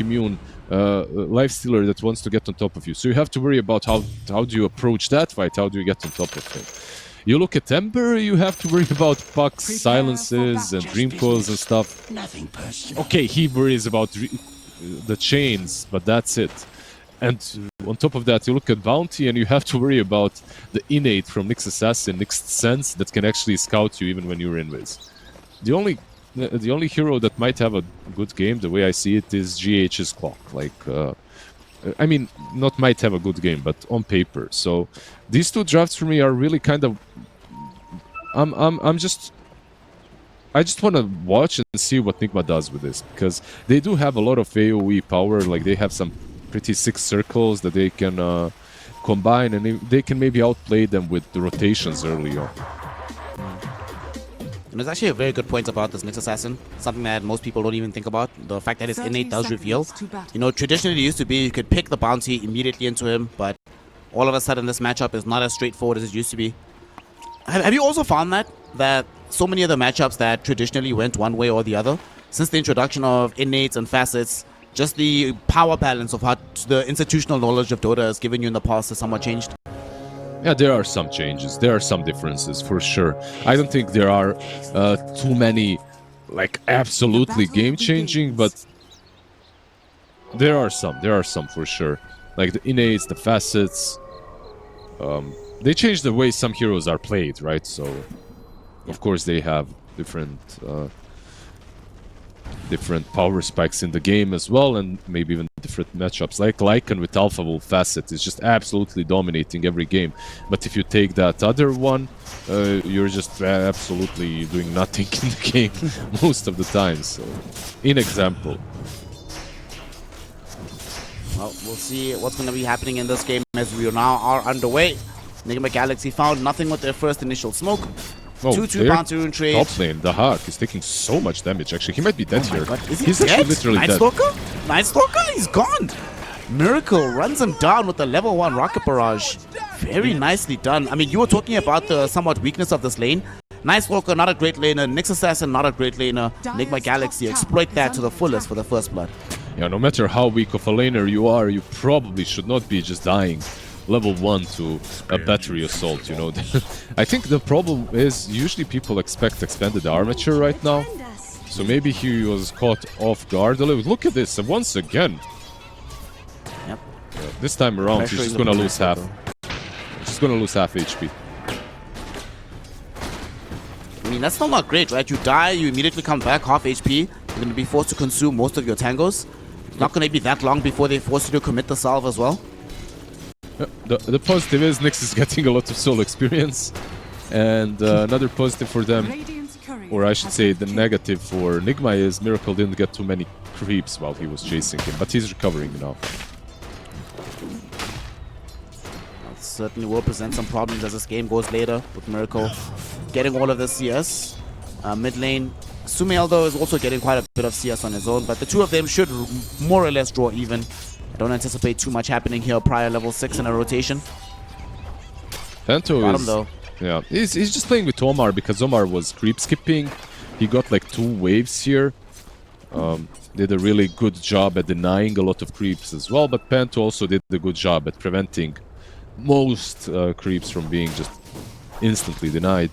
immune lifestealer that wants to get on top of you. So you have to worry about how do you approach that fight, how do you get on top of him. You look at Ember, you have to worry about pucks, silences, and dream coils and stuff. Nothing personal. Okay, he worries about the chains, but that's it. And on top of that, you look at Bounty, and you have to worry about the innate from Nyx Assassin, Nyx Sense, that can actually scout you even when you're invis. The only hero that might have a good game, the way I see it, is GH's Clock. Like, I mean, not might have a good game, but on paper. So these two drafts for me are really kind of. I just want to watch and see what Nigma does with this, because they do have a lot of AoE power. Like, they have some pretty sick circles that they can combine, and they can maybe outplay them with the rotations early on. And there's actually a very good point about this Nyx Assassin, something that most people don't even think about. The fact that his innate does reveal. You know, traditionally it used to be you could pick the bounty immediately into him, but all of a sudden this matchup is not as straightforward as it used to be. Have you also found that so many of the matchups that traditionally went one way or the other, since the introduction of innates and facets, just the power balance of how the institutional knowledge of Dota has given you in the past has somewhat changed? Yeah, there are some changes. There are some differences, for sure. I don't think there are too many, like, absolutely game-changing, but there are some. There are some, for sure. Like, the innates, the facets. They change the way some heroes are played, right? So, of course, they have different power spikes in the game as well, and maybe even different matchups. Like Lycan with Alpha Wolf Facet is just absolutely dominating every game. But if you take that other one, you're just absolutely doing nothing in the game most of the time. So, in example. Well, we'll see what's going to be happening in this game as we now are underway. Nigma Galaxy found nothing with their first initial smoke. 2-2 bounty rune trade. Top lane, the Hawk is taking so much damage. Actually, he might be dead here. God. Is he He's dead? actually literally Night dead. Stalker? Night Stalker? He's gone. Miracle runs him down with the level 1 rocket barrage. Very nicely done. I mean, you were talking about the somewhat weakness of this lane. Night Stalker, not a great laner. Nyx Assassin, not a great laner. Nigma Galaxy exploit that to the fullest for the first blood. Yeah, no matter how weak of a laner you are, you probably should not be just dying level 1 to a battery assault, you know. I think the problem is usually people expect expanded armature right now. So maybe he was caught off guard a little. Look at this, and once again. Yep. This time around, he's just gonna lose half. He's just gonna lose half HP. I mean, that's still not great, right? You die, you immediately come back, half HP. You're going to be forced to consume most of your tangos. It's not going to be that long before they force you to commit the salve as well. The positive is Nyx is getting a lot of solo experience. And another positive for them, or I should say the negative for Nigma, is Miracle didn't get too many creeps while he was chasing him. But he's recovering now. That certainly will present some problems as this game goes later with Miracle getting all of the CS. Mid lane, Sumail is also getting quite a bit of CS on his own, but the two of them should more or less draw even. I don't anticipate too much happening here prior level 6 in a rotation. Pento Got is... him though. Yeah, he's just playing with Omar because Omar was creep skipping. He got like 2 waves here. Did a really good job at denying a lot of creeps as well, but Pento also did a good job at preventing most creeps from being just instantly denied.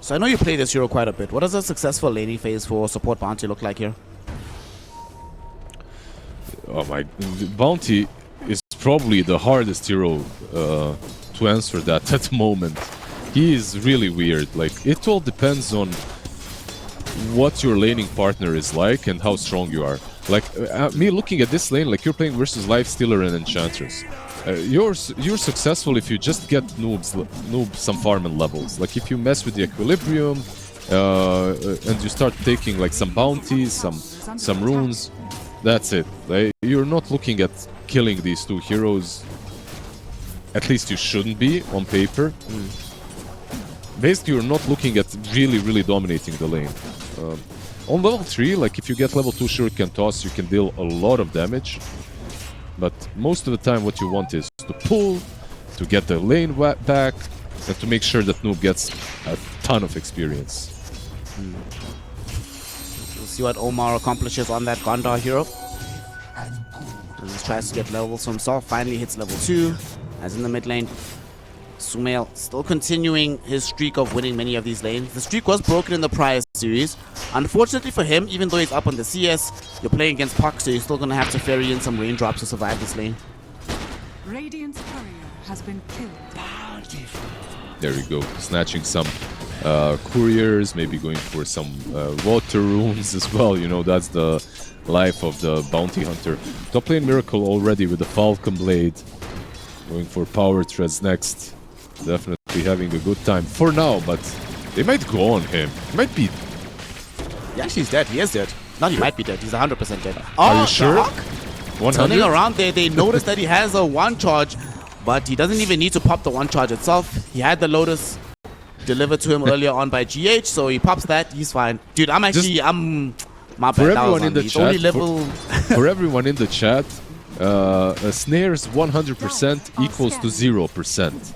So I know you play this hero quite a bit. What does a successful laning phase for support Bounty look like here? Oh my... Bounty is probably the hardest hero to answer that at the moment. He is really weird. Like, it all depends on what your laning partner is like and how strong you are. Like, me looking at this lane, like you're playing versus Lifestealer and Enchantress. You're successful if you just get noob some farm and levels. Like if you mess with the equilibrium and you start taking like some bounties, some runes, that's it. Like, you're not looking at killing these two heroes. At least you shouldn't be on paper. Basically, you're not looking at really dominating the lane. On level 3, like if you get level 2 Shuriken Toss, you can deal a lot of damage. But most of the time what you want is to pull, to get the lane back, and to make sure that noob gets a ton of experience. We'll See what Omar accomplishes on that Gondar hero. And he tries to get levels for himself. Finally hits level 2. As in the mid lane, Sumail still continuing his streak of winning many of these lanes. The streak was broken in the prior series. Unfortunately for him, even though he's up on the CS, you're playing against Puck, so you're still going to have to ferry in some raindrops to survive this lane. Radiant's courier has been killed. There we go, snatching some couriers, maybe going for some water runes as well. You know, that's the life of the bounty hunter. Top lane Miracle already with the Falcon Blade. Going for power treads next. Definitely having a good time for now, but they might go on him. He might be... Yeah, actually he's dead. He is dead. Not he might be dead. He's 100% dead. Are you sure? 100? Turning around there, they notice that he has a 1 charge, but he doesn't even need to pop the 1 charge itself. He had the Lotus delivered to him earlier on by GH, so he pops that. He's fine. Dude, I'm actually... my bad. For everyone in the chat, only level... for everyone in the chat, snares 100% equals to 0%.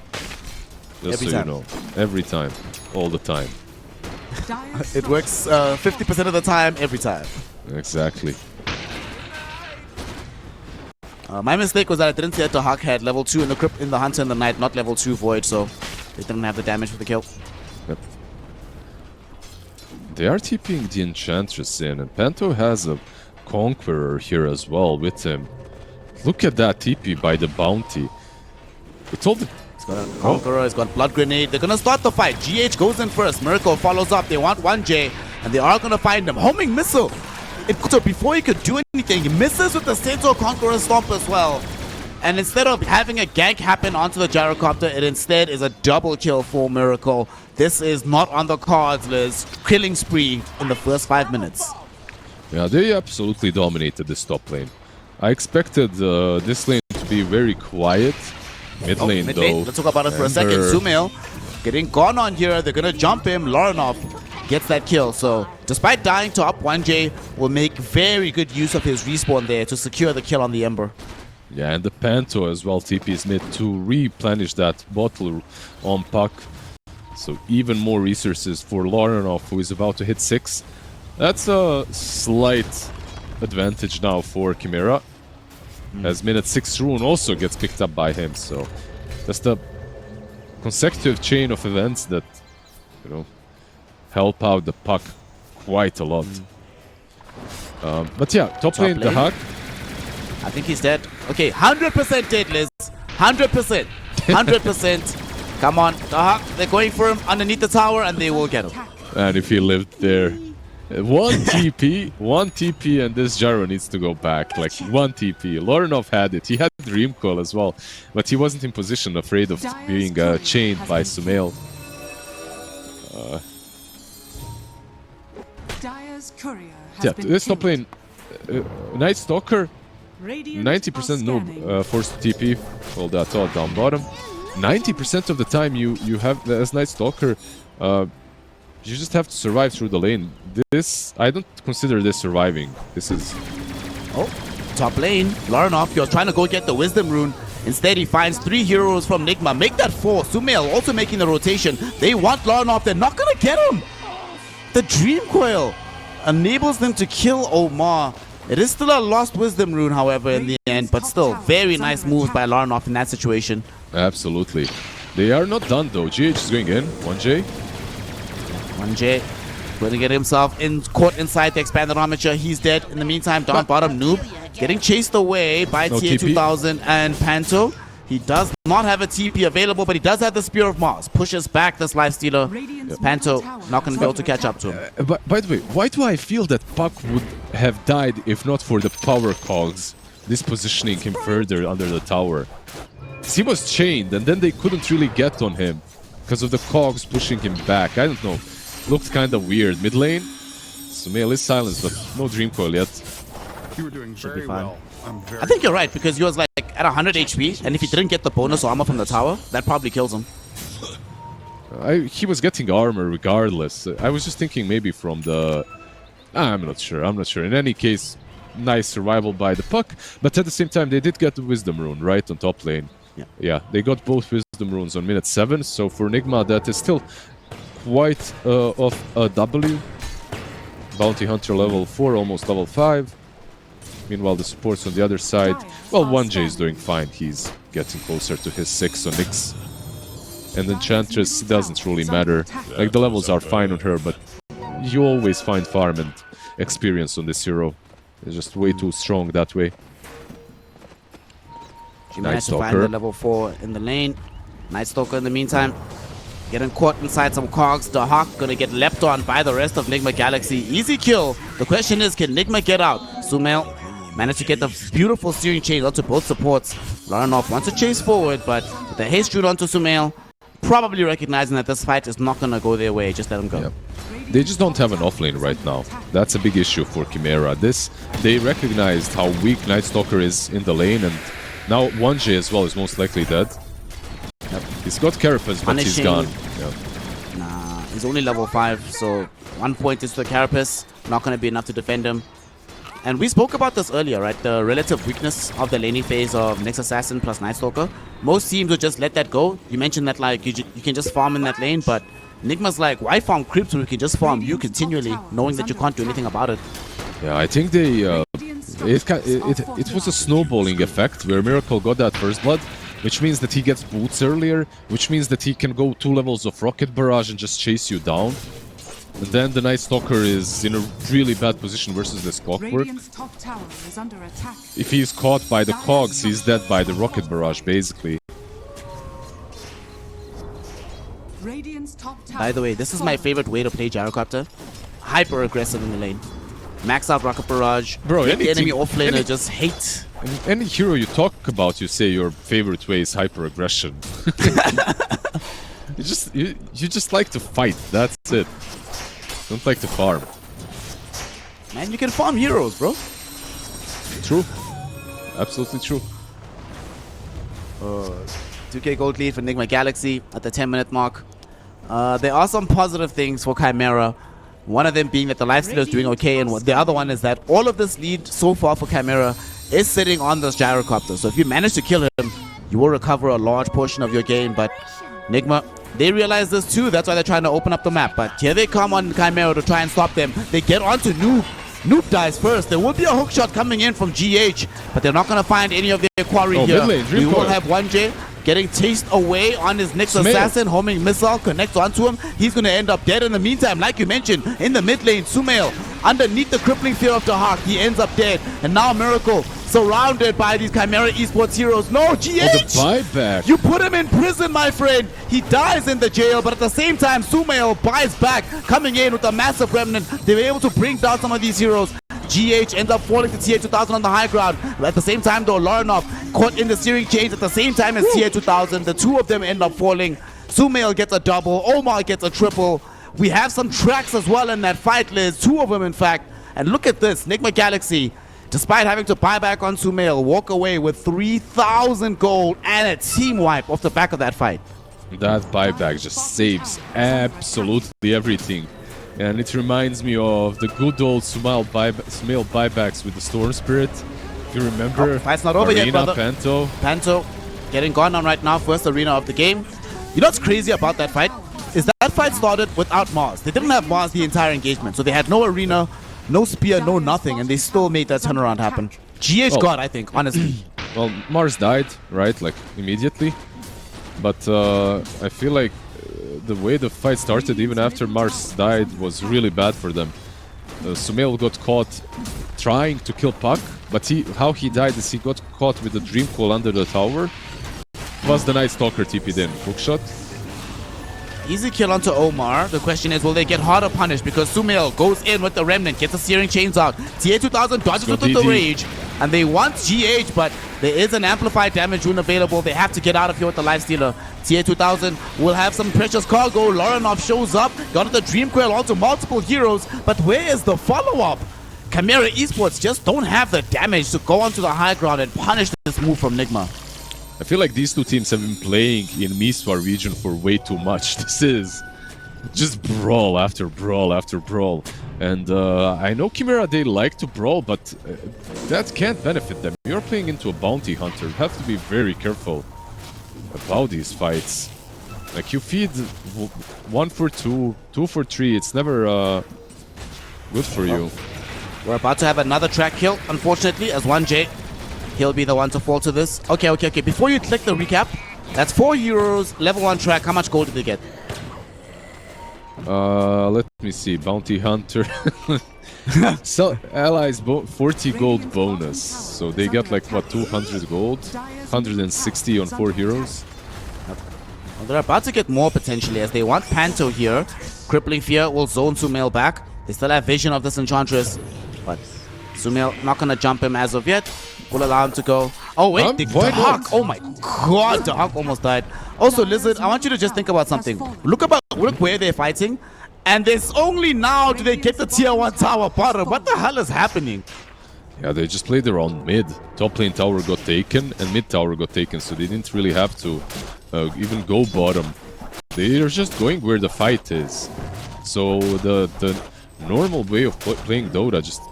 Just so you know. Every time. All the time. It works 50% of the time, every time. Exactly. My mistake was that I didn't see that the Hawk had level 2 in the Crypt, in the Hunter and the Knight, not level 2 Void, so they didn't have the damage for the kill. Yep. They are TPing the Enchantress in, and Panto has a Conqueror here as well with him. Look at that TP by the bounty. It's all the... He's got a Conqueror, he's got Blood Grenade. They're gonna start the fight. GH goes in first. Miracle follows up. They want 1J, and they are gonna find him. Homing missile. So before he could do anything, he misses with the Centaur Conqueror Stomp as well. And instead of having a gank happen onto the Gyrocopter, it instead is a double kill for Miracle. This is not on the cards, Liz. Killing spree in the first 5 minutes. Yeah, they absolutely dominated this top lane. I expected this lane to be very quiet. Mid lane, though. Let's talk about it for a second. Sumail getting gone on here. They're going to jump him. Laranov gets that kill. So despite dying to up 1J, will make very good use of his respawn there to secure the kill on the Ember. Yeah, and the Panto as well TP's mid to replenish that bottle on Puck. So even more resources for Laranov, who is about to hit 6. That's a slight advantage now for Chimera. As minute 6 rune also gets picked up by him, so just a consecutive chain of events that, you know, help out the Puck quite a lot. But yeah, top lane, the Hawk. I think he's dead. Okay, 100% dead, Liz. 100%. 100%. Come on, the Hawk. They're going for him underneath the tower, and they will get him. And if he lived there. One TP, and this Gyro needs to go back. Like, one TP. Laranov had it. He had Dream Coil as well, but he wasn't in position, afraid of being chained by Sumail. Yeah, this top lane, Night Stalker, 90% noob, forced TP. Hold that thought down bottom. 90% of the time you have, as Night Stalker, you just have to survive through the lane. This, I don't consider this surviving. This is... Oh, top lane. Laranov, you're trying to go get the Wisdom Rune. Instead, he finds 3 heroes from Nigma. Make that 4. Sumail also making the rotation. They want Laranov. They're not going to get him. The Dream Coil enables them to kill Omar. It is still a lost Wisdom Rune, however, in the end. But still, very nice moves by Laranov in that situation. Absolutely. They are not done, though. GH is going in. 1J. 1J going to get himself caught inside the expanded armature. He's dead. In the meantime, down bottom, Noob getting chased away by TA2000 and Panto. He does not have a TP available, but he does have the Spear of Mars. Pushes back this Lifestealer. Panto not going to be able to catch up to him. By the way, why do I feel that Puck would have died if not for the power cogs? This positioning him further under the tower. He was chained, and then they couldn't really get on him because of the cogs pushing him back. I don't know. Looked kind of weird. Mid lane, Sumail is silenced, but no Dream Coil yet. You were doing very well. I think you're right, because he was like at 100 HP, and if he didn't get the bonus armor from the tower, that probably kills him. He was getting armor regardless. I was just thinking maybe from the... I'm not sure. In any case, nice survival by the Puck, but at the same time, they did get the Wisdom Rune, right, on top lane. Yeah, they got both Wisdom Runes on minute 7, so for Nigma, that is still quite of a W. Bounty Hunter level 4, almost level 5. Meanwhile, the supports on the other side, well, 1J is doing fine. He's getting closer to his 6 on X. And Enchantress doesn't really matter. Like, the levels are fine on her, but you always find farm and experience on this hero. It's just way too strong that way. She managed to find the level 4 in the lane. Night Stalker in the meantime, getting caught inside some cogs. The Hawk gonna get leapt on by the rest of Nigma Galaxy. Easy kill. The question is, can Nigma get out? Sumail managed to get the beautiful steering chain onto both supports. Laranov wants to chase forward, but with the haste shoot onto Sumail, probably recognizing that this fight is not gonna go their way. Just let him go. Yep. They just don't have an offlane right now. That's a big issue for CHIMERA. They recognized how weak Night Stalker is in the lane, and now 1J as well is most likely dead. Yep. He's got Carapace, but he's gone. Yep. Nah, he's only level 5, so 1 point is to the Carapace. Not going to be enough to defend him. And we spoke about this earlier, right? The relative weakness of the laning phase of Nyx Assassin plus Night Stalker. Most teams would just let that go. You mentioned that like you can just farm in that lane, but Nigma's like, why farm creeps when we can just farm you continually, knowing that you can't do anything about it? Yeah, I think it was a snowballing effect where Miracle got that first blood, which means that he gets boots earlier, which means that he can go 2 levels of Rocket Barrage and just chase you down. And then the Night Stalker is in a really bad position versus this Clockwork. If he's caught by the cogs, he's dead by the Rocket Barrage, basically. By the way, this is my favorite way to play Gyrocopter. Hyper aggressive in the lane. Max out Rocket Barrage. Bro, the enemy offlaner just hate. Any hero you talk about, you say your favorite way is hyper aggression. you just like to fight. That's it. Don't like to farm. Man, you can farm heroes, bro. True. Absolutely true. 2k gold lead for Nigma Galaxy at the 10-minute mark. There are some positive things for CHIMERA. One of them being that the lifestealer is doing okay, and the other one is that all of this lead so far for CHIMERA is sitting on this Gyrocopter. So if you manage to kill him, you will recover a large portion of your game. But Nigma, they realize this too. That's why they're trying to open up the map. But here they come on CHIMERA to try and stop them. They get onto Noob. Noob dies first. There will be a hook shot coming in from GH, but they're not going to find any of their quarry here. We will have 1J getting chased away on his Nyx Assassin. Homing missile connects onto him. He's going to end up dead in the meantime. Like you mentioned, in the mid lane, Sumail, underneath the crippling fear of the Hawk, he ends up dead. And now Miracle, surrounded by these CHIMERA esports heroes. No, GH! Oh, the buyback. You put him in prison, my friend. He dies in the jail, but at the same time, Sumail buys back, coming in with a massive remnant. They were able to bring down some of these heroes. GH ends up falling to TA2000 on the high ground. At the same time, though, Laranov caught in the steering chains at the same time as TA2000. The two of them end up falling. Sumail gets a double. Omar gets a triple. We have some tracks as well in that fight, Liz. 2 of them, in fact. And look at this. Nigma Galaxy, despite having to buy back on Sumail, walk away with 3,000 gold and a team wipe off the back of that fight. That buyback just saves absolutely everything. And it reminds me of the good old Sumail buybacks with the Storm Spirit. If you remember, fight's not over yet, brother. Panto getting gone on right now, first arena of the game. You know what's crazy about that fight? Is that fight started without Mars. They didn't have Mars the entire engagement, so they had no arena, no spear, no nothing, and they still made that turnaround happen. GH got, I think, honestly. Well, Mars died, right, like immediately. But I feel like the way the fight started, even after Mars died, was really bad for them. Sumail got caught trying to kill Puck, but how he died is he got caught with a Dream Call under the tower. Plus the Night Stalker TP'd in. Hookshot. Easy kill onto Omar. The question is, will they get harder punished? Because Sumail goes in with the remnant, gets the steering chains out. TA2000 dodges with the rage, and they want GH, but there is an amplified damage rune available. They have to get out of here with the lifestealer. TA2000 will have some precious cargo. Laranov shows up, got the Dream Coil onto multiple heroes, but where is the follow-up? CHIMERA Esports just don't have the damage to go onto the high ground and punish this move from Nigma. I feel like these two teams have been playing in MESWA region for way too much. This is just brawl after brawl after brawl. And I know CHIMERA, they like to brawl, but that can't benefit them. You're playing into a bounty hunter. You have to be very careful about these fights. Like, you feed 1 for 2, 2 for 3. It's never Good for you. We're about to have another track kill, unfortunately, as 1J. He'll be the one to fall to this. Okay. Before you click the recap, that's 4 heroes, level 1 track. How much gold did they get? Let me see. Bounty Hunter. So allies 40 gold bonus. So they got like what, 200 gold, 160 on 4 heroes. Well, they're about to get more potentially as they want Panto here. Crippling Fear will zone Sumail back. They still have vision of this Enchantress, but Sumail not gonna jump him as of yet. Will allow him to go. Oh wait, the Hawk! Oh my god, the Hawk almost died. Also, Lizard, I want you to just think about something. Look where they're fighting, and there's only now do they get the tier 1 tower bottom. What the hell is happening? Yeah, they just played around mid. Top lane tower got taken and mid tower got taken, so they didn't really have to even go bottom. They're just going where the fight is. So the normal way of playing Dota just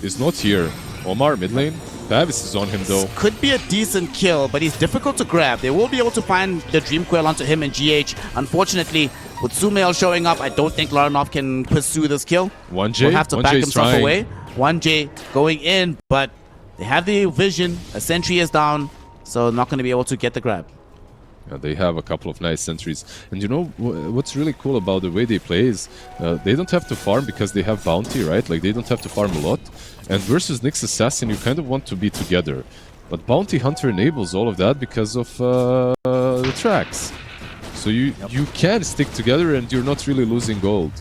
is not here. Omar mid lane. Pavis is on him though. Could be a decent kill, but he's difficult to grab. They will be able to find the Dream Coil onto him and GH. Unfortunately, with Sumail showing up, I don't think Laranov can pursue this kill. 1J. Will have to back himself trying. away. 1J going in, but they have the vision. A sentry is down, so not going to be able to get the grab. Yeah, they have a couple of nice sentries. And you know what's really cool about the way they play is they don't have to farm because they have bounty, right? Like they don't have to farm a lot. And versus Nyx Assassin, you kind of want to be together. But Bounty Hunter enables all of that because of the tracks. So you can stick together and you're not really losing gold.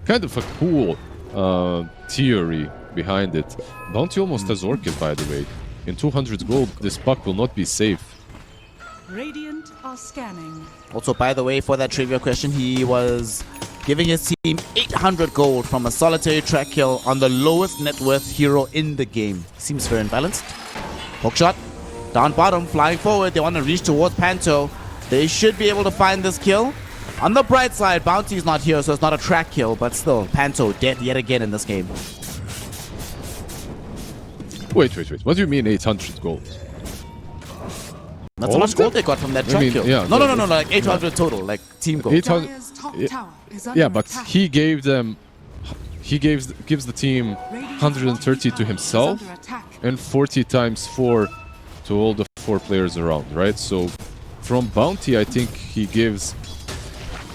Kind of a cool theory behind it. Bounty almost has Orchid, by the way. In 200 gold, this puck will not be safe. Radiant are scanning. Also, by the way, for that trivia question, he was giving his team 800 gold from a solitary track kill on the lowest net worth hero in the game. Seems fair and balanced. Hook shot. Down bottom, flying forward. They want to reach towards Panto. They should be able to find this kill. On the bright side, Bounty's not here, so it's not a track kill, but still, Panto dead yet again in this game. Wait. What do you mean 800 gold? Not so much gold they got from that track kill. Yeah, no, like 800 total, like team gold. 800. Dire's top tower is under Yeah, but attack. he gave them. He gives the team 130 to himself Is under attack. and 40 times 4 to all the 4 players around, right? So from Bounty, I think he gives.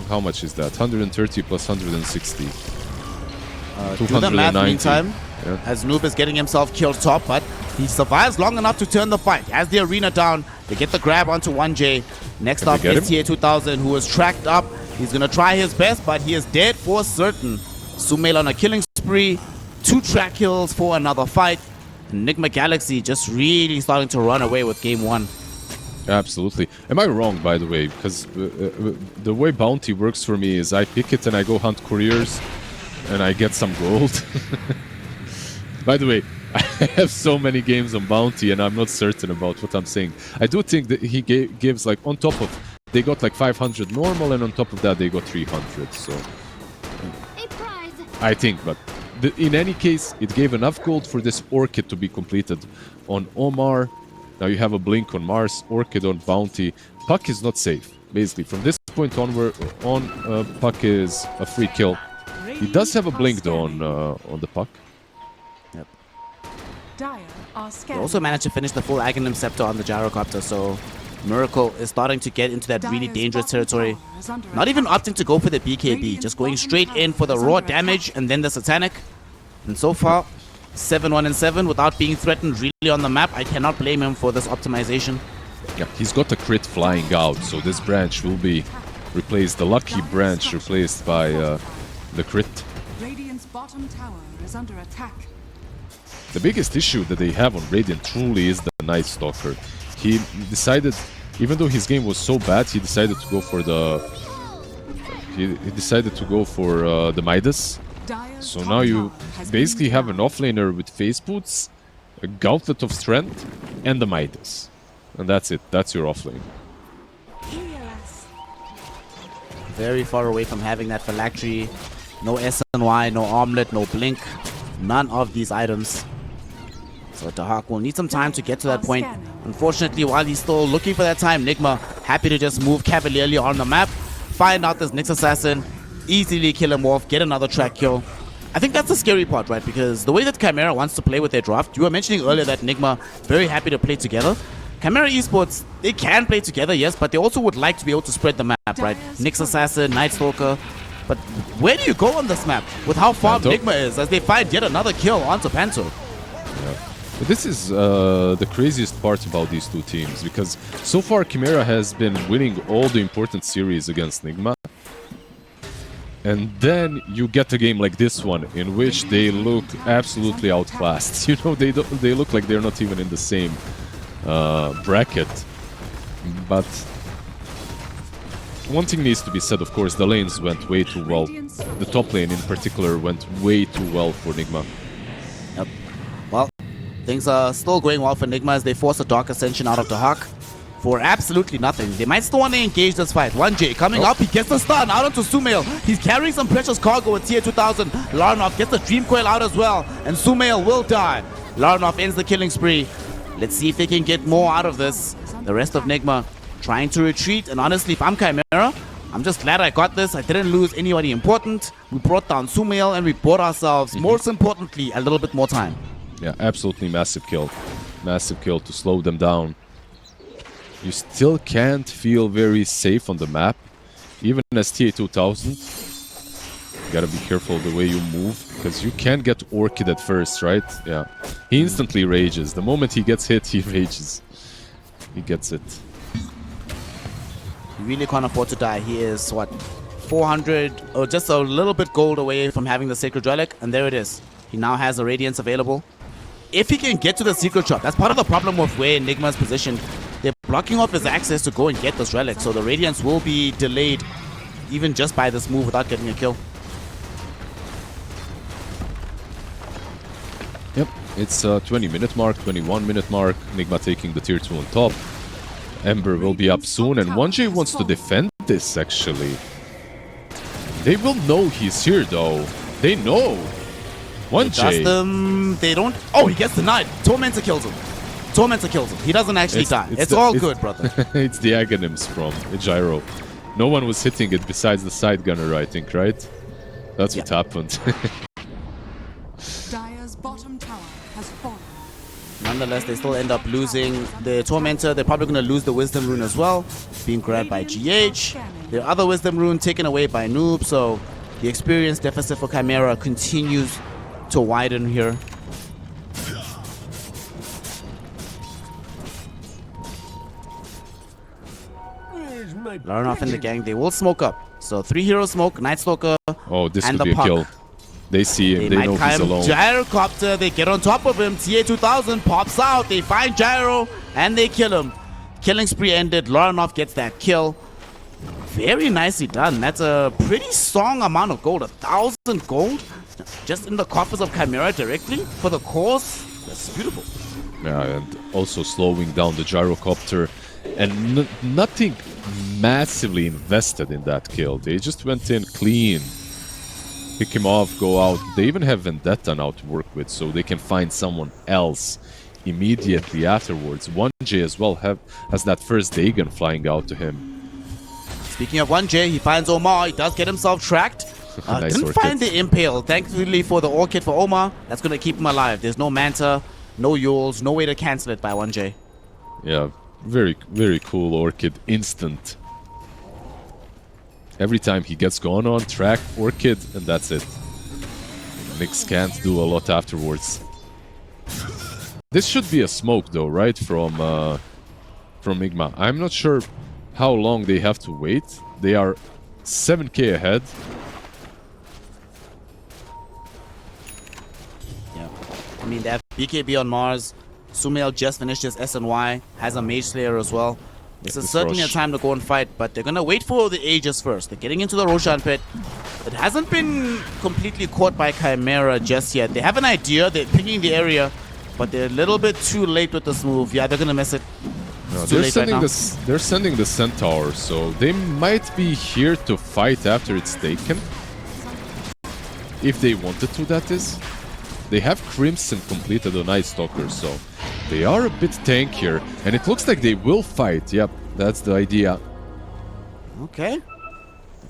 How much is that? 130 plus 160. Do the math 290. meantime, Yeah. as Noob is getting himself killed top, but he survives long enough to turn the fight. As the arena down, they get the grab onto 1J. Next Can up they get is TA2000, who is tracked up. He's going to try his best, but he is dead for certain. Sumail on a killing spree. 2 track kills for another fight. Nigma Galaxy just really starting to run away with game 1. Absolutely. Am I wrong, by the way? Because the way Bounty works for me is I pick it and I go hunt couriers and I get some gold. By the way, I have so many games on Bounty and I'm not certain about what I'm saying. I do think that he gives like on top of, they got like 500 normal and on top of that they got 300. So I think, but in any case, it gave enough gold for this Orchid to be completed on Omar. Now you have a Blink on Mars, Orchid on Bounty. Puck is not safe. Basically, from this point onward, Puck is a free kill. He does have a Blink though on the Puck. Yep. Dire are They scanning. also managed to finish the full Aghanim Scepter on the Gyrocopter, so Miracle is starting to get into that really dangerous territory. Not even opting to go for the BKB, just going straight in for the raw damage and then the Satanic. And so far, 7-1 and 7 without being threatened really on the map. I cannot blame him for this optimization. Yeah, he's got a crit flying out, so this branch will be replaced. The lucky branch replaced by the crit. Radiant's bottom tower is under attack. The biggest issue that they have on Radiant truly is the Night Stalker. He decided, even though his game was so bad, he decided to go for the. He decided to go for the Midas. Dire's So top now you tower has basically been have an down. offlaner with Face Boots, a Gauntlet of Strength, and the Midas. And that's it. That's your offlane. Very far away from having that phylactery. No SNY, no armlet, no blink. None of these items. So Dahak will need some time to get to that point. Unfortunately, while he's still looking for that time, Nigma happy to just move cavalierly on the map. Find out this Nyx Assassin. easily kill him off, get another track kill. I think that's the scary part, right? Because the way that CHIMERA wants to play with their draft, you were mentioning earlier that Nigma very happy to play together. CHIMERA Esports, they can play together, yes, but they also would like to be able to spread the map, right? Nyx Assassin, Night Stalker. But where do you go on this map with how far Nigma is as they find yet another kill onto Panto? Yeah. But this is the craziest part about these two teams, because so far CHIMERA has been winning all the important series against Nigma. And then you get a game like this one, in which they look absolutely outclassed. You know, they look like they're not even in the same bracket. But one thing needs to be said, of course, the lanes went way too well. The top lane in particular went way too well for Nigma. Yep. Well, things are still going well for Nigma as they force a Dark Ascension out of the Hawk for absolutely nothing. They might still want to engage this fight. 1J coming up, he gets the stun out onto Sumail. He's carrying some precious cargo with tier 2000. Larnov gets the Dream Coil out as well, and Sumail will die. Larnov ends the killing spree. Let's see if they can get more out of this. The rest of Nigma trying to retreat, and honestly, if I'm CHIMERA, I'm just glad I got this. I didn't lose anybody important. We brought down Sumail, and we bought ourselves, most importantly, a little bit more time. Yeah, absolutely massive kill. Massive kill to slow them down. You still can't feel very safe on the map, even as TA2000. You gotta be careful the way you move, because you can't get Orchid at first, right? Yeah. He instantly rages. The moment he gets hit, he rages. He gets it. He really can't afford to die. He is, what, 400 or just a little bit gold away from having the Sacred Relic, and there it is. He now has the Radiance available. If he can get to the secret shop, that's part of the problem with where Nigma is positioned. They're blocking off his access to go and get this relic, so the Radiance will be delayed even just by this move without getting a kill. Yep, it's 20-minute mark, 21-minute mark. Nigma taking the tier 2 on top. Ember will be up soon, and 1J wants to defend this, actually. They will know he's here, though. They know. 1J. They don't... Oh, he gets denied. Tormentor kills him. Tormentor kills him. He doesn't actually die. It's all good, brother. It's the Aghanims from Gyro. No one was hitting it besides the side gunner, I think, right? That's what happened. Dire's bottom tower has fallen. Nonetheless, they still end up losing the Tormentor. They're probably going to lose the Wisdom Rune as well. Being grabbed by GH. Their other Wisdom Rune taken away by Noob. So the experience deficit for CHIMERA continues to widen here. Larnov and the gang, they will smoke up. So 3 heroes smoke, Night Stalker, oh, this and could the be a kill. They see him, they know he's alone. Gyrocopter, they get on top of him. TA2000 pops out, they find Gyro, and they kill him. Killing spree ended, Larnov gets that kill. Very nicely done. That's a pretty strong amount of gold, 1,000 gold, just in the coffers of CHIMERA directly for the cause. That's beautiful. Yeah, and also slowing down the Gyrocopter, and nothing massively invested in that kill. They just went in clean, pick him off, go out. They even have Vendetta now to work with, so they can find someone else immediately afterwards. 1J as well has that first Dagon flying out to him. Speaking of 1J, he finds Omar. He does get himself tracked. Nice didn't find the Impale. Thankfully for the Orchid for Omar, that's going to keep him alive. There's no Manta, no Yules, no way to cancel it by 1J. Yeah, very, very cool Orchid. Instant. Every time he gets gone on, track, Orchid, and that's it. Nyx can't do a lot afterwards. This should be a smoke though, right? From Nigma. I'm not sure how long they have to wait. They are 7k ahead. Yeah. I mean, they have BKB on Mars. Sumail just finished his SNY. Has a Mage Slayer as well. This is certainly a time to go and fight, but they're going to wait for the Aegis first. They're getting into the Roshan pit. It hasn't been completely caught by CHIMERA just yet. They have an idea. They're picking the area, but they're a little bit too late with this move. Yeah, they're going to miss it. No, they're sending the Centaur, so they might be here to fight after it's taken. If they wanted to, that is. They have Crimson completed on Night Stalker, so they are a bit tankier. And it looks like they will fight. Yep, that's the idea. Okay.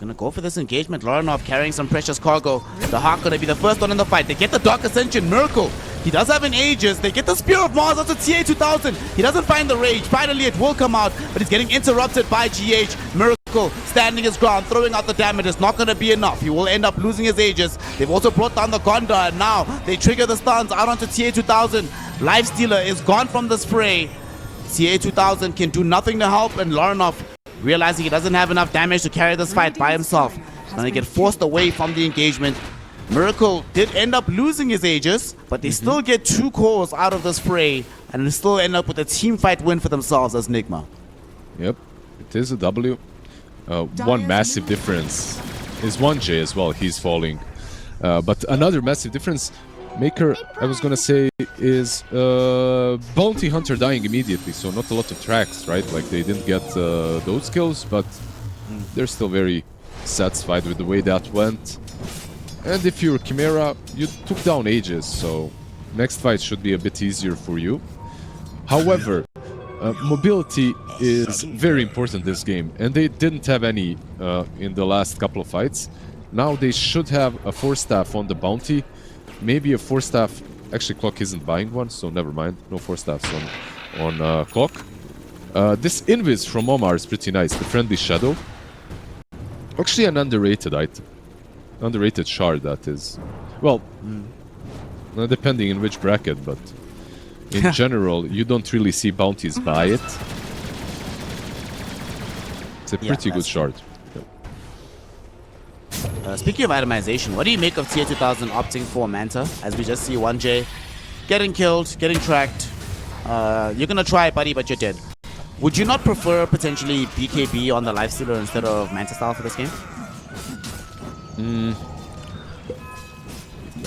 Gonna go for this engagement. Lorinov carrying some precious cargo. The Hawk gonna be the first one in the fight. They get the Dark Ascension. Miracle. He does have an Aegis. They get the Spear of Mars onto TA2000. He doesn't find the Rage. Finally, it will come out, but he's getting interrupted by GH. Miracle standing his ground, throwing out the damage. It's not gonna be enough. He will end up losing his Aegis. They've also brought down the Gondar, and now they trigger the stuns out onto TA2000. Lifestealer is gone from the spray. TA2000 can do nothing to help, and Lorinov, realizing he doesn't have enough damage to carry this fight by himself, gonna get forced away from the engagement. Miracle did end up losing his Aegis, but they still get 2 cores out of this fray, and they still end up with a team fight win for themselves as Nigma. Yep, it is a W. One massive difference is 1J as well. He's falling. But another massive difference maker, I was gonna say, is Bounty Hunter dying immediately, so not a lot of tracks, right? Like, they didn't get those kills, but they're still very satisfied with the way that went. And if you're CHIMERA, you took down Aegis, so next fight should be a bit easier for you. However, mobility is very important this game, and they didn't have any in the last couple of fights. Now they should have a 4-staff on the Bounty, maybe a 4-staff. Actually, Clock isn't buying one, so never mind. No 4-staffs on Clock. This Invis from Omar is pretty nice, the Friendly Shadow. Actually an underrated item. Underrated shard, that is. Well, depending in which bracket, but in general, you don't really see bounties buy it. It's a pretty good shard. Speaking of itemization, what do you make of TA2000 opting for Manta? As we just see 1J getting killed, getting tracked. You're gonna try it, buddy, but you're dead. Would you not prefer potentially BKB on the Lifestealer instead of Manta style for this game?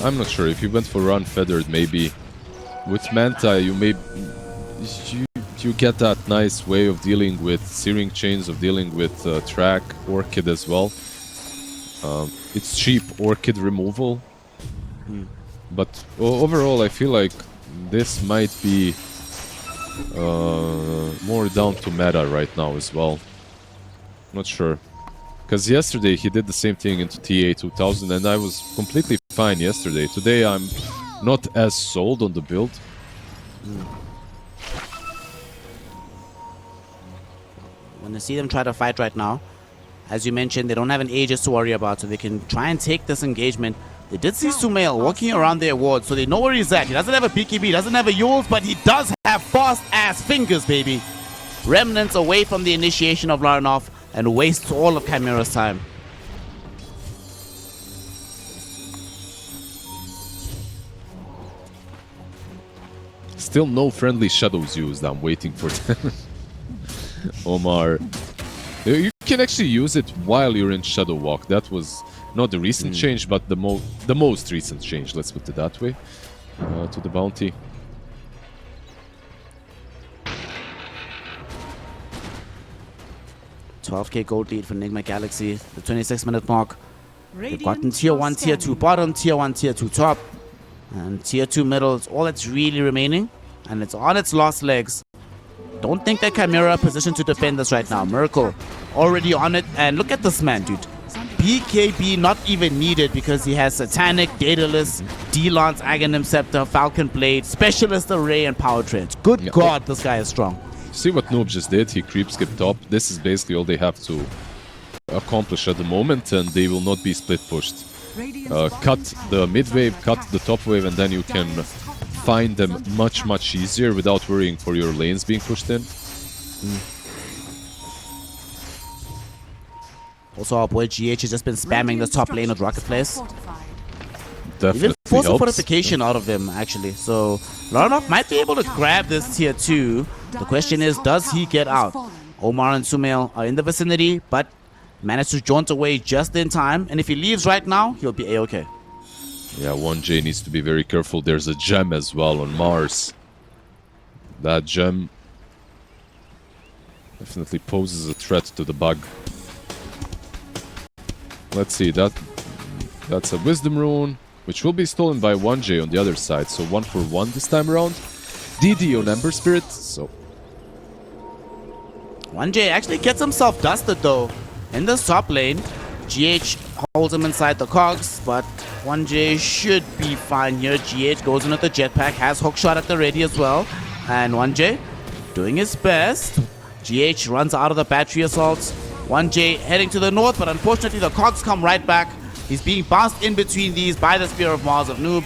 I'm not sure. If you went for Unfeathered, maybe. With Manta, you get that nice way of dealing with Searing Chains, of dealing with Track, Orchid as well. It's cheap Orchid removal. But overall, I feel like this might be more down to meta right now as well. Not sure. Because yesterday he did the same thing into TA2000 and I was completely fine yesterday. Today I'm not as sold on the build. When you see them try to fight right now, as you mentioned, they don't have an Aegis to worry about, so they can try and take this engagement. They did see Sumail walking around their ward, so they know where he's at. He doesn't have a BKB, doesn't have a Yules, but he does have fast-ass fingers, baby. Remnants away from the initiation of Lorinov and wastes all of CHIMERA's time. Still no friendly shadows used. I'm waiting for them. Omar. You can actually use it while you're in Shadow Walk. That was not the recent change, but the most recent change, let's put it that way, to the bounty. $12K gold lead for Nigma Galaxy, the 26-minute mark. They've gotten tier 1, tier 2 bottom, tier 1, tier 2 top, and tier 2 middle. It's all that's really remaining, and it's on its last legs. Don't think that CHIMERA are positioned to defend this right now. Miracle already on it, and look at this man, dude. BKB not even needed because he has Satanic, Daedalus, D-Lance, Aghanim Scepter, Falcon Blade, Specialist Array, and Power Trends. Good God, this guy is strong. See what Noob just did? He creep skip top. This is basically all they have to accomplish at the moment, and they will not be split pushed. Cut the mid wave, cut the top wave, and then you can find them much easier without worrying for your lanes being pushed in. Also, our boy GH has just been spamming the top lane of Rocket Place. Definitely Even force a helps. fortification out of him, actually. So, Lorinov might be able to grab this tier 2. The question is, does he get out? Omar and Sumail are in the vicinity, but managed to jaunt away just in time. And if he leaves right now, he'll be A-okay. Yeah, 1J needs to be very careful. There's a gem as well on Mars. That gem definitely poses a threat to the bug. Let's see, that's a Wisdom Rune, which will be stolen by 1J on the other side. So 1 for 1 this time around. DD on Ember Spirit, so 1J actually gets himself dusted though in this top lane. GH holds him inside the cogs, but 1J should be fine here. GH goes in with the jetpack, has hookshot at the ready as well. And 1J doing his best. GH runs out of the battery assaults. 1J heading to the north, but unfortunately the cogs come right back. He's being bounced in between these by the Spear of Mars of Noob,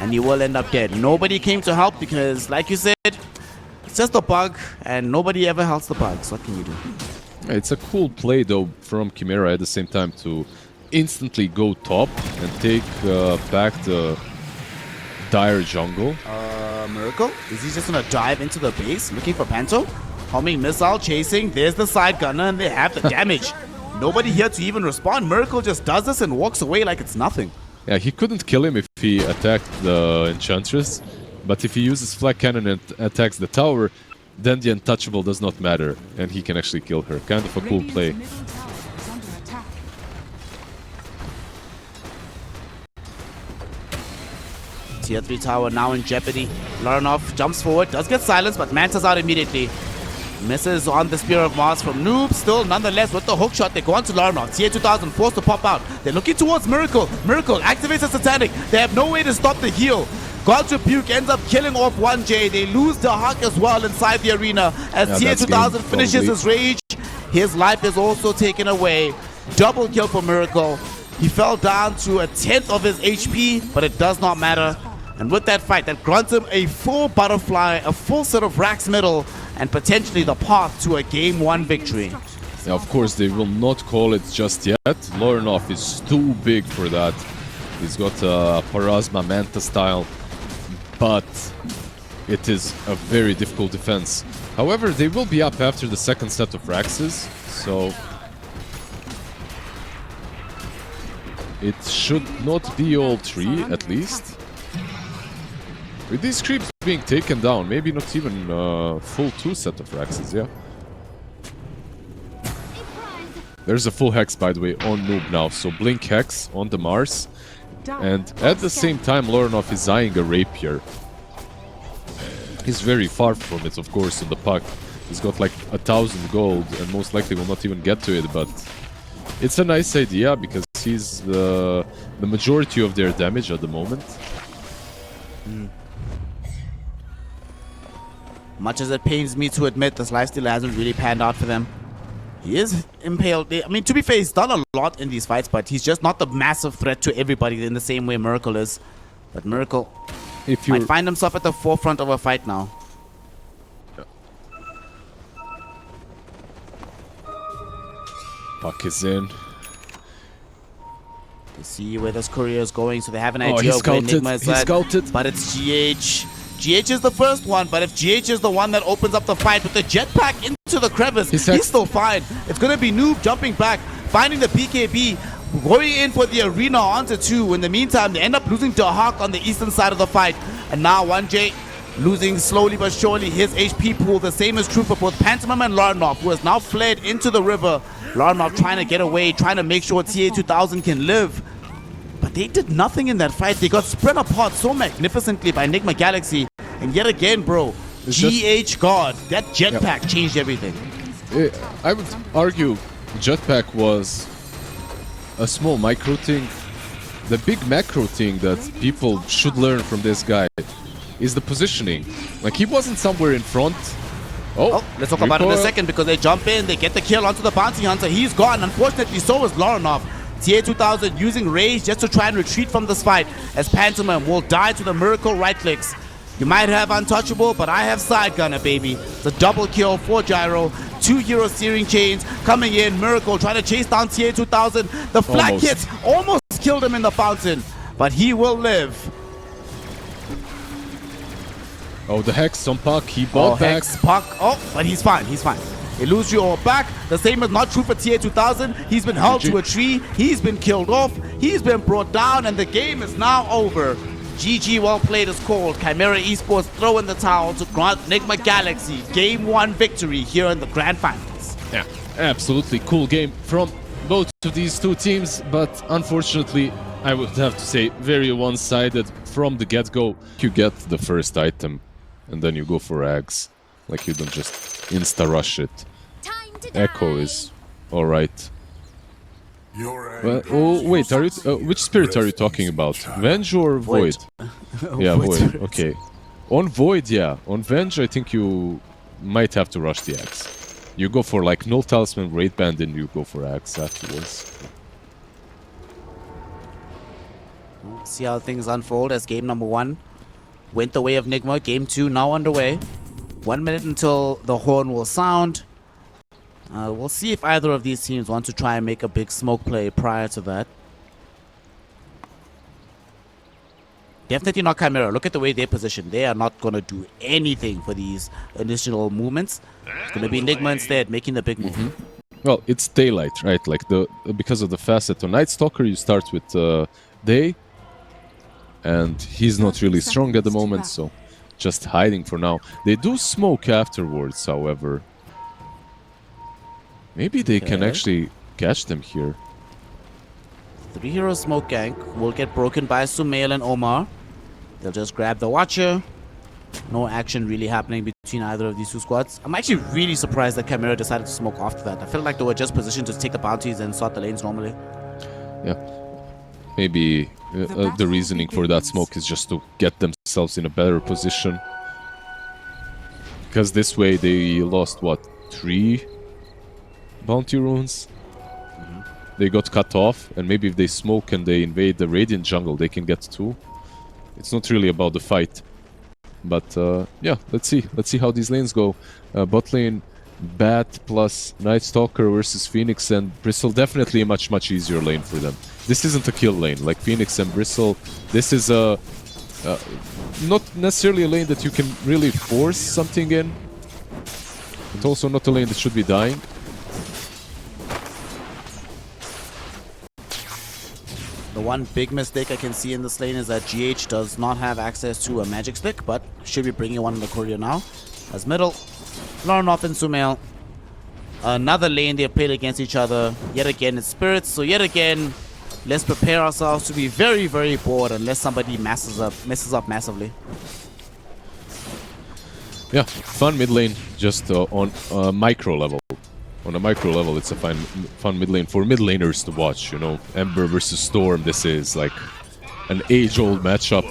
and he will end up dead. Nobody came to help because, like you said, it's just a bug, and nobody ever helps the bugs. What can you do? It's a cool play though from CHIMERA at the same time to instantly go top and take back the dire jungle. Miracle? Is he just gonna dive into the base looking for Panto? Homing missile chasing. There's the side gunner, and they have the damage. Nobody here to even respond. Miracle just does this and walks away like it's nothing. Yeah, he couldn't kill him if he attacked the Enchantress, but if he uses Flak Cannon and attacks the tower, then the untouchable does not matter, and he can actually kill her. Kind of a cool play. Radiant's middle tower is under attack. Tier 3 tower now in jeopardy. Laranov jumps forward, does get silenced, but Manta's out immediately. Misses on the Spear of Mars from Noob. Still, nonetheless, with the hook shot, they go on to Laranov. Tier 2000 forced to pop out. They're looking towards Miracle. Miracle activates a Satanic. They have no way to stop the heal. God's Rebuke ends up killing off 1J. They lose the Hawk as well inside the arena. As Tier 2000 finishes his rage, his life is also taken away. Double kill for Miracle. He fell down to a 10th of his HP, but it does not matter. And with that fight, that grants him a full butterfly, a full set of racks middle, and potentially the path to a Game 1 victory. Yeah, of course, they will not call it just yet. Laranov is too big for that. He's got a Parasma Manta style, but it is a very difficult defense. However, they will be up after the second set of Raxes, so it should not be all three, at least. With these creeps being taken down, maybe not even full 2 set of Raxes, yeah. There's a full Hex, by the way, on Noob now, so Blink Hex on the Mars. And at the same time, Laranov is eyeing a Rapier. He's very far from it, of course, on the puck. He's got like 1,000 gold and most likely will not even get to it, but it's a nice idea because he's the majority of their damage at the moment. Much as it pains me to admit, this lifesteal hasn't really panned out for them. He is impaled. I mean, to be fair, he's done a lot in these fights, but he's just not the massive threat to everybody in the same way Miracle is. But Miracle might find himself at the forefront of a fight now. Puck is in. They see where this courier is going, so they have an idea of where Nigma is at. Scouted. But it's GH. GH is the first one, but if GH is the one that opens up the fight with the jetpack into the crevice, he's still fine. It's going to be Noob jumping back, finding the BKB, going in for the arena onto 2. In the meantime, they end up losing to Hawk on the eastern side of the fight. And now 1J losing slowly but surely his HP pool. The same is true for both Pantomime and Laranov, who has now fled into the river. Laranov trying to get away, trying to make sure TA 2000 can live. But they did nothing in that fight. They got spread apart so magnificently by Nigma Galaxy. And yet again, bro, GH God, that jetpack changed everything. I would argue jetpack was a small micro thing. The big macro thing that people should learn from this guy is the positioning. Like, he wasn't somewhere in front. Oh, let's talk about it in a second because they jump in, they get the kill onto the bounty hunter. He's gone. Unfortunately, so is Laranov. TA 2000 using rage just to try and retreat from this fight as Pantomime will die to the Miracle right clicks. You might have Untouchable, but I have Side Gunner, baby. It's a double kill for Gyro. 2 hero steering chains coming in. Miracle trying to chase down TA 2000. The flak hits almost killed him in the fountain, but he will live. Oh, the Hex on Puck. He bought back. Hex, Puck. Oh, but he's fine. He's fine. Illusio back. The same is not true for TA 2000. He's been held to a tree. He's been killed off. He's been brought down, and the game is now over. GG, well played is called. CHIMERA Esports throw in the towel to grant Nigma Galaxy Game 1 victory here in the Grand Finals. Yeah, absolutely cool game from both of these two teams, but unfortunately, I would have to say very one-sided from the get-go. You get the first item, and then you go for Ags. Like, you don't just insta-rush it. Echo is alright. Oh wait, are you? Which spirit are you talking about? Venge or Void? Yeah, Void. Okay. On Void, yeah. On Venge, I think you might have to rush the axe. You go for like Null Talisman, Raid Band, and you go for axe afterwards. See how things unfold as game number 1 went the way of Nigma. Game 2 now underway. 1 minute until the horn will sound. We'll see if either of these teams want to try and make a big smoke play prior to that. Definitely not CHIMERA. Look at the way they're positioned. They are not going to do anything for these initial movements. It's going to be Nigma instead making the big move. Well, it's daylight, right? Like because of the facet on Night Stalker, you start with day, and he's not really strong at the moment, so just hiding for now. They do smoke afterwards, however. Maybe they can actually catch them here. 3-hero smoke gank will get broken by Sumail and Omar. They'll just grab the Watcher. No action really happening between either of these two squads. I'm actually really surprised that CHIMERA decided to smoke after that. I felt like they were just positioned to take the bounties and sort the lanes normally. Yeah. Maybe the reasoning for that smoke is just to get themselves in a better position. Because this way they lost, what, 3 bounty runes? They got cut off, and maybe if they smoke and they invade the Radiant jungle, they can get 2. It's not really about the fight. But yeah, let's see how these lanes go. Bot lane, Bat plus Night Stalker versus Phoenix and Bristle, definitely a much easier lane for them. This isn't a kill lane like Phoenix and Bristle. This is a not necessarily a lane that you can really force something in. It's also not a lane that should be dying. The one big mistake I can see in this lane is that GH does not have access to a magic stick, but should be bringing one in the courier now. As middle, Laronoff and Sumail. Another lane they have played against each other. Yet again, it's Spirits. So yet again, let's prepare ourselves to be very bored unless somebody messes up massively. Yeah, fun mid lane, just on a micro level. On a micro level, it's a fun mid lane for mid laners to watch, you know. Ember versus Storm, this is like an age-old matchup.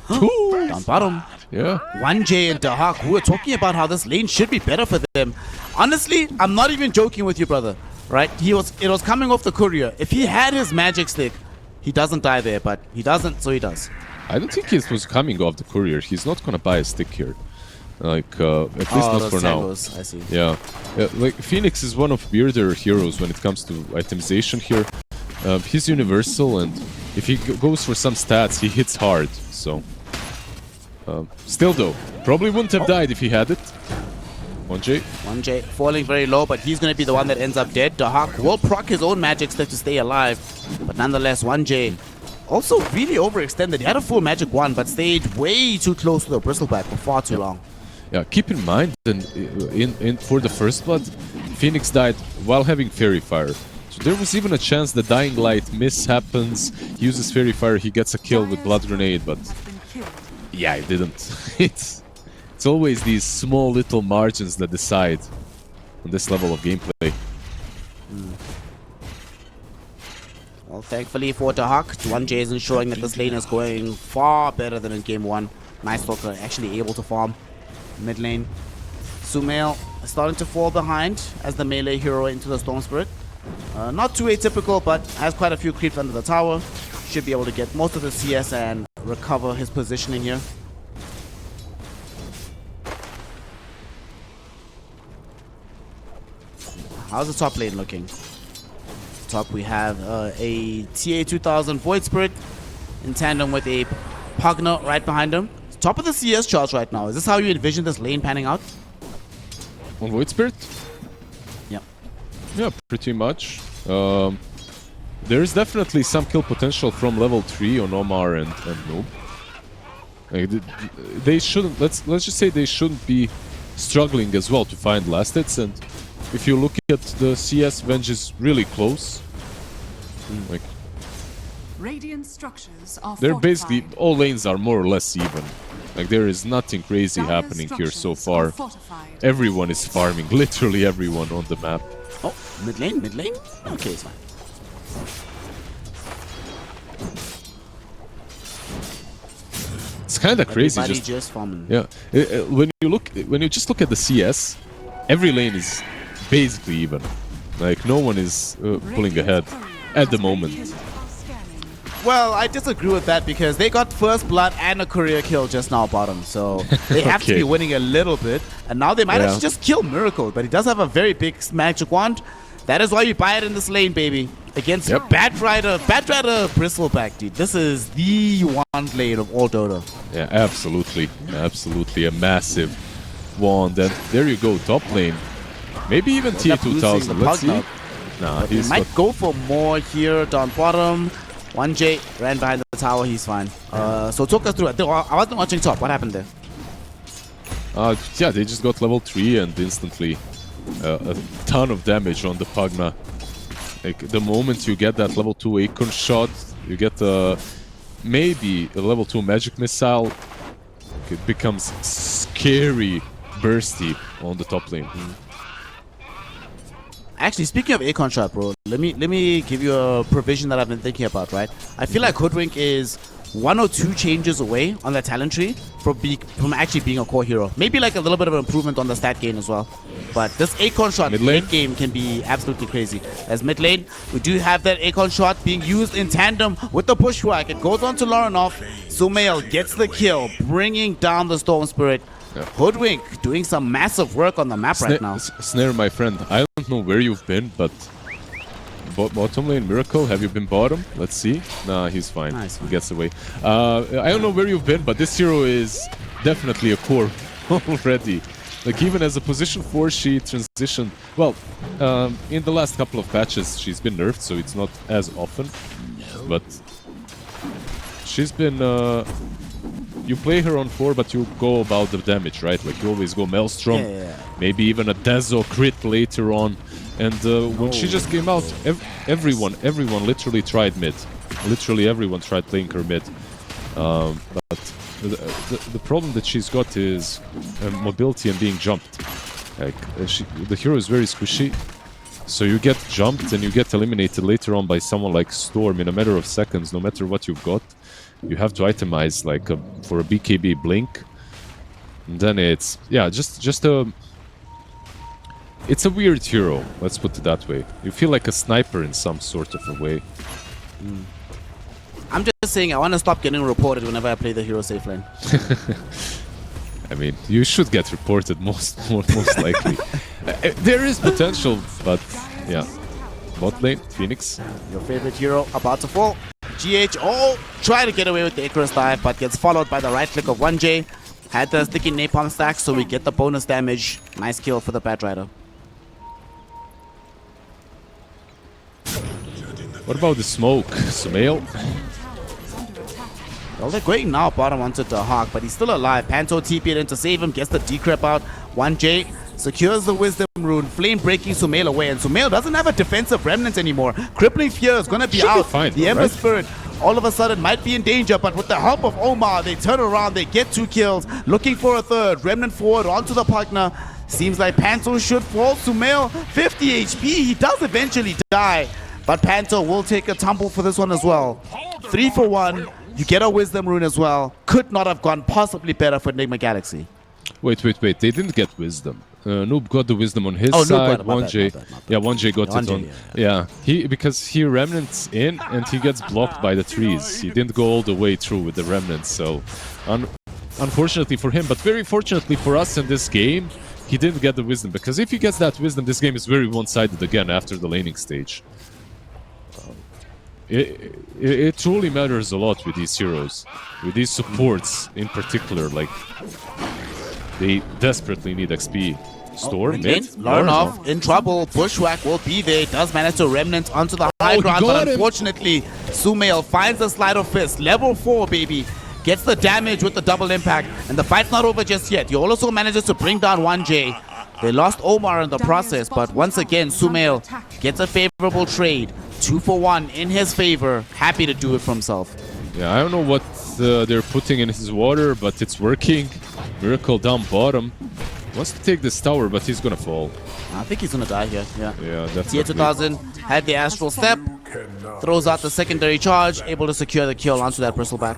Down bottom. Yeah. 1J and Dahak, who are talking about how this lane should be better for them. Honestly, I'm not even joking with you, brother. Right? It was coming off the courier. If he had his magic stick, he doesn't die there, but he doesn't, so he does. I don't think it was coming off the courier. He's not gonna buy a stick here. Like, at least not for now. I see. Yeah. Like, Phoenix is one of weirder heroes when it comes to itemization here. He's universal, and if he goes for some stats, he hits hard, so... still though, probably wouldn't have died if he had it. 1J. 1J falling very low, but he's going to be the one that ends up dead. Dahak will proc his own magic stick to stay alive, but nonetheless, 1J also really overextended. He had a full magic one, but stayed way too close to the bristleback for far too long. Yeah, keep in mind that for the first blood, Phoenix died while having Fairy Fire. So there was even a chance the Dying Light miss happens, he uses Fairy Fire, he gets a kill with Blood Grenade, but yeah, it didn't. It's always these small little margins that decide on this level of gameplay. Well, thankfully for Dahak, 1J is ensuring that this lane is going far better than in game 1. Night Stalker actually able to farm mid lane. Sumail starting to fall behind as the melee hero into the Storm Spirit. Not too atypical, but has quite a few creeps under the tower. Should be able to get most of the CS and recover his positioning here. How's the top lane looking? Top we have a TA2000 Void Spirit in tandem with a Pugner right behind him. Top of the CS charts right now. Is this how you envision this lane panning out? On Void Spirit? Yeah. Yeah, pretty much. There is definitely some kill potential from level 3 on Omar and Noob. Like, they shouldn't, let's just say they shouldn't be struggling as well to find last hits, and if you look at the CS, Venge is really close. Like, Radiant structures are they're fortified. basically, all lanes are more or less even. Like, there is nothing crazy happening here so far. Everyone is farming, literally everyone on the map. Oh, mid lane? Okay, it's fine. It's kind of crazy. Everybody just farming. Yeah, when you just look at the CS, every lane is basically even. Like no one is pulling ahead at the moment. Well, I disagree with that because they got first blood and a career kill just now bottom, so they have to Okay. be winning a little bit. And now they might Yeah. actually just kill Miracle, but he does have a very big magic wand. That is why you buy it in this lane, baby. Against Yep. Bad Rider Bristleback, dude. This is the one lane of all Dota. Yeah, absolutely, absolutely a massive wand. And there you go, top lane. Maybe even End up losing T2000. the Let's see. Pugna. Nah, But he he's might go for more here down bottom. 1J ran behind the tower, he's fine. So talk us through it. I wasn't watching top. What happened there? yeah, they just got level 3 and instantly a ton of damage on the Pugna. Like the moment you get that level 2 Acorn shot, you get maybe a level 2 magic missile. It becomes scary bursty on the top lane. Actually, speaking of Acorn shot, bro, let me give you a provision that I've been thinking about, right? I feel like Hoodwink is 1 or 2 changes away on that talent tree from actually being a core hero. Maybe like a little bit of improvement on the stat gain as well. But this Acorn shot Mid lane? late game can be absolutely crazy. As mid lane, we do have that Acorn shot being used in tandem with the pushwhack. It goes on to Laranov. Sumail gets the kill, bringing down the Storm Spirit. Yeah. Hoodwink doing some massive work on the map right now. Snare, my friend, I don't know where you've been, but bottom lane Miracle, have you been bottom? Let's see. Nah, he's fine. Nice. He gets away. I don't know where you've been, but this hero is definitely a core already. Like even as a position 4, she transitioned. Well, in the last couple of patches, she's been nerfed, so it's not as often. But she's been. You play her on 4, but you go about the damage, right? Like you always go Maelstrom, Yeah. maybe even a Dezo crit later on. And when she just came out, everyone literally tried mid. Literally everyone tried playing her mid. But the problem that she's got is mobility and being jumped. Like the hero is very squishy, so you get jumped and you get eliminated later on by someone like Storm in a matter of seconds, no matter what you've got. You have to itemize like for a BKB blink, and then it's it's a weird hero. Let's put it that way. You feel like a sniper in some sort of a way. I'm just saying I want to stop getting reported whenever I play the hero safe lane. I mean, you should get reported most likely. There is potential, but yeah. Bot lane, Phoenix. Your favorite hero about to fall. GH, try to get away with the Icarus dive, but gets followed by the right click of 1J. Had the sticky napalm stack, so we get the bonus damage. Nice kill for the Bad Rider. What about the smoke? Sumail? Well, they're going now bottom onto the Hawk, but he's still alive. Panto TP'd in to save him, gets the decrep out. 1J secures the Wisdom Rune, flame breaking Sumail away, and Sumail doesn't have a defensive remnant anymore. Crippling Fear is gonna be Should be out. fine, the Ember right? Spirit all of a sudden might be in danger, but with the help of Omar, they turn around, they get 2 kills, looking for a third. Remnant forward onto the Pugna. Seems like Panto should fall. Sumail, 50 HP, he does eventually die, but Panto will take a tumble for this one as well. 3 for 1. You get a Wisdom Rune as well. Could not have gone possibly better for Nigma Galaxy. Wait. They didn't get wisdom. Noob got the wisdom on his Oh, Noob side. got it, my bad, 1J, my bad. yeah, 1J got 1J, it on. yeah. Because he remnants in and he gets blocked by the trees. He didn't go all the way through with the remnants. So, unfortunately for him, but very fortunately for us in this game, he didn't get the wisdom. Because if he gets that wisdom, this game is very one-sided again after the laning stage. It truly matters a lot with these heroes, with these supports in particular. Like they desperately need XP. Storm, mid, Laranov in trouble. Bushwhack will be there. Does manage to remnant onto the high he ground, got but him. unfortunately, Sumail finds the Slide of Fist. Level 4, baby. Gets the damage with the double impact, and the fight's not over just yet. He also manages to bring down 1J. They lost Omar in the process, but once again, Sumail gets a favorable trade. 2 for 1 in his favor. Happy to do it for himself. Yeah, I don't know what they're putting in his water, but it's working. Miracle down bottom. Wants to take this tower, but he's gonna fall. I think he's gonna die here. Yeah. Yeah, Tier definitely. 2000 had the Astral Step. throws out the secondary charge, able to secure the kill onto that bristleback.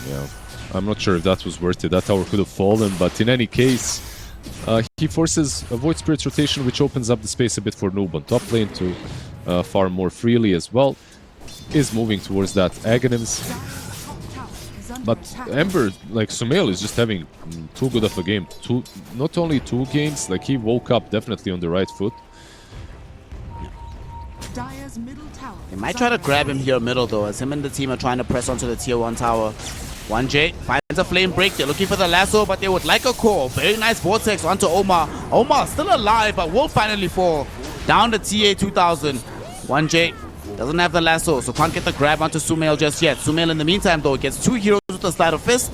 Yeah, I'm not sure if that was worth it. That tower could have fallen, but in any case, he forces a Void Spirit rotation, which opens up the space a bit for Noob on top lane to farm more freely as well. Is moving towards that Aghanims. But Ember, like Sumail, is just having too good of a game. Not only 2 games, like he woke up definitely on the right foot. They might try to grab him here middle though, as him and the team are trying to press onto the tier 1 tower. 1J finds a flame break. They're looking for the lasso, but they would like a core. Very nice vortex onto Omar. Omar still alive, but will finally fall. Down to TA 2000. 1J doesn't have the lasso, so can't get the grab onto Sumail just yet. Sumail in the meantime though gets 2 heroes with the Sleight of Fist,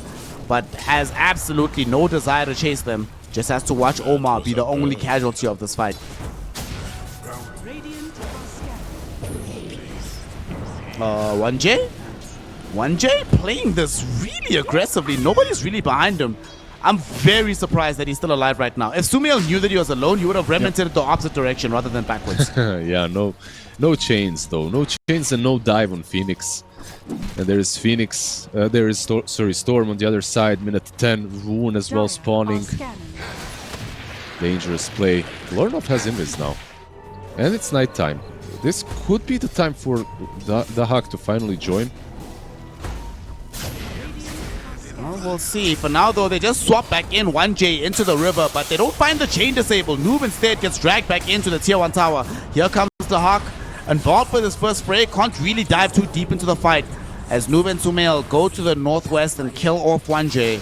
but has absolutely no desire to chase them. Just has to watch Omar be the only casualty of this fight. 1J playing this really aggressively. Nobody's really behind him. I'm very surprised that he's still alive right now. If Sumail knew that he was alone, he would have remnanted the opposite direction rather than backwards. Yeah, no chains though. No chains and no dive on Phoenix. And there is Phoenix. There is Storm on the other side. Minute 10. Rune as well spawning. Dangerous play. Lornov has invis now. And it's nighttime. This could be the time for the Hack to finally join. Well, we'll see. For now, though, they just swap back in 1J into the river, but they don't find the chain disabled. Noob instead gets dragged back into the tier 1 tower. Here comes the Hawk. Involved with his first spray. Can't really dive too deep into the fight, as Noob and Sumail go to the northwest and kill off 1J.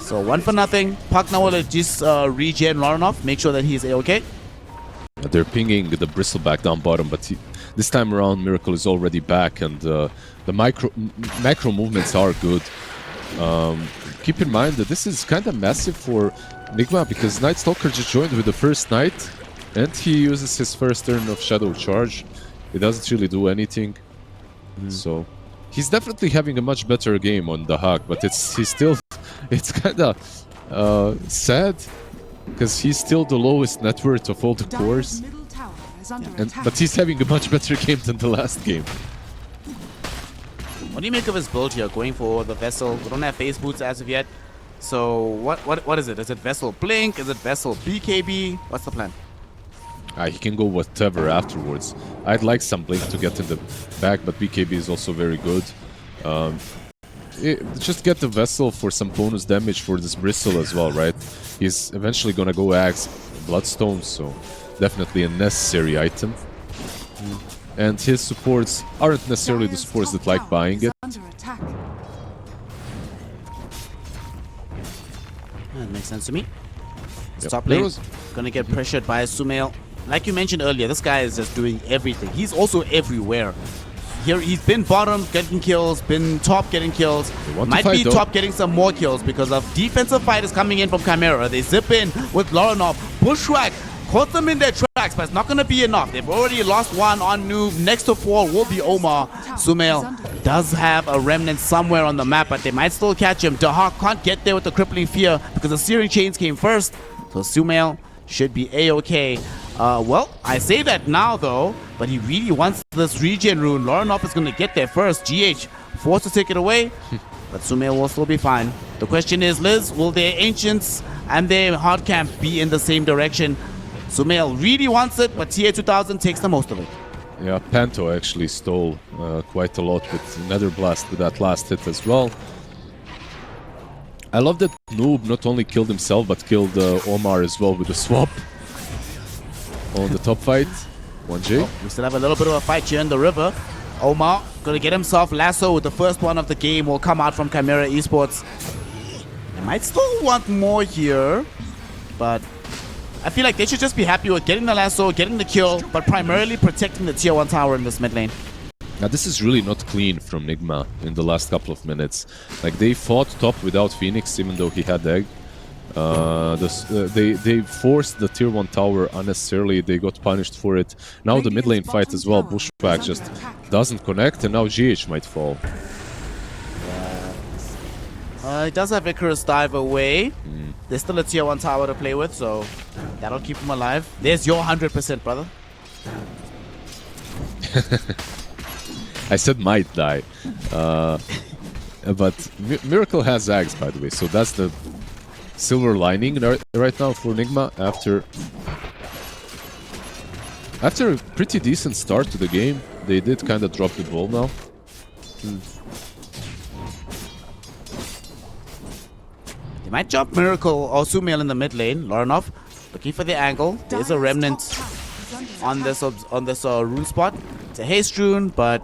So 1-0. Puck now will just regen Laranov, make sure that he's A-okay. They're pinging the Bristleback down bottom, but this time around Miracle is already back, and the macro movements are good. Keep in mind that this is kind of massive for Nigma, because Night Stalker just joined with the first Night, and he uses his first turn of Shadow Charge. It doesn't really do anything. So he's definitely having a much better game on the Hack, but it's kind of sad, because he's still the lowest net worth of all the cores, but he's having a much better game than the last game. What do you make of his build here, going for the Vessel? We don't have face boots as of yet. So what is it? Is it Vessel Blink? Is it Vessel BKB? What's the plan? He can go whatever afterwards. I'd like some Blink to get in the back, but BKB is also very good. Just get the Vessel for some bonus damage for this Bristle as well, right? He's eventually gonna go Axe Bloodstone, so definitely a necessary item. And his supports aren't necessarily the supports that like buying it. That makes sense to me. Top lane gonna get pressured by Sumail. Like you mentioned earlier, this guy is just doing everything. He's also everywhere. Here he's been bottom getting kills, been top getting kills. Might be top getting some more kills because of defensive fighters coming in from CHIMERA. They zip in with Laranov. Bushwhack caught them in their tracks, but it's not going to be enough. They've already lost one on Noob. Next to fall will be Omar. Sumail does have a remnant somewhere on the map, but they might still catch him. Dahak can't get there with the crippling fear because the Searing Chains came first. So Sumail should be A-okay. Well, I say that now though, but he really wants this regen rune. Laranov is going to get there first. GH forced to take it away, but Sumail will still be fine. The question is, Liz, will their Ancients and their hard camp be in the same direction? Sumail really wants it, but TA 2000 takes the most of it. Yeah, Panto actually stole quite a lot with Nether Blast with that last hit as well. I love that Noob not only killed himself, but killed Omar as well with a swap on the top fight. 1J. Oh, we still have a little bit of a fight here in the river. Omar gonna get himself lasso with the first one of the game. Will come out from CHIMERA Esports. They might still want more here, but I feel like they should just be happy with getting the lasso, getting the kill, but primarily protecting the tier 1 tower in this mid lane. Now this is really not clean from Nigma in the last couple of minutes. Like they fought top without Phoenix, even though he had egg. They forced the tier 1 tower unnecessarily. They got punished for it. Now the mid lane fight as well. Bushwhack just doesn't connect, and now GH might fall. He does have Icarus dive away. There's still a tier 1 tower to play with, so that'll keep him alive. There's your 100%, brother. I said might die. But Miracle has Ags, by the way, so that's the silver lining right now for Nigma after a pretty decent start to the game. They did kind of drop the ball now. They might jump Miracle or Sumail in the mid lane. Loranov looking for the angle. There's a remnant on this rune spot. It's a haste rune, but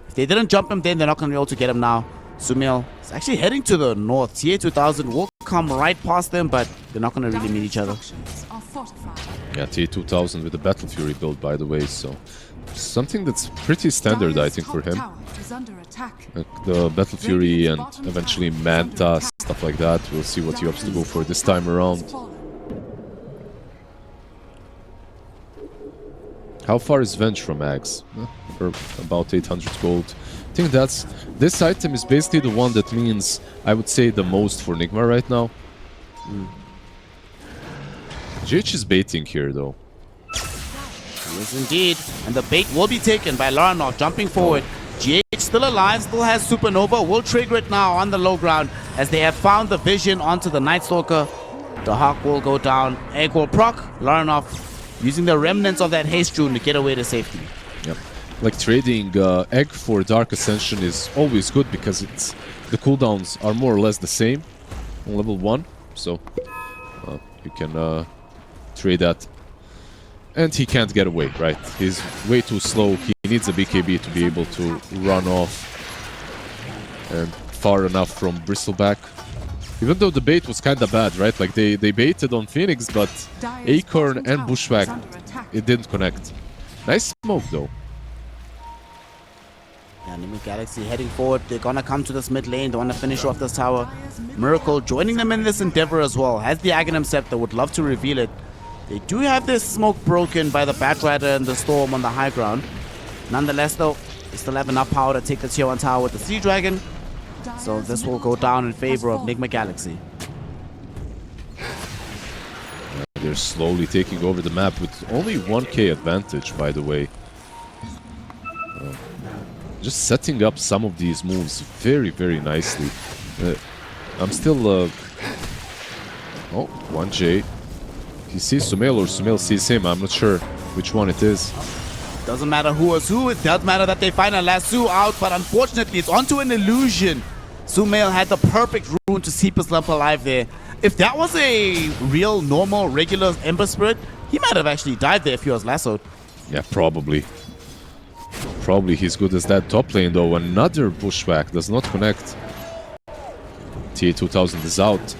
if they didn't jump him then, they're not going to be able to get him now. Sumail is actually heading to the north. TA2000 will come right past them, but they're not going to really meet each other. Yeah, TA2000 with the Battle Fury build, by the way, so something that's pretty standard, I think, for him. Like the Battle Fury and eventually Manta, stuff like that. We'll see what he opts to go for this time around. How far is Venge from Ags? For about 800 gold. I think this item is basically the one that means, I would say, the most for Nigma right now. GH is baiting here, though. Yes, indeed. And the bait will be taken by Loranov, jumping forward. GH still alive, still has Supernova. Will trigger it now on the low ground as they have found the vision onto the Night Stalker. The Hawk will go down. Egg will proc. Loranov using the remnants of that haste rune to get away to safety. Yep. Like trading Egg for Dark Ascension is always good because the cooldowns are more or less the same on level 1. So you can trade that. And he can't get away, right? He's way too slow. He needs a BKB to be able to run off and far enough from Bristleback. Even though the bait was kind of bad, right? Like they baited on Phoenix, but Acorn and Bushwhack, it didn't connect. Nice smoke though. Yeah, Nigma Galaxy heading forward. They're gonna come to this mid lane. They want to finish off this tower. Miracle joining them in this endeavor as well. Has the Aghanim Scepter. Would love to reveal it. They do have this smoke broken by the Batrider and the Storm on the high ground. Nonetheless, though, they still have enough power to take the tier 1 tower with the Sea Dragon. So this will go down in favor of Nigma Galaxy. They're slowly taking over the map with only 1k advantage, by the way. Just setting up some of these moves very, very nicely. I'm still... Oh, 1J. He sees Sumail or Sumail sees him. I'm not sure which one it is. Doesn't matter who was who. It does matter that they find a lasso out, but unfortunately it's onto an illusion. Sumail had the perfect rune to keep his lump alive there. If that was a real, normal, regular Ember Spirit, he might have actually died there if he was lassoed. Yeah, probably. Probably he's good as that top lane, though. Another Bushwhack does not connect. TA2000 is out.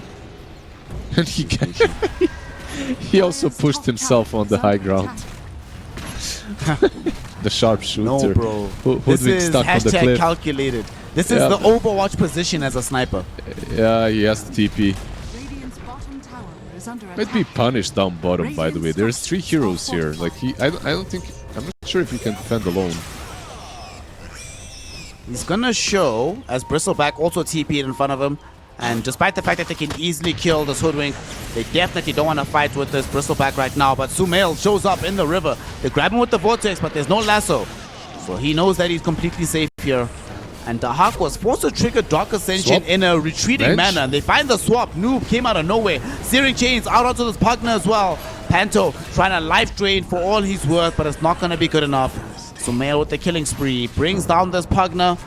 And he also pushed himself on the high ground. The sharpshooter. No, bro. This is stuck on the cliff. calculated. This is the Overwatch position as a sniper. Yeah, he has the TP. Might be punished down bottom, by the way. There's 3 heroes here. Like I don't think. I'm not sure if he can defend alone. He's gonna show as Bristleback also TP'd in front of him. And despite the fact that they can easily kill this Hoodwink, they definitely don't want to fight with this Bristleback right now. But Sumail shows up in the river. They grab him with the Vortex, but there's no lasso. So he knows that he's completely safe here. And the Hawk was forced to trigger Dark Ascension in a retreating manner. They find the swap. Noob came out of nowhere. Searing Chains out onto this Pugna as well. Panto trying to life drain for all he's worth, but it's not going to be good enough. Sumail with the killing spree brings down this Pugna.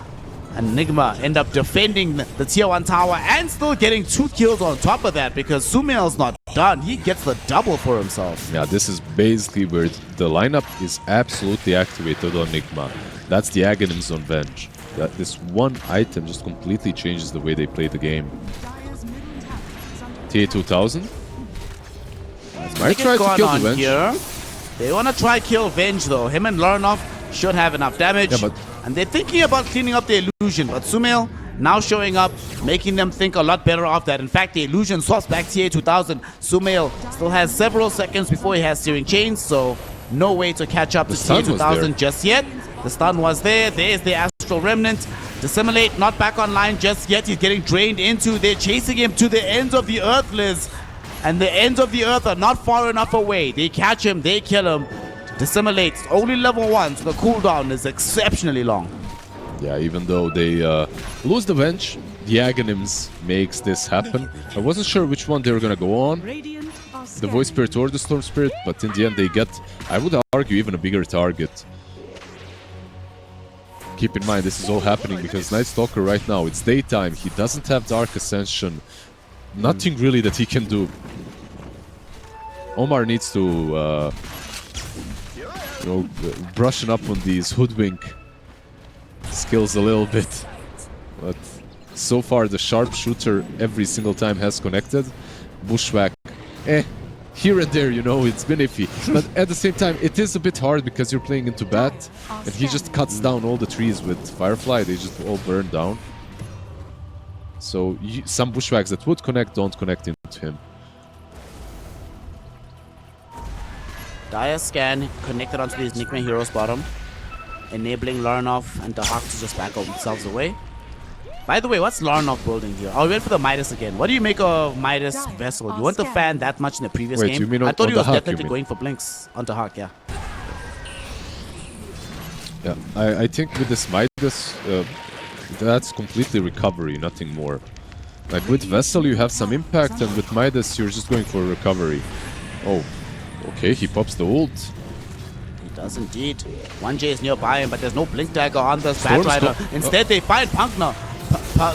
And Nigma end up defending the tier 1 tower and still getting 2 kills on top of that because Sumail's not done. He gets the double for himself. Yeah, this is basically where the lineup is absolutely activated on Nigma. That's the Aghanims on Venge. This one item just completely changes the way they play the game. TA2000 might try to kill the Venge. Here. They want to try kill Venge though. Him and Loranov should have enough damage. Yeah, and they're thinking about cleaning up the illusion. But Sumail now showing up, making them think a lot better of that. In fact, the illusion swaps back TA2000. Sumail still has several seconds before he has Searing Chains, so no way to catch up to TA2000 just yet. The stun was there. There's the Astral Remnant. Dissimulate, not back online just yet. He's getting drained into. They're chasing him to the ends of the earth, Liz. And the ends of the earth are not far enough away. They catch him, they kill him. Dissimilate, only level 1, so the cooldown is exceptionally long. Yeah, even though they lose the bench, the Aghanims makes this happen. I wasn't sure which one they were gonna go on, the Void Spirit or the Storm Spirit, but in the end they get, I would argue, even a bigger target. Keep in mind, this is all happening because Night Stalker right now, it's daytime, he doesn't have Dark Ascension. Nothing really that he can do. Omar needs to, you know, brushing up on these hoodwink skills a little bit. But so far, the sharpshooter every single time has connected. Bushwhack, here and there, you know, it's been iffy. But at the same time, it is a bit hard because you're playing into Bat, and he just cuts down all the trees with Firefly. They just all burn down. So some Bushwhacks that would connect don't connect into him. Dire Scan connected onto these Nigma heroes bottom, enabling Larnov and Dahak to just back themselves away. By the way, what's Larnov building here? I'll wait for the Midas again. What do you make of Midas Vessel? You weren't a fan that much in the previous game. You mean I thought he was Dahak, definitely going for blinks on Dahak, yeah. Yeah, I think with this Midas, that's completely recovery, nothing more. Like with Vessel, you have some impact, and with Midas, you're just going for recovery. Oh, okay, he pops the ult. He does indeed. 1J is nearby him, but there's no Blink Dagger on the Batrider. Instead, they find Punkner.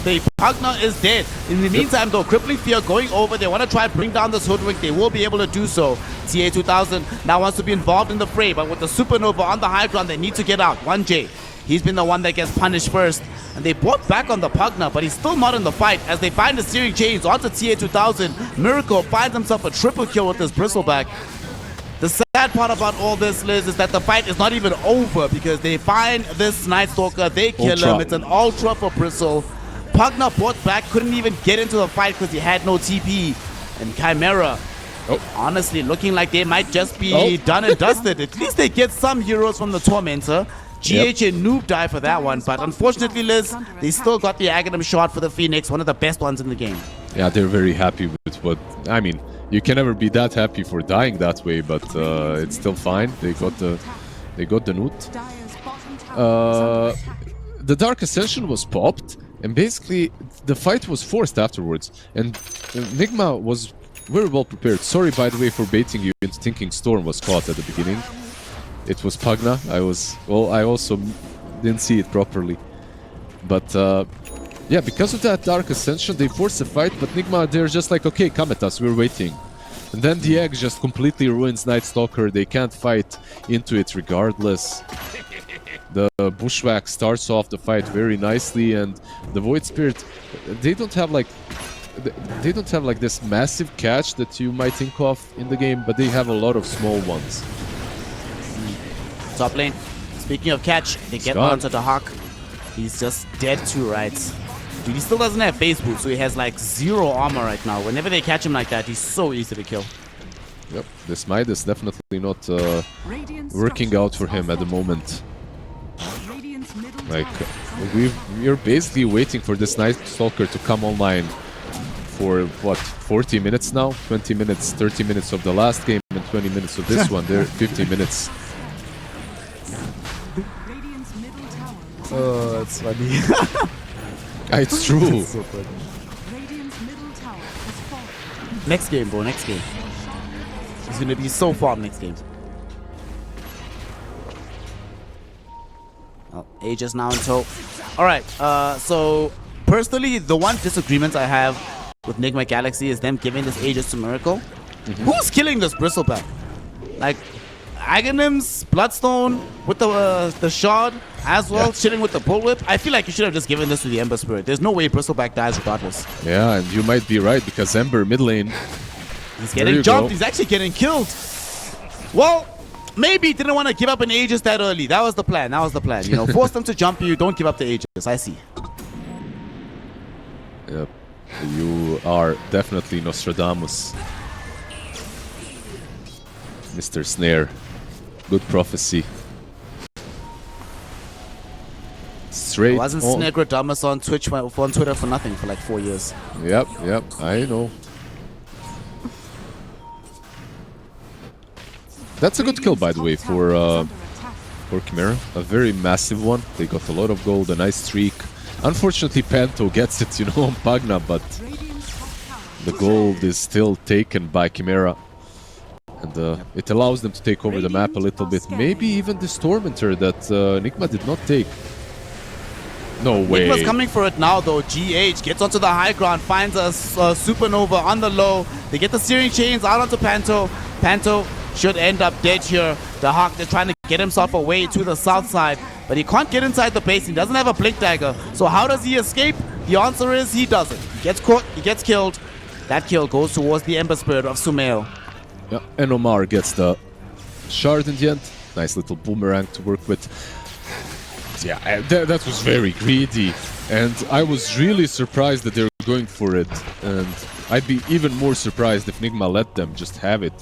The Punkner is dead. In the meantime, though, Crippling Fear going over. They want to try and bring down this Hoodwink. They will be able to do so. TA2000 now wants to be involved in the fray, but with the Supernova on the high ground, they need to get out. 1J, he's been the one that gets punished first. And they brought back on the Pugna, but he's still not in the fight as they find the steering chains onto TA2000. Miracle finds himself a triple kill with this Bristleback. The sad part about all this, Liz, is that the fight is not even over because they find this Night Stalker, they kill him. It's an ultra for Bristle. Pugna brought back, couldn't even get into the fight because he had no TP. And Chimera, honestly, looking like they might just be done and dusted. At least they get some heroes from the Tormentor. GH and Noob die for that one, but unfortunately, Liz, they still got the Aghanim shot for the Phoenix, one of the best ones in the game. Yeah, they're very happy with what, I mean, you can never be that happy for dying that way, but it's still fine. They got the loot. The Dark Ascension was popped, and basically the fight was forced afterwards. And Nigma was very well prepared. Sorry, by the way, for baiting you into thinking Storm was caught at the beginning. It was Pugna. I also didn't see it properly. But yeah, because of that Dark Ascension, they forced the fight, but Nigma, they're just like, okay, come at us, we're waiting. And then the egg just completely ruins Night Stalker. They can't fight into it regardless. The Bushwhack starts off the fight very nicely, and the Void Spirit, they don't have like this massive catch that you might think of in the game, but they have a lot of small ones. Top lane. Speaking of catch, they get onto the Hawk. He's just dead to right. Dude, he still doesn't have face boots, so he has like 0 armor right now. Whenever they catch him like that, he's so easy to kill. Yep, this Might is definitely not working out for him at the moment. Like, we're basically waiting for this Night Stalker to come online for, what, 40 minutes now? 20 minutes, 30 minutes of the last game and 20 minutes of this one. They're 50 minutes. Oh, that's funny. It's true. So funny. Next game, bro, next game. It's gonna be so fun next game. Oh, Aegis now in tow. Alright, so personally, the one disagreement I have with Nigma Galaxy is them giving this Aegis to Miracle. Who's killing this Bristleback? Like, Aghanims, Bloodstone with the Shard as well, chilling with the Bullwhip. I feel like you should have just given this to the Ember Spirit. There's no way Bristleback dies regardless. Yeah, and you might be right because Ember mid lane. He's getting jumped. He's actually getting killed. Well, maybe he didn't want to give up an Aegis that early. That was the plan. That was the plan. You know, force them to jump you. Don't give up the Aegis. I see. Yep. You are definitely Nostradamus. Mr. Snare. Good prophecy. Straight. Wasn't Snargradamus on Twitch on Twitter for nothing for like 4 years. Yep, I know. That's a good kill, by the way, for CHIMERA. A very massive one. They got a lot of gold, a nice streak. Unfortunately, Panto gets it, you know, on Pagna, but the gold is still taken by CHIMERA. And it allows them to take over the map a little bit. Maybe even this Tormentor that Nigma did not take. No way. Nigma's coming for it now, though. GH gets onto the high ground, finds a supernova on the low. They get the steering chains out onto Panto. Panto should end up dead here. The Hawk, they're trying to get himself away to the south side, but he can't get inside the base. He doesn't have a blink dagger. So how does he escape? The answer is he doesn't. He gets caught, he gets killed. That kill goes towards the Ember Spirit of Sumail. Yeah, and Omar gets the shard in the end. Nice little boomerang to work with. Yeah, that was very greedy, and I was really surprised that they were going for it, and I'd be even more surprised if Nigma let them just have it,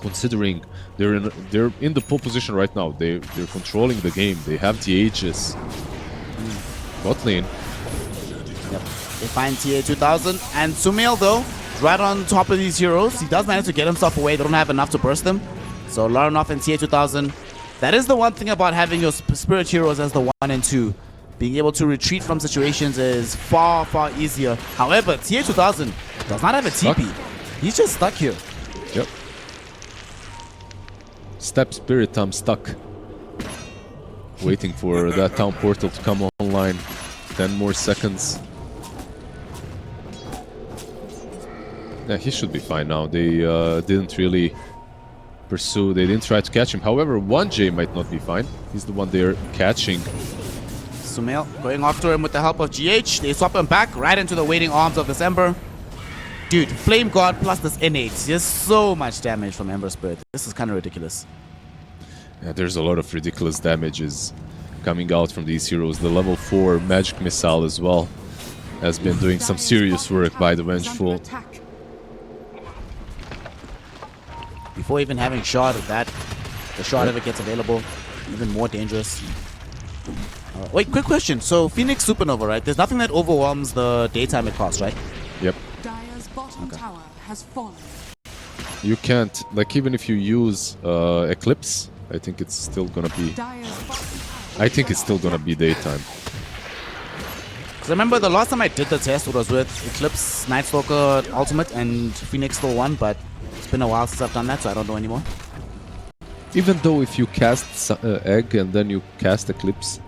considering they're in the pole position right now. They're controlling the game. They have the Aegis. Bot lane. Yep. They find TA2000, and Sumail, though, right on top of these heroes. He does manage to get himself away. They don't have enough to burst them. So Laranov and TA2000. That is the one thing about having your spirit heroes as the 1 and 2. Being able to retreat from situations is far, far easier. However, TA2000 does not have a TP. He's just stuck here. Yep. Step Spirit, I'm stuck. Waiting for that town portal to come online. 10 more seconds. Yeah, he should be fine now. They didn't really pursue. They didn't try to catch him. However, 1J might not be fine. He's the one they're catching. Sumail going after him with the help of GH. They swap him back right into the waiting arms of this Ember. Dude, Flame God plus this innate. Just so much damage from Ember Spirit. This is kind of ridiculous. Yeah, there's a lot of ridiculous damages coming out from these heroes. The level 4 magic missile as well has been doing some serious work by the Vengeful. Before even having shard of that, the shard, if it gets available, even more dangerous. Wait, quick question. So Phoenix Supernova, right? There's nothing that overwhelms the daytime it costs, right? Yep. Dire's bottom tower has fallen. You can't, like, even if you use Eclipse, I think it's still gonna be... I think it's still gonna be daytime. Because I remember the last time I did the test, it was with Eclipse, Night Stalker Ultimate, and Phoenix still won, but it's been a while since I've done that, so I don't know anymore. Even though if you cast Egg and then you cast Eclipse,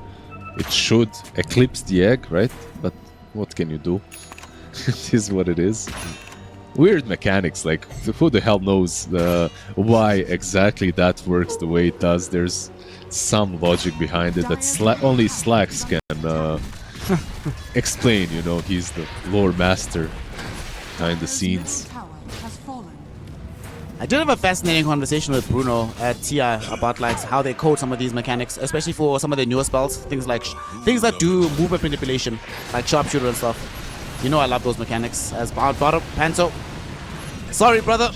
it should eclipse the egg, right? But what can you do? It is what it is. Weird mechanics, like who the hell knows why exactly that works the way it does. There's some logic behind it that only Slacks can explain, you know. He's the lore master behind the scenes. I did have a fascinating conversation with Bruno at TI about like how they code some of these mechanics, especially for some of the newer spells, things that do movement manipulation, like sharpshooter and stuff. You know I love those mechanics. As bottom Panto, sorry brother,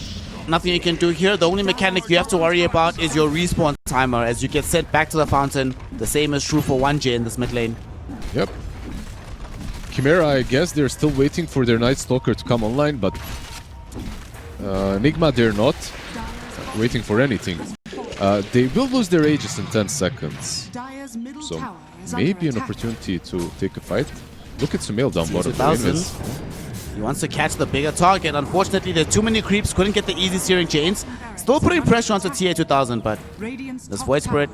nothing you can do here. The only mechanic you have to worry about is your respawn timer as you get sent back to the fountain. The same is true for 1J in this mid lane. Yep. CHIMERA, I guess they're still waiting for their Night Stalker to come online, but Nigma, they're not waiting for anything. They will lose their Aegis in 10 seconds. So maybe an opportunity to take a fight. Look at Sumail down bottom. He wants to catch the bigger target. Unfortunately, there's too many creeps. Couldn't get the easy steering chains. Still putting pressure onto TA2000, but this Void Spirit.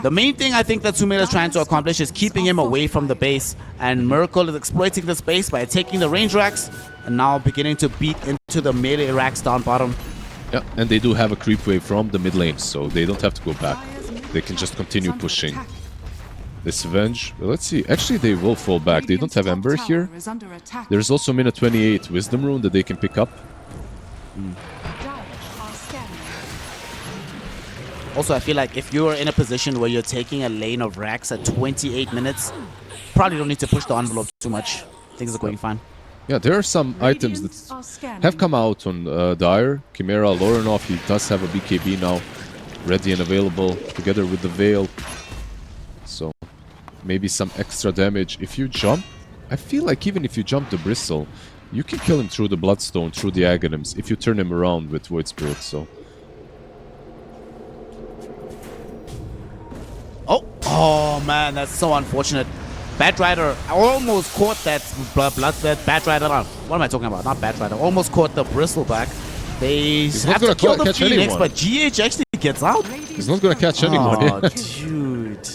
The main thing I think that Sumail is trying to accomplish is keeping him away from the base. And Miracle is exploiting the space by taking the range racks and now beginning to beat into the melee racks down bottom. Yeah, and they do have a creep wave from the mid lane, so they don't have to go back. They can just continue pushing. This Venge, well, let's see. Actually, they will fall back. They don't have Ember here. There's also minute 28 Wisdom Rune that they can pick up. Also, I feel like if you're in a position where you're taking a lane of racks at 28 minutes, probably don't need to push the envelope too much. Things are going fine. Yeah, there are some items that have come out on Dire. CHIMERA, Laranov, he does have a BKB now, ready and available, together with the Veil. So, maybe some extra damage. If you jump, I feel like even if you jump the Bristle, you can kill him through the Bloodstone, through the Aghanims, if you turn him around with Void Spirit, so... Oh man, that's so unfortunate. Batrider almost caught that Batrider. What am I talking about? Not Batrider. Almost caught the bristleback. They have to kill the Phoenix, but GH actually gets out. He's not gonna catch anyone. Oh, dude.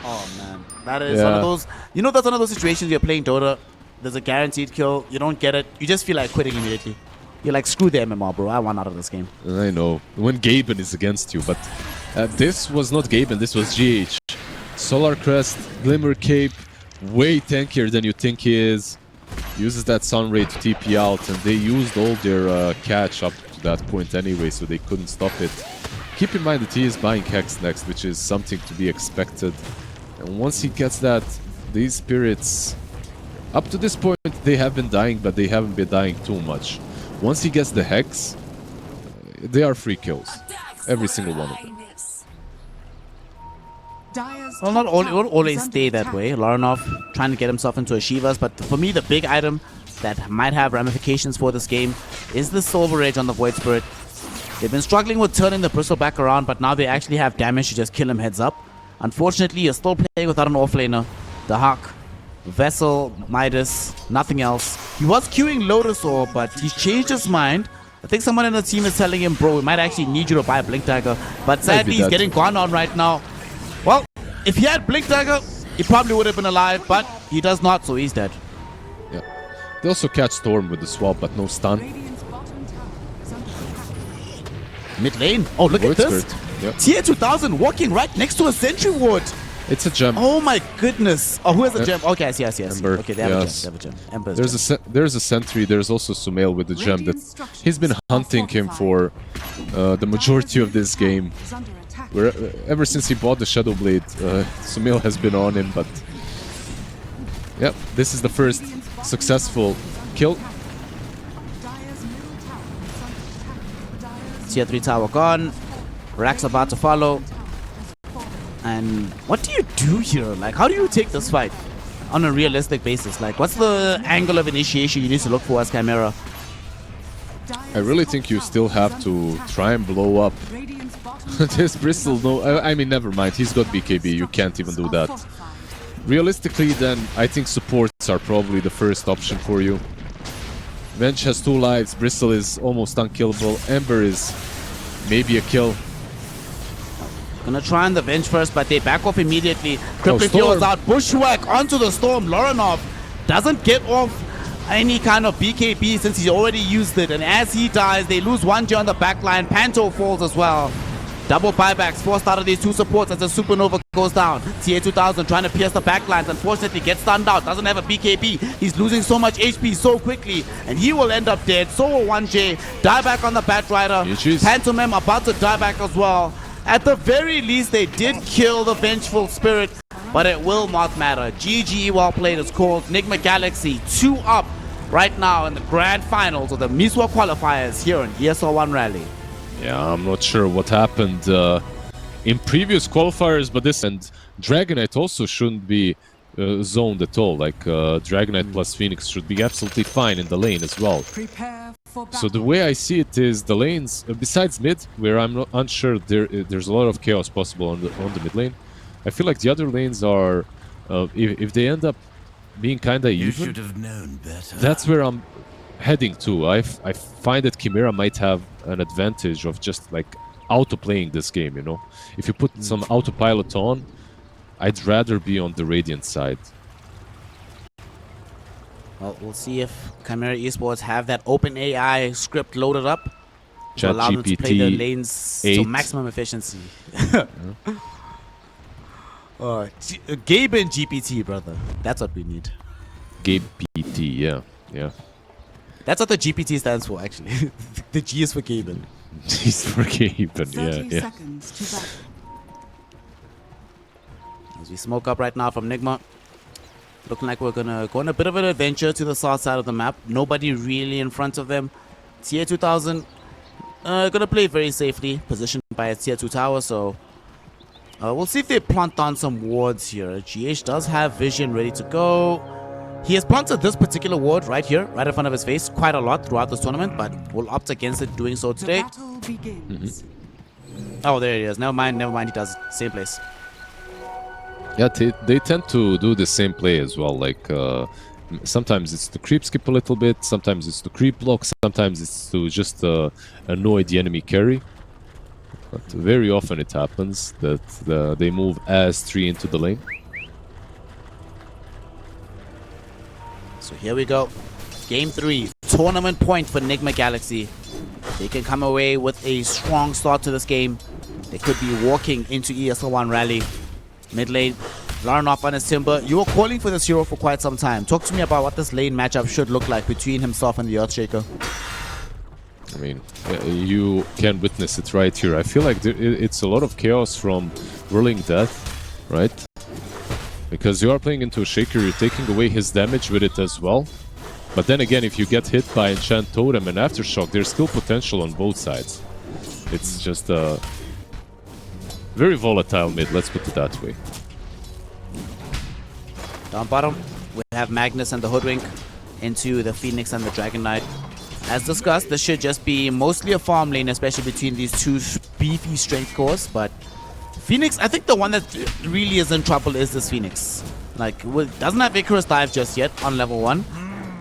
Oh man, that is one of those. You know, that's one of those situations you're playing Dota. There's a guaranteed kill. You don't get it. You just feel like quitting immediately. You're like, screw the MMR, bro. I want out of this game. I know. When Gaben is against you, but this was not Gaben. This was GH. Solar Crest, Glimmer Cape, way tankier than you think he is. Uses that Sun Ray to TP out, and they used all their catch up to that point anyway, so they couldn't stop it. Keep in mind that he is buying Hex next, which is something to be expected. And once he gets that, these spirits, up to this point, they have been dying, but they haven't been dying too much. Once he gets the Hex, they are free kills. Every single one of them. Well, not all, it won't always stay that way. Laranov trying to get himself into a Shivas, but for me, the big item that might have ramifications for this game is the Silver Edge on the Void Spirit. They've been struggling with turning the Bristle back around, but now they actually have damage to just kill him heads up. Unfortunately, you're still playing without an offlaner. The Hawk, Vessel, Midas, nothing else. He was queuing Lotus Orb, but he's changed his mind. I think someone in the team is telling him, bro, we might actually need you to buy a Blink Dagger. But sadly, he's getting gone on right now. Well, if he had Blink Dagger, he probably would have been alive, but he does not, so he's dead. Yeah. They also catch Storm with the swap, but no stun. Mid lane. Oh, look at this. Yep. Tier 2000 walking right next to a Sentry Ward. It's a gem. Oh my goodness. Oh, who has a gem? Okay, I see. Ember. Okay, they have a gem. Ember's there's a sentry. There's also Sumail with the gem that he's been hunting him for the majority of this game. Ever since he bought the Shadow Blade, Sumail has been on him, but yep, this is the first successful kill. Tier 3 tower gone. Rax about to follow. And what do you do here? Like, how do you take this fight on a realistic basis? Like, what's the angle of initiation you need to look for as CHIMERA? I really think you still have to try and blow up this Bristle. No, I mean, never mind. He's got BKB. You can't even do that. Realistically, then, I think supports are probably the first option for you. Venge has 2 lives. Bristle is almost unkillable. Ember is maybe a kill. Gonna try on the Venge first, but they back off immediately. Crippling kills out. Bushwhack onto the Storm. Laranov doesn't get off any kind of BKB since he's already used it. And as he dies, they lose 1J on the backline. Panto falls as well. Double buybacks forced out of these 2 supports as the Supernova goes down. TA2000 trying to pierce the backlines. Unfortunately, gets stunned out. Doesn't have a BKB. He's losing so much HP so quickly. And he will end up dead. So will 1J. Die back on the Batrider. Pantomime about to die back as well. At the very least, they did kill the Vengeful Spirit, but it will not matter. GG, well played, is called. Nigma Galaxy 2 up right now in the grand finals of the MESWA qualifiers here in ESL One Raleigh. Yeah, I'm not sure what happened in previous qualifiers, but this and Dragonite also shouldn't be zoned at all. Like Dragonite plus Phoenix should be absolutely fine in the lane as well. So the way I see it is the lanes, besides mid, where I'm not unsure, there's a lot of chaos possible on the mid lane. I feel like the other lanes are, if they end up being kinda even, you should have known better. That's where I'm heading to. I find that CHIMERA might have an advantage of just like auto-playing this game, you know? If you put some autopilot on, I'd rather be on the Radiant side. Well, we'll see if CHIMERA Esports have that open AI script loaded up to allow them to play the lanes to maximum efficiency. Gabe and GPT, brother. That's what we need. Gabe PT, yeah. That's what the GPT stands for, actually. The G is for Gaben. G is for Gaben, yeah. As we smoke up right now from Nigma. Looking like we're gonna go on a bit of an adventure to the south side of the map. Nobody really in front of them. Tier 2000 gonna play very safely, positioned by a Tier 2 tower, so we'll see if they plant down some wards here. GH does have vision ready to go. He has planted this particular ward right here, right in front of his face, quite a lot throughout this tournament, but will opt against it doing so today. Begins. Oh, there he is. Never mind, he does. Same place. Yeah, they tend to do the same play as well. Like sometimes it's to creep skip a little bit, sometimes it's to creep block, sometimes it's to just annoy the enemy carry. But very often it happens that they move as 3 into the lane. So here we go. Game 3. Tournament point for Nigma Galaxy. They can come away with a strong start to this game. They could be walking into ESL One Raleigh. Mid lane, Lauren off on his Timber. You were calling for this hero for quite some time. Talk to me about what this lane matchup should look like between himself and the Earthshaker. I mean, you can witness it right here. I feel like it's a lot of chaos from Whirling Death, right? Because you are playing into a Shaker, you're taking away his damage with it as well. But then again, if you get hit by Enchant Totem and Aftershock, there's still potential on both sides. It's just a very volatile mid, let's put it that way. Down bottom, we have Magnus and the Hoodwink into the Phoenix and the Dragon Knight. As discussed, this should just be mostly a farm lane, especially between these two beefy strength cores. But Phoenix, I think the one that really is in trouble is this Phoenix. Like, doesn't have Icarus Dive just yet on level 1.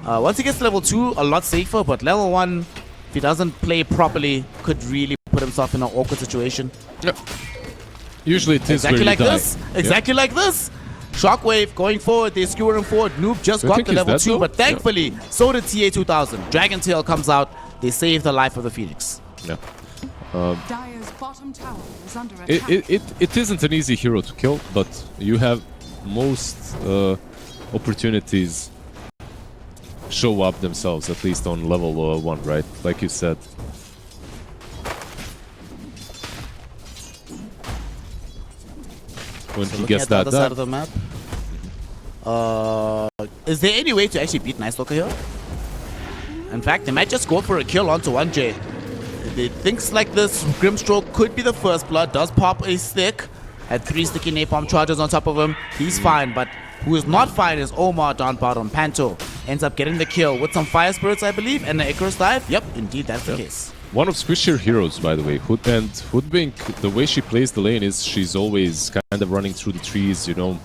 Once he gets to level 2, a lot safer, but level 1, if he doesn't play properly, could really put himself in an awkward situation. Yep. Usually it is exactly like die. this. Exactly like this. Shockwave going forward, they skewer him forward. Noob just got to level 2, though? but thankfully, so did TA2000. Dragon Tail comes out, they save the life of the Phoenix. Yeah. Dire's bottom tower is under attack. It isn't an easy hero to kill, but you have most opportunities show up themselves, at least on level 1, right? Like you said. When So he gets at the that other side of done. the map. Is there any way to actually beat Night Stalker here? In fact, they might just go for a kill onto 1J. Things like this, Grimstroke could be the first blood, does pop a stick. Had 3 sticky napalm charges on top of him. He's fine, but who is not fine is Omar down bottom. Panto ends up getting the kill with some Fire Spirits, I believe, and the Icarus Dive. Yep, indeed, that's the case. One of squishier heroes, by the way. Hoodwink, the way she plays the lane is she's always kind of running through the trees, you know,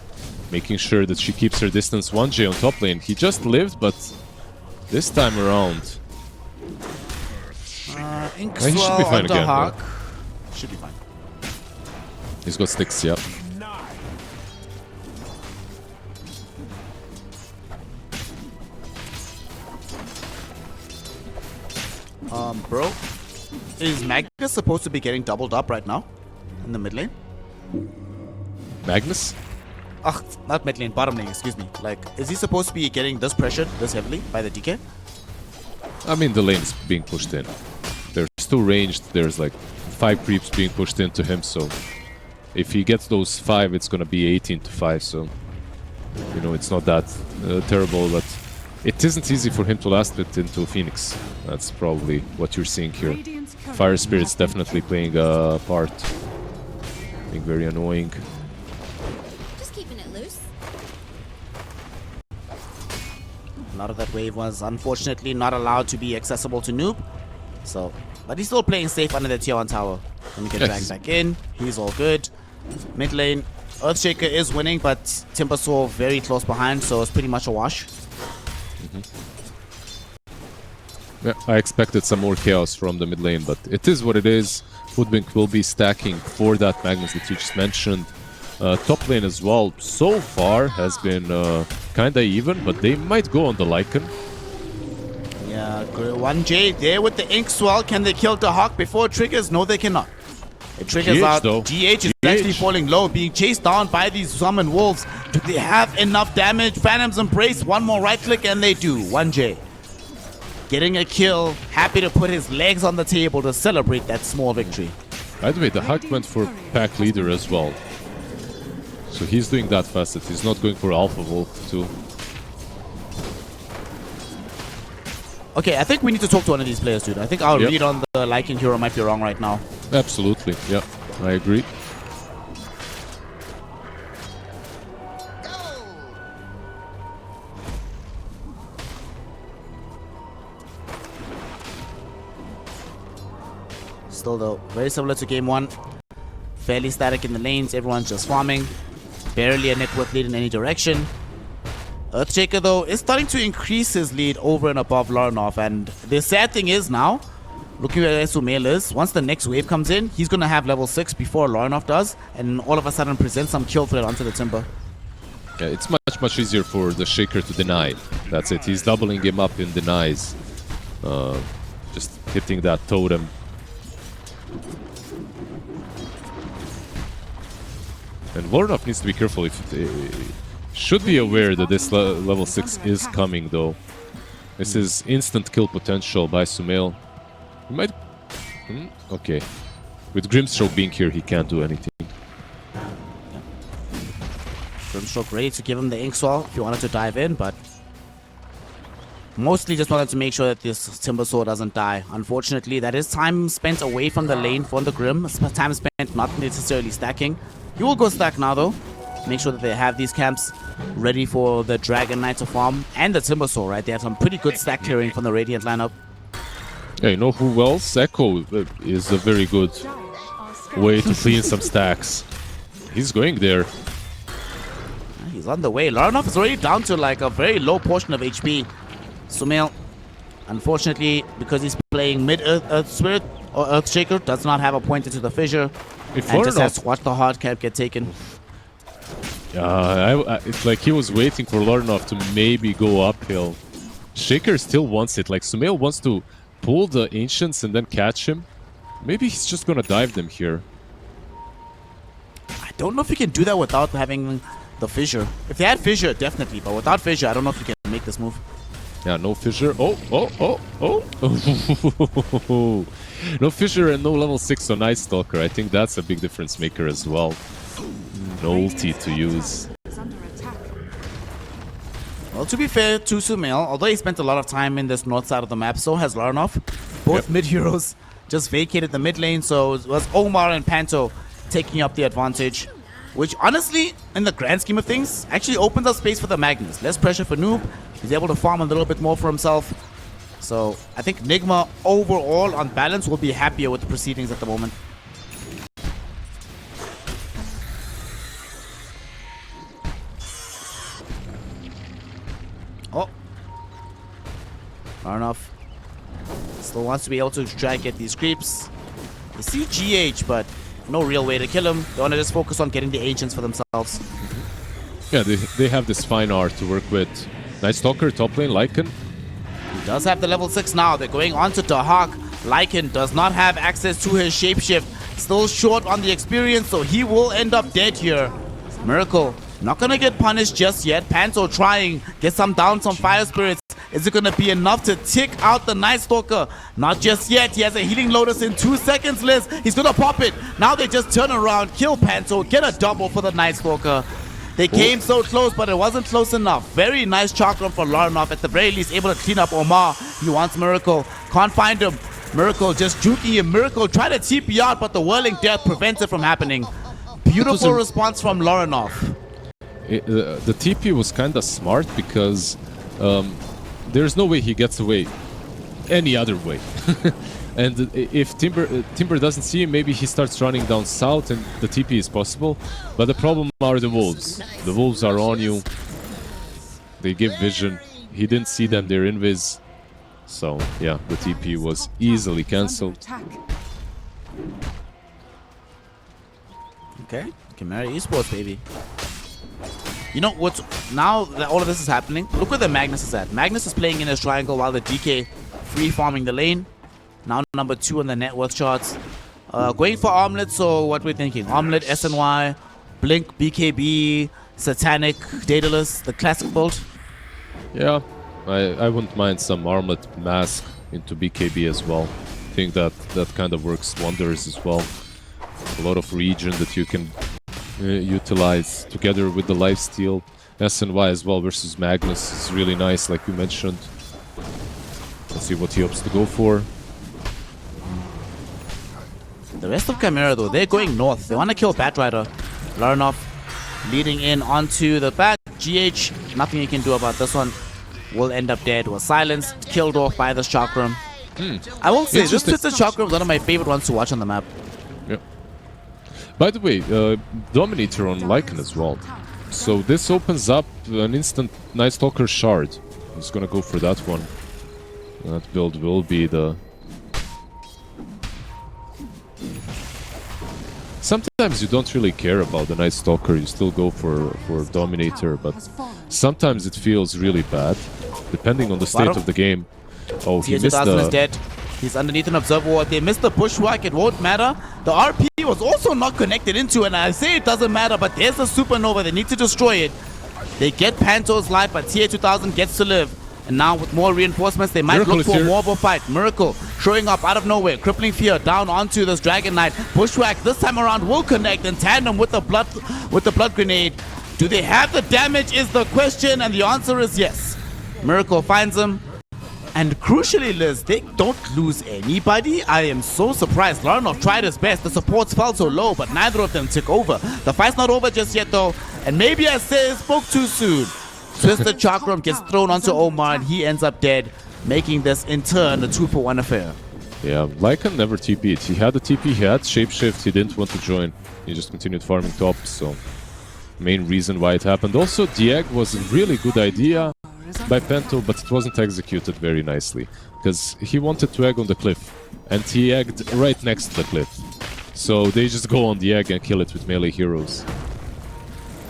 making sure that she keeps her distance. 1J on top lane. He just lived, but this time around... he should be Inkswell fine onto again. Hawk. Should be fine. He's got sticks, yeah. Bro, is Magnus supposed to be getting doubled up right now in the mid lane? Magnus? Ugh, not mid lane, bottom lane, excuse me. Like, is he supposed to be getting this pressured this heavily by the DK? I mean, the lane is being pushed in. There's 2 ranged, there's like 5 creeps being pushed into him, so if he gets those 5, it's gonna be 18 to 5, so you know, it's not that terrible, but it isn't easy for him to last it into Phoenix. That's probably what you're seeing here. Fire Spirit's definitely playing a part, being very annoying. Just keeping it loose. A lot of that wave was unfortunately not allowed to be accessible to Noob. So, but he's still playing safe under the tier 1 tower. Let me get dragged back in. He's all good. Mid lane, Earthshaker is winning, but Timbersaw very close behind, so it's pretty much a wash. Yeah, I expected some more chaos from the mid lane, but it is what it is. Hoodwink will be stacking for that Magnus that you just mentioned. Top lane as well, so far, has been kinda even, but they might go on the Lycan. Yeah, 1J there with the Inkswell. Can they kill the Hawk before it triggers? No, they cannot. It triggers GH out. though. GH is actually falling low, being chased down by these summoned wolves. Do they have enough damage? Phantom's Embrace, one more right click, and they do. 1J getting a kill, happy to put his legs on the table to celebrate that small victory. By the way, the Hawk went for pack leader as well. So he's doing that fast. He's not going for Alpha Wolf too. Okay, I think we need to talk to one of these players, dude. I think our Yep. read on the Lycan hero might be wrong right now. Absolutely, yeah, I agree. Still though, very similar to game 1. Fairly static in the lanes, everyone's just farming. Barely a net worth lead in any direction. Earthshaker, though, is starting to increase his lead over and above Larinov. And the sad thing is now, looking at where Sumail is, once the next wave comes in, he's going to have level 6 before Larinov does, and all of a sudden present some kill threat onto the Timber. Yeah, it's much easier for the Shaker to deny. That's it. He's doubling him up in denies. Just hitting that totem. And Larinov needs to be careful. Should be aware that this level 6 is coming, though. This is instant kill potential by Sumail. He might... Okay. With Grimstroke being here, he can't do anything. Grimstroke ready to give him the Ink Swell if you wanted to dive in, but... mostly just wanted to make sure that this Timber Sword doesn't die. Unfortunately, that is time spent away from the lane for the Grim. Time spent not necessarily stacking. He will go stack now, though. Make sure that they have these camps ready for the Dragon Knight to farm and the Timber Sword, right? They have some pretty good stack clearing from the Radiant lineup. Yeah, you know who else? Echo is a very good way to clean some stacks. He's going there. He's on the way. Larinov is already down to like a very low portion of HP. Sumail, unfortunately, because he's playing mid-Earth Spirit or Earthshaker, does not have a point into the fissure. And just has to watch the hard cap get taken. It's like he was waiting for Larinov to maybe go uphill. Shaker still wants it. Like Sumail wants to pull the Ancients and then catch him. Maybe he's just gonna dive them here. I don't know if you can do that without having the fissure. If they had fissure, definitely. But without fissure, I don't know if you can make this move. Yeah, no fissure. Oh. No fissure and no level 6 on Night Stalker. I think that's a big difference maker as well. No ulti to use. Well, to be fair to Sumail, although he spent a lot of time in this north side of the map, so has Larinov. Both mid-heroes just vacated the mid lane, so it was Omar and Panto taking up the advantage. Which, honestly, in the grand scheme of things, actually opens up space for the Magnus. Less pressure for Noob. He's able to farm a little bit more for himself. So, I think Nigma, overall, on balance, will be happier with the proceedings at the moment. Oh. Larinov still wants to be able to try and get these creeps. They see GH, but no real way to kill him. They want to just focus on getting the Ancients for themselves. Yeah, they have this fine art to work with. Night Stalker, top lane, Lycan. He does have the level 6 now. They're going on to Dahak. Lycan does not have access to his shapeshift. Still short on the experience, so he will end up dead here. Miracle not gonna get punished just yet. Panto trying, get some Fire Spirits. Is it gonna be enough to tick out the Night Stalker? Not just yet. He has a Healing Lotus in 2 seconds, Liz. He's gonna pop it. Now they just turn around, kill Panto, get a double for the Night Stalker. They came so close, but it wasn't close enough. Very nice chakram for Larinov. At the very least, able to clean up Omar. He wants Miracle. Can't find him. Miracle just juking him. Miracle try to TP out, but the Whirling Death prevents it from happening. Beautiful response from Larinov. The TP was kind of smart because there's no way he gets away any other way. And if Timber doesn't see him, maybe he starts running down south and the TP is possible. But the problem are the wolves. The wolves are on you. They give vision. He didn't see them, they're invis. So yeah, the TP was easily cancelled. Okay, CHIMERA Esports, baby. You know what's, now that all of this is happening, look where the Magnus is at. Magnus is playing in his triangle while the DK free farming the lane. Now number 2 on the net worth charts. Going for Omelette, so what we're thinking. Omelette, SNY, Blink, BKB, Satanic, Daedalus, the classic build. Yeah, I wouldn't mind some Armlet Mask into BKB as well. I think that kind of works wonders as well. A lot of regen that you can utilize together with the lifesteal. SNY as well versus Magnus is really nice, like you mentioned. Let's see what he opts to go for. The rest of CHIMERA, though, they're going north. They want to kill Batrider. Larinov leading in onto the Bat. GH, nothing you can do about this one. Will end up dead. Was silenced, killed off by this Chakram. I will say, this Twisted Chakram is one of my favorite ones to watch on the map. Yeah. By the way, Dominator on Lycan as well. So this opens up an instant Night Stalker shard. He's gonna go for that one. That build will be the... Sometimes you don't really care about the Night Stalker, you still go for Dominator, but sometimes it feels really bad, depending on the state of the game. Oh, he missed TH2000 is the... dead. He's underneath an observer ward. They missed the bushwhack. It won't matter. The RP was also not connected into, and I say it doesn't matter, but there's a supernova. They need to destroy it. They get Panto's life, but TH2000 gets to live. And now with more reinforcements, they might Miracle look for here. more of a fight. Miracle showing up out of nowhere. Crippling Fear down onto this Dragon Knight. Bushwhack this time around will connect in tandem with the blood grenade. Do they have the damage is the question, and the answer is yes. Miracle finds him. And crucially, Liz, they don't lose anybody. I am so surprised. Laranov tried his best. The supports fell so low, but neither of them took over. The fight's not over just yet, though. And maybe I spoke too soon. Twisted Chakram gets thrown onto Omar, and he ends up dead, making this, in turn, a 2-for-1 affair. Yeah, Lycan never TP'd. He had a TP, he had Shapeshift, he didn't want to join. He just continued farming top, so... Main reason why it happened. Also, the egg was a really good idea by Pento, but it wasn't executed very nicely. Because he wanted to egg on the cliff, and he egged right next to the cliff. So they just go on the egg and kill it with melee heroes.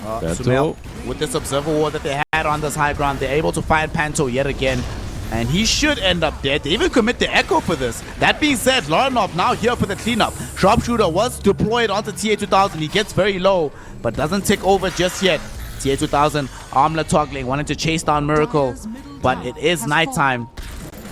Pento. With this observer ward that they had on this high ground, they're able to find Panto yet again. And he should end up dead. They even commit the echo for this. That being said, Laranov now here for the cleanup. Sharpshooter was deployed onto TA2000. He gets very low, but doesn't take over just yet. TA2000 armlet toggling, wanting to chase down Miracle, but it is nighttime.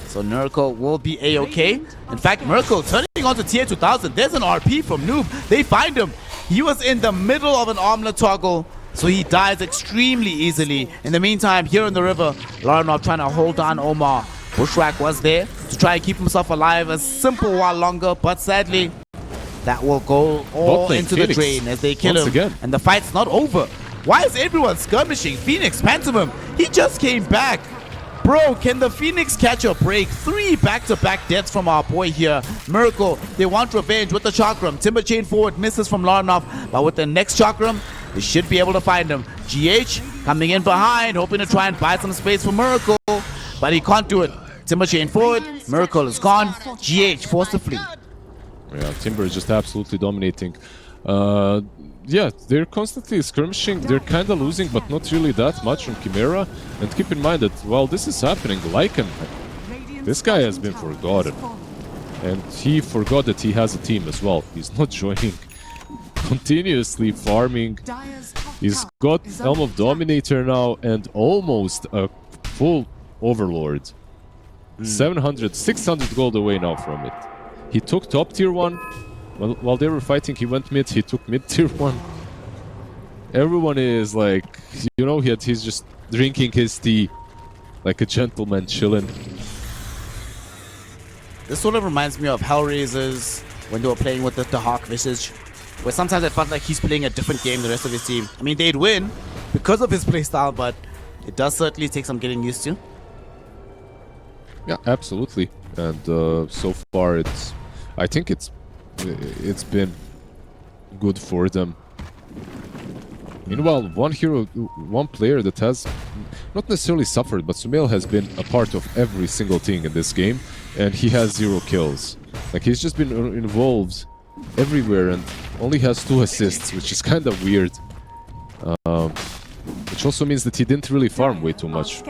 So Miracle will be A-okay. In fact, Miracle turning onto TA2000. There's an RP from Noob. They find him. He was in the middle of an armlet toggle, so he dies extremely easily. In the meantime, here in the river, Laranov trying to hold on Omar. Bushwhack was there to try and keep himself alive a simple while longer, but sadly, that will go all into the drain as they kill him. Again. And the fight's not over. Why is everyone skirmishing? Phoenix, Pantomim, he just came back. Bro, can the Phoenix catch a break? 3 back-to-back deaths from our boy here. Miracle, they want revenge with the Chakram. Timber chain forward, misses from Laranov, but with the next Chakram, they should be able to find him. GH coming in behind, hoping to try and buy some space for Miracle, but he can't do it. Timber chain forward, Miracle is gone. GH forced to flee. Yeah, Timber is just absolutely dominating. Yeah, they're constantly skirmishing. They're kind of losing, but not really that much from Chimera. And keep in mind that while this is happening, Lycan, this guy has been forgotten. And he forgot that he has a team as well. He's not joining. Continuously farming. He's got Helm of Dominator now and almost a full Overlord. 700, 600 gold away now from it. He took top tier 1. While they were fighting, he went mid, he took mid tier 1. Everyone is like, you know, he's just drinking his tea like a gentleman chilling. This sort of reminds me of Hellraisers when they were playing with the Hawk Visage, where sometimes I felt like he's playing a different game than the rest of his team. I mean, they'd win because of his playstyle, but it does certainly take some getting used to. Yeah, absolutely. And so far, I think it's been good for them. Meanwhile, one player that has not necessarily suffered, but Sumail has been a part of every single thing in this game, and he has 0 kills. Like, he's just been involved everywhere and only has 2 assists, which is kind of weird. Which also means that he didn't really farm way too much.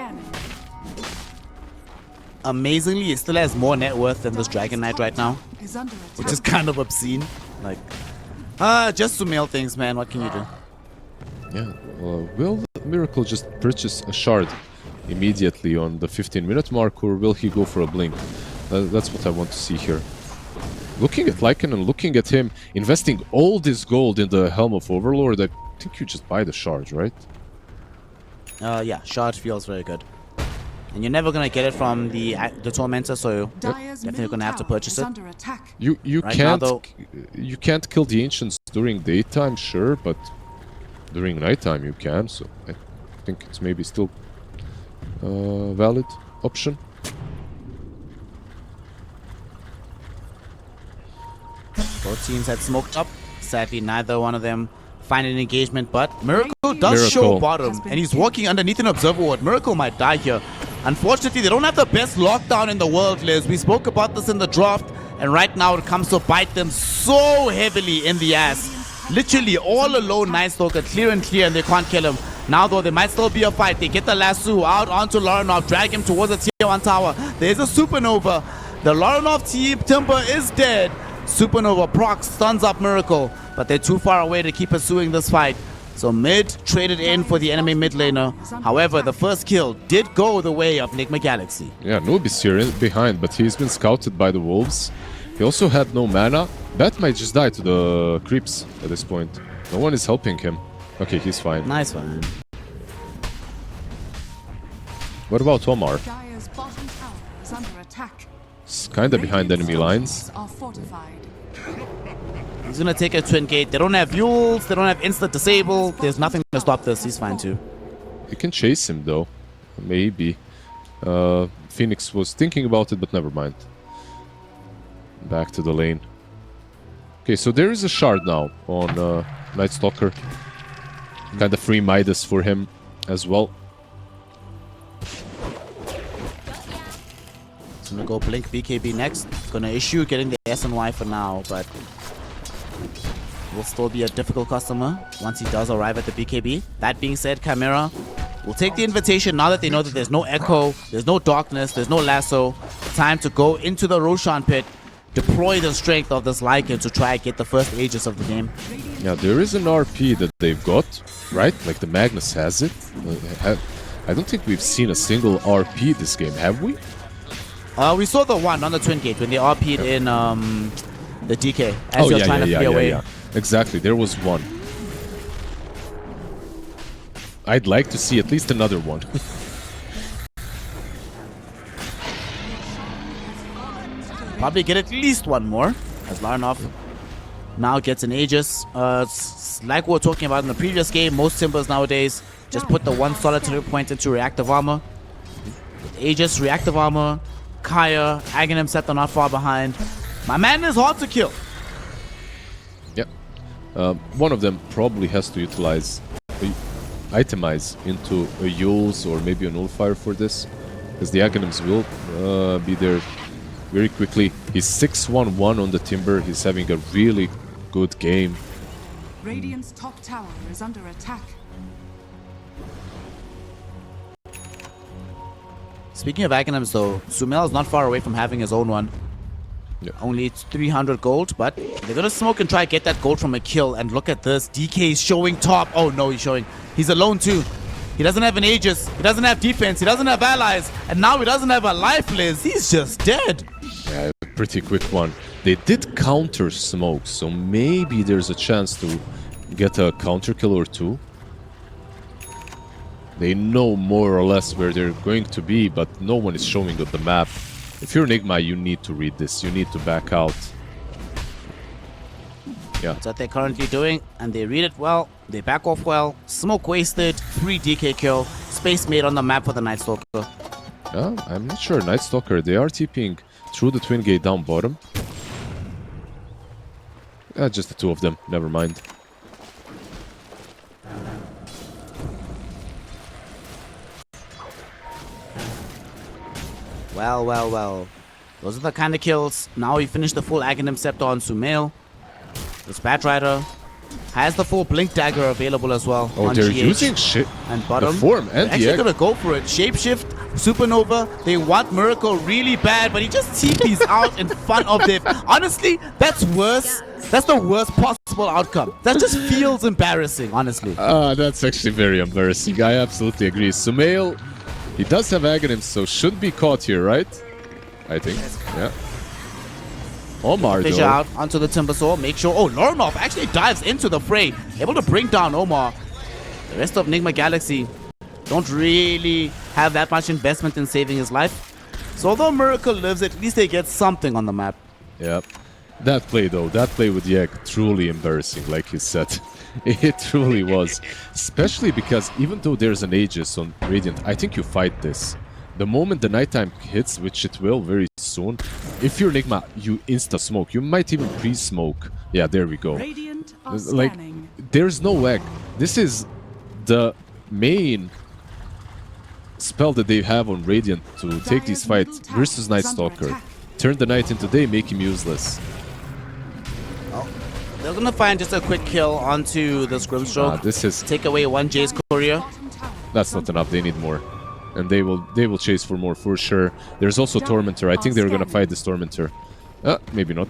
Amazingly, he still has more net worth than this Dragon Knight right now, which is kind of obscene. Like, just Sumail things, man. What can you do? Yeah, will Miracle just purchase a shard immediately on the 15-minute mark, or will he go for a blink? That's what I want to see here. Looking at Lycan and looking at him investing all this gold in the Helm of Overlord, I think you just buy the shard, right? Yeah, shard feels very good. And you're never gonna get it from the Tormentor, so definitely gonna have to purchase it. You can't kill the Ancients during daytime, sure, but during nighttime you can, so I think it's maybe still a valid option. Both teams had smoked up. Sadly, neither one of them find an engagement, but Miracle does show bottom, and he's walking underneath an observer ward. Miracle might die here. Unfortunately, they don't have the best lockdown in the world, Liz. We spoke about this in the draft, and right now it comes to bite them so heavily in the ass. Literally all alone, Night Stalker, clear and clear, and they can't kill him. Now though, there might still be a fight. They get the lasso out onto Laranov, drag him towards the tier 1 tower. There's a Supernova. The Laranov team, Timber is dead. Supernova procs, stuns up Miracle, but they're too far away to keep pursuing this fight. So mid traded in for the enemy mid laner. However, the first kill did go the way of Nigma Galaxy. Yeah, Noob is here behind, but he's been scouted by the wolves. He also had no mana. Bat might just die to the creeps at this point. No one is helping him. Okay, he's fine. Nice one. What about Omar? Dire's bottom tower is under attack. He's kinda behind enemy lines. Are fortified. He's gonna take a twin gate. They don't have Yules, they don't have instant disable. There's nothing to stop this. He's fine too. You can chase him though. Maybe. Phoenix was thinking about it, but never mind. Back to the lane. Okay, so there is a shard now on Night Stalker. Kind of free Midas for him as well. He's gonna go blink BKB next. Gonna issue getting the SNY for now, but will still be a difficult customer once he does arrive at the BKB. That being said, Chimera will take the invitation now that they know that there's no Echo, there's no Darkness, there's no Lasso. Time to go into the Roshan pit, deploy the strength of this Lycan to try and get the first Aegis of the game. Yeah, there is an RP that they've got, right? Like the Magnus has it. I don't think we've seen a single RP this game, have we? We saw the one on the Twin Gate when they RP'd in the DK as you're trying to flee away. Yeah. Exactly, there was one. I'd like to see at least another one. Probably get at least one more, as Laranov now gets an Aegis. Like we were talking about in the previous game, most Timbers nowadays just put the one solitary point into reactive armor. With Aegis, reactive armor, Kaya, Aghanim Scepter not far behind. My man is hard to kill. Yep. One of them probably has to utilize, itemize into a Yules or maybe a Nullifier for this, because the Aghanims will be there very quickly. He's 6-1-1 on the Timber. He's having a really good game. Radiant's top tower is under attack. Speaking of Aghanims though, Sumail is not far away from having his own one. Yeah. Only 300 gold, but they're gonna smoke and try to get that gold from a kill. And look at this, DK is showing top. Oh no, he's alone too. He doesn't have an Aegis, he doesn't have defense, he doesn't have allies, and now he doesn't have a life, Liz. He's just dead. Yeah, pretty quick one. They did counter smoke, so maybe there's a chance to get a counter kill or two. They know more or less where they're going to be, but no one is showing up the map. If you're Nigma, you need to read this. You need to back out. Yeah. That's what they're currently doing, and they read it well. They back off well. Smoke wasted, free DK kill. Space made on the map for the Night Stalker. I'm not sure. Night Stalker, they are TPing through the Twin Gate down bottom. Just the two of them. Never mind. Well. Those are the kind of kills. Now we finish the full Aghanim Scepter on Sumail. This Batrider has the full Blink Dagger available as well. Oh, on they're GH using shit. And bottom. The form and they're the actually gonna go for it. Shapeshift, Supernova. They want Miracle really bad, but he just TP's out in front of them. Honestly, that's worse. That's the worst possible outcome. That just feels embarrassing, honestly. That's actually very embarrassing. I absolutely agree. Sumail, he does have Aghanim, so should be caught here, right? I think. Yeah. Omar, Fish though. out onto the Timbersaw. Make sure. Oh, Laranov actually dives into the fray. Able to bring down Omar. The rest of Nigma Galaxy don't really have that much investment in saving his life. So although Miracle lives, at least they get something on the map. Yep. That play, though, that play with Yeg, truly embarrassing, like you said. It truly was. Especially because even though there's an Aegis on Radiant, I think you fight this. The moment the nighttime hits, which it will very soon, if you're Nigma, you insta-smoke. You might even pre-smoke. Yeah, there we go. Radiant are Like, scanning. there's no egg. This is the main spell that they have on Radiant to take this fight versus Night Stalker. Turn the Knight into day, make him useless. They're gonna find just a quick kill onto the Scrimstroke. This is take away one Jay's courier. That's not enough. They need more, and they will chase for more for sure. There's also Tormentor. I think they're gonna fight this Tormentor. Maybe not.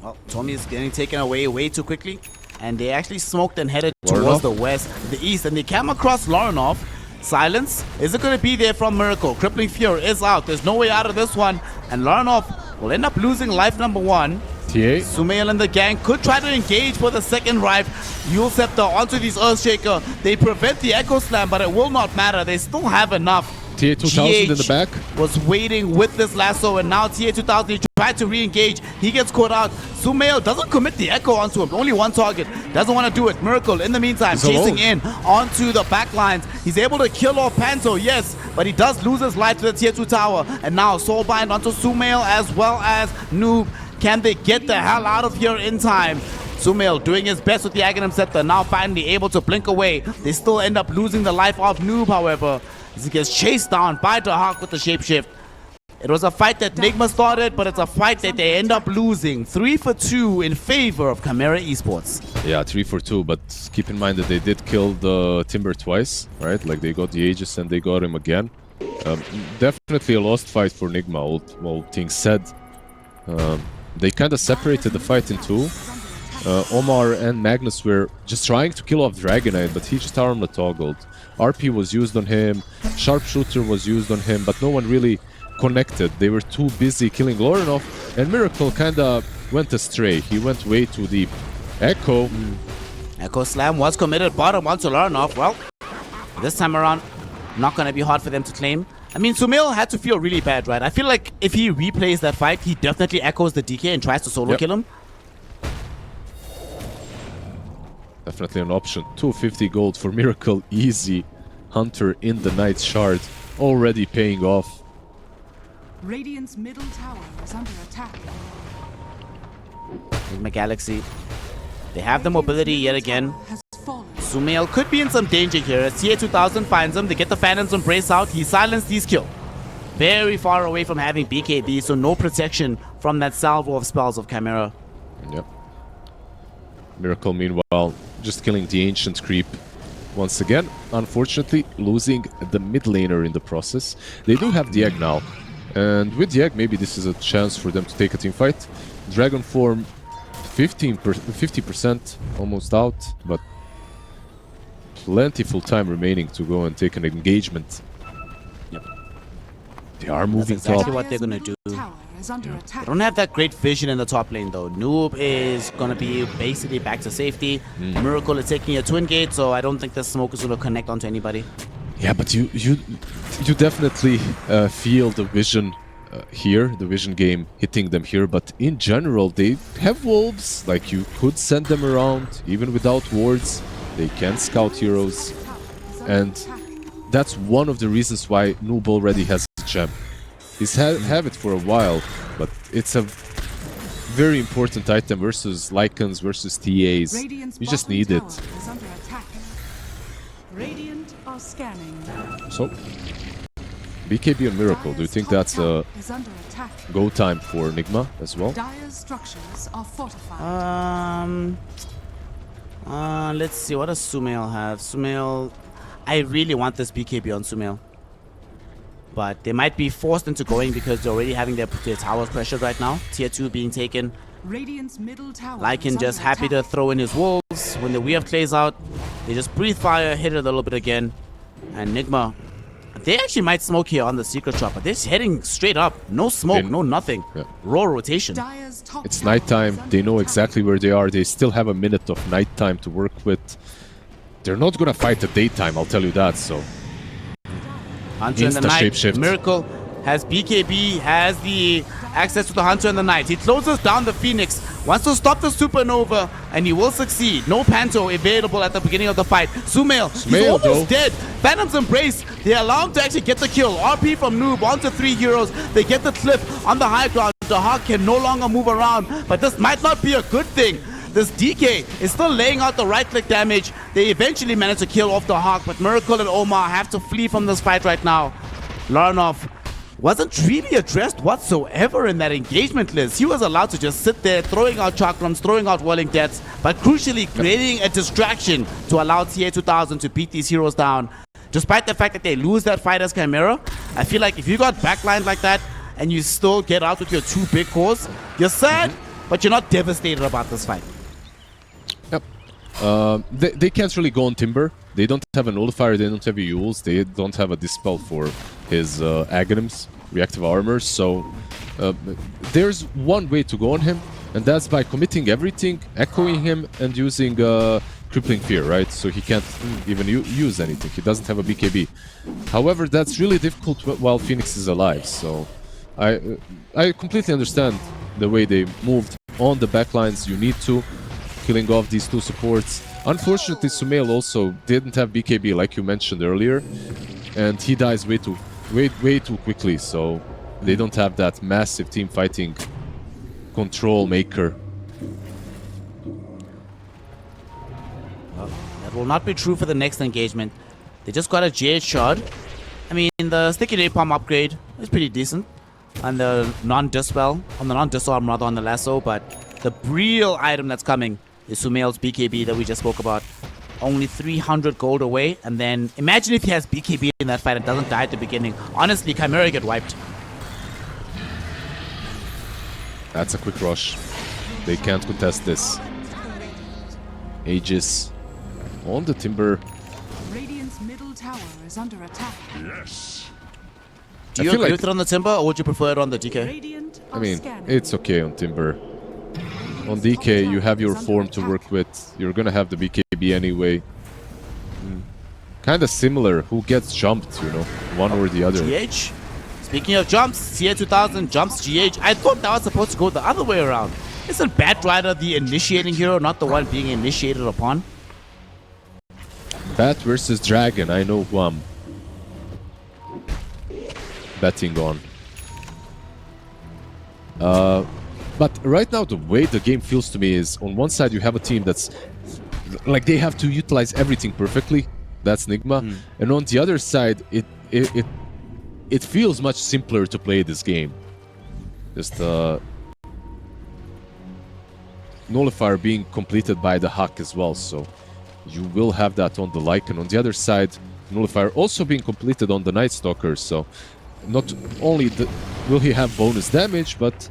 Well, Tommy is getting taken away way too quickly, and they actually smoked and headed towards the west, the east, and they came across Laranov. Silence. Is it going to be there from Miracle? Crippling Fear is out. There's no way out of this one, and Laranov will end up losing life number 1. TA. Sumail and the gang could try to engage for the second ripe. Yule Scepter onto these Earthshaker. They prevent the Echo Slam, but it will not matter. They still have enough. TA 2000 in the back. Was waiting with this lasso, and now TA 2000 he tried to re-engage. He gets caught out. Sumail doesn't commit the Echo onto him. Only one target. Doesn't want to do it. Miracle, in the meantime, chasing in onto the back lines. He's able to kill off Panto, yes, but he does lose his life to the tier 2 tower. And now Soulbind onto Sumail as well as Noob. Can they get the hell out of here in time? Sumail doing his best with the Aghanim Scepter, now finally able to blink away. They still end up losing the life of Noob, however, as he gets chased down by Dahak with the shapeshift. It was a fight that Nigma started, but it's a fight that they end up losing. 3 for 2 in favor of CHIMERA Esports. Yeah, 3 for 2, but keep in mind that they did kill the Timber twice, right? Like they got the Aegis and they got him again. Definitely a lost fight for Nigma, all things said. They kind of separated the fight in two. Omar and Magnus were just trying to kill off Dragonite, but he just armor toggled. RP was used on him, Sharpshooter was used on him, but no one really connected. They were too busy killing Laranov, and Miracle kinda went astray. He went way too deep. Echo. Echo Slam was committed bottom onto Laranov. Well, this time around, not gonna be hard for them to claim. I mean, Sumail had to feel really bad, right? I feel like if he replays that fight, he definitely echoes the DK and tries to solo kill him. Definitely an option. 250 gold for Miracle. Easy. Hunter in the Knight's Shard. Already paying off. Radiant's middle tower is under attack. Nigma Galaxy. They have the mobility yet again. Sumail could be in some danger here. As TA 2000 finds him, they get the Phantom's Embrace out. He silenced, he's killed. Very far away from having BKB, so no protection from that salvo of spells of CHIMERA. Yep. Miracle, meanwhile, just killing the Ancient Creep. Once again, unfortunately, losing the mid laner in the process. They do have the egg now. And with the egg, maybe this is a chance for them to take a team fight. Dragon form, 50% almost out, but plentiful time remaining to go and take an engagement. Yep. They are moving That's exactly top. what they're gonna do. They don't have that great vision in the top lane though. Noob is gonna be basically back to safety. Miracle is taking a twin gate, so I don't think the smoke is gonna connect onto anybody. Yeah, but you definitely feel the vision here, the vision game hitting them here. But in general, they have wolves. Like you could send them around even without wards. They can scout heroes, and that's one of the reasons why Noob already has a gem. He's have it for a while, but it's a very important item versus Lycans, versus TAs. You just need it. Radiant are scanning. So, BKB on Miracle, do you think that's a go time for Nigma as well? Dire's structures are fortified. Let's see, what does Sumail have? Sumail, I really want this BKB on Sumail. But they might be forced into going because they're already having their towers pressured right now. Tier 2 being taken. Radiant's middle tower Lycan just happy to throw in his wolves. When the Weave plays out, they just breathe fire, hit it a little bit again. And Nigma, they actually might smoke here on the secret shop, but they're just heading straight up. No smoke, no nothing. Yeah. Raw rotation. It's nighttime. They know exactly where they are. They still have a minute of nighttime to work with. They're not gonna fight at daytime, I'll tell you that, so. Hunter in the night. Shapeshift. Miracle has BKB, has the access to the Hunter in the night. He closes down the Phoenix, wants to stop the Supernova, and he will succeed. No Panto available at the beginning of the fight. Sumail, he's almost dead. Phantom's Embrace, they allow him to actually get the kill. RP from Noob onto 3 heroes. They get the cliff on the high ground. The Hawk can no longer move around, but this might not be a good thing. This DK is still laying out the right-click damage. They eventually manage to kill off the Hawk, but Miracle and Omar have to flee from this fight right now. Laranov wasn't really addressed whatsoever in that engagement list. He was allowed to just sit there, throwing out chakrams, throwing out whirling deaths, but crucially creating a distraction to allow TA2000 to beat these heroes down. Despite the fact that they lose that fight as CHIMERA, I feel like if you got backlined like that and you still get out with your 2 big cores, you're sad, but you're not devastated about this fight. Yep. They can't really go on Timber. They don't have a Nullifier, they don't have a Yules, they don't have a Dispel for his Aghanims, Reactive Armor, so there's one way to go on him, and that's by committing everything, echoing him, and using Crippling Fear, right? So he can't even use anything, he doesn't have a BKB. However, that's really difficult while Phoenix is alive, so I completely understand the way they moved on the backlines. You need to, killing off these 2 supports. Unfortunately, Sumail also didn't have BKB like you mentioned earlier, and he dies way too quickly, so they don't have that massive team fighting control maker. Well, that will not be true for the next engagement. They just got a GH shard. I mean, the Sticky Napalm upgrade is pretty decent on the non-dispel, on the non-disarm rather, on the lasso, but the real item that's coming is Sumail's BKB that we just spoke about. Only 300 gold away, and then imagine if he has BKB in that fight and doesn't die at the beginning. Honestly, CHIMERA get wiped. That's a quick rush. They can't contest this. Aegis on the Timber. Radiant's middle tower is under attack. Do you agree with it on the Timber, or would you prefer it on the DK? Radiant I mean, it's okay on Timber. On DK, you have your form to work with. You're gonna have the BKB anyway. Kinda similar. Who gets jumped, you know? One or the other. GH? Speaking of jumps, CA2000 jumps GH. I thought that was supposed to go the other way around. Isn't Batrider the initiating hero, not the one being initiated upon? Bat versus Dragon. I know who I'm betting on. But right now, the way the game feels to me is, on one side you have a team that's like they have to utilize everything perfectly. That's Nigma, and on the other side, it feels much simpler to play this game. Just Nullifier being completed by the Hack as well, so you will have that on the Lycan. On the other side, Nullifier also being completed on the Night Stalker, so not only will he have bonus damage, but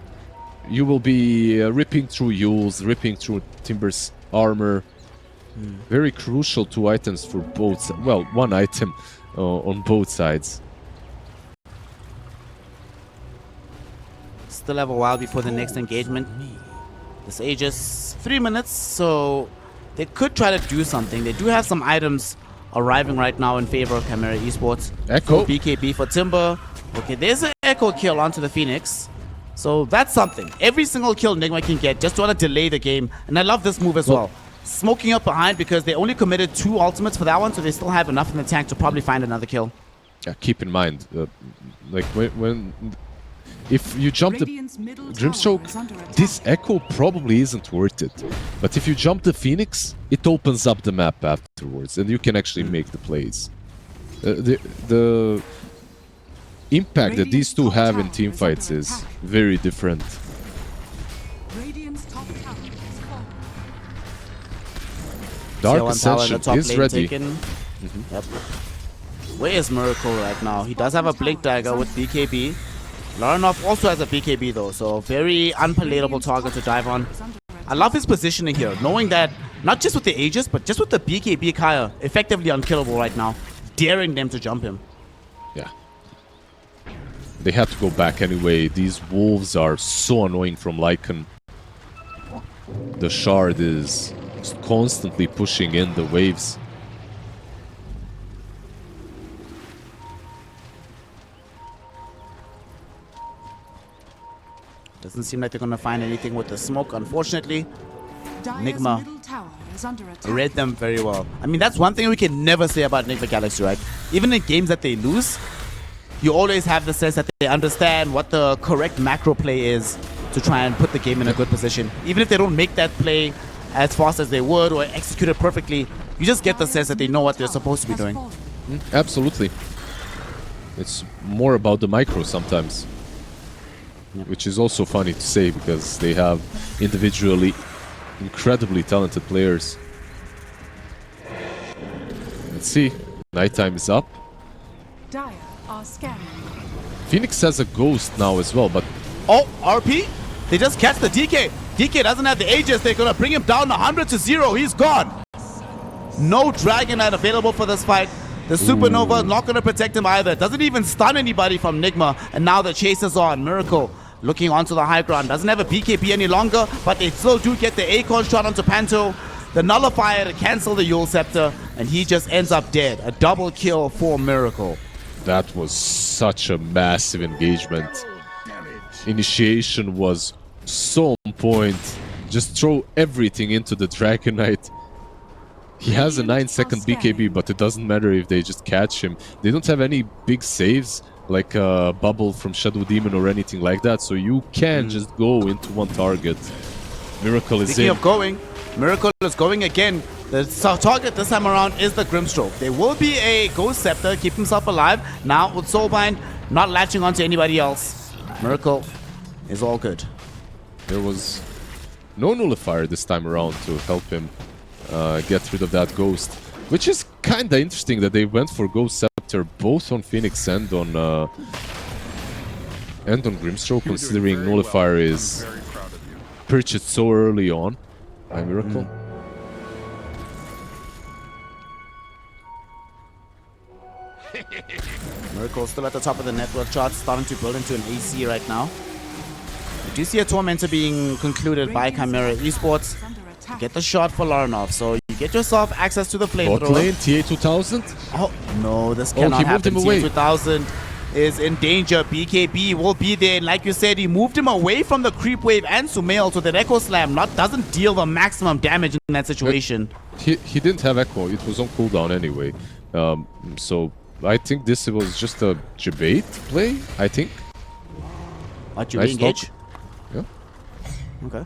you will be ripping through Yules, ripping through Timber's armor. Very crucial 2 items for both. Well, 1 item on both sides. Still have a while before the next engagement. This Aegis 3 minutes, so they could try to do something. They do have some items arriving right now in favor of CHIMERA Esports. Echo. BKB for Timber. Okay, there's an Echo kill onto the Phoenix. So that's something. Every single kill Nigma can get just to want to delay the game. And I love this move as well. Smoking up behind because they only committed 2 ultimates for that one, so they still have enough in the tank to probably find another kill. Yeah, keep in mind, like if you jump the Grimstroke, this Echo probably isn't worth it. But if you jump the Phoenix, it opens up the map afterwards, and you can actually make the plays. The impact that these 2 have in team fights is very different. Dark Ascension is ready. Yep. Where is Miracle right now? He does have a Blink Dagger with BKB. Laranov also has a BKB though, so very unpalatable target to dive on. I love his positioning here, knowing that not just with the Aegis, but just with the BKB Kaya, effectively unkillable right now, daring them to jump him. Yeah. They have to go back anyway. These wolves are so annoying from Lycan. The shard is just constantly pushing in the waves. Doesn't seem like they're going to find anything with the smoke, unfortunately. Nigma read them very well. I mean, that's one thing we can never say about Nigma Galaxy, right? Even in games that they lose, you always have the sense that they understand what the correct macro play is to try and put the game in a good position. Even if they don't make that play as fast as they would or execute it perfectly, you just get the sense that they know what they're supposed to be doing. Absolutely. It's more about the micro sometimes. Which is also funny to say because they have individually incredibly talented players. Let's see. Nighttime is up. Dire are scanning. Phoenix has a ghost now as well, but... Oh, RP? They just catch the DK. DK doesn't have the Aegis. They're going to bring him down 100-0. He's gone. No Dragon Knight available for this fight. The Supernova not going to protect him either. Doesn't even stun anybody from Nigma. And now the chase is on. Miracle looking onto the high ground. Doesn't have a BKB any longer, but they still do get the Acorn shot onto Panto. The Nullifier to cancel the Yule Scepter. And he just ends up dead. A double kill for Miracle. That was such a massive engagement. Initiation was so on point. Just throw everything into the Dragon Knight. He has a 9-second BKB, but it doesn't matter if they just catch him. They don't have any big saves, like a bubble from Shadow Demon or anything like that, so you can just go into one target. Miracle is Speaking of going, Miracle is going again. The target this time around is the Grimstroke. There will be a Ghost Scepter, keep himself alive. Now with Soulbind, not latching onto anybody else. Miracle is all good. There was no Nullifier this time around to help him get rid of that Ghost. Which is kinda interesting that they went for Ghost Scepter both on Phoenix and on Grimstroke, considering Nullifier is purchased so early on by Miracle. Miracle still at the top of the network chart, starting to build into an AC right now. We do see a Tormentor being concluded by Chimera Esports. Get the shot for Laranov, so you get yourself access to the Bot flamethrower. lane, TA2000? Oh, no, this cannot happen. TA2000 is in danger. BKB will be there, and like you said, he moved him away from the creep wave and Sumail, so that Echo Slam doesn't deal the maximum damage in that situation. He didn't have Echo, it was on cooldown anyway. So I think this was just a debate play, I think. What, you re-engage? Yeah. Okay.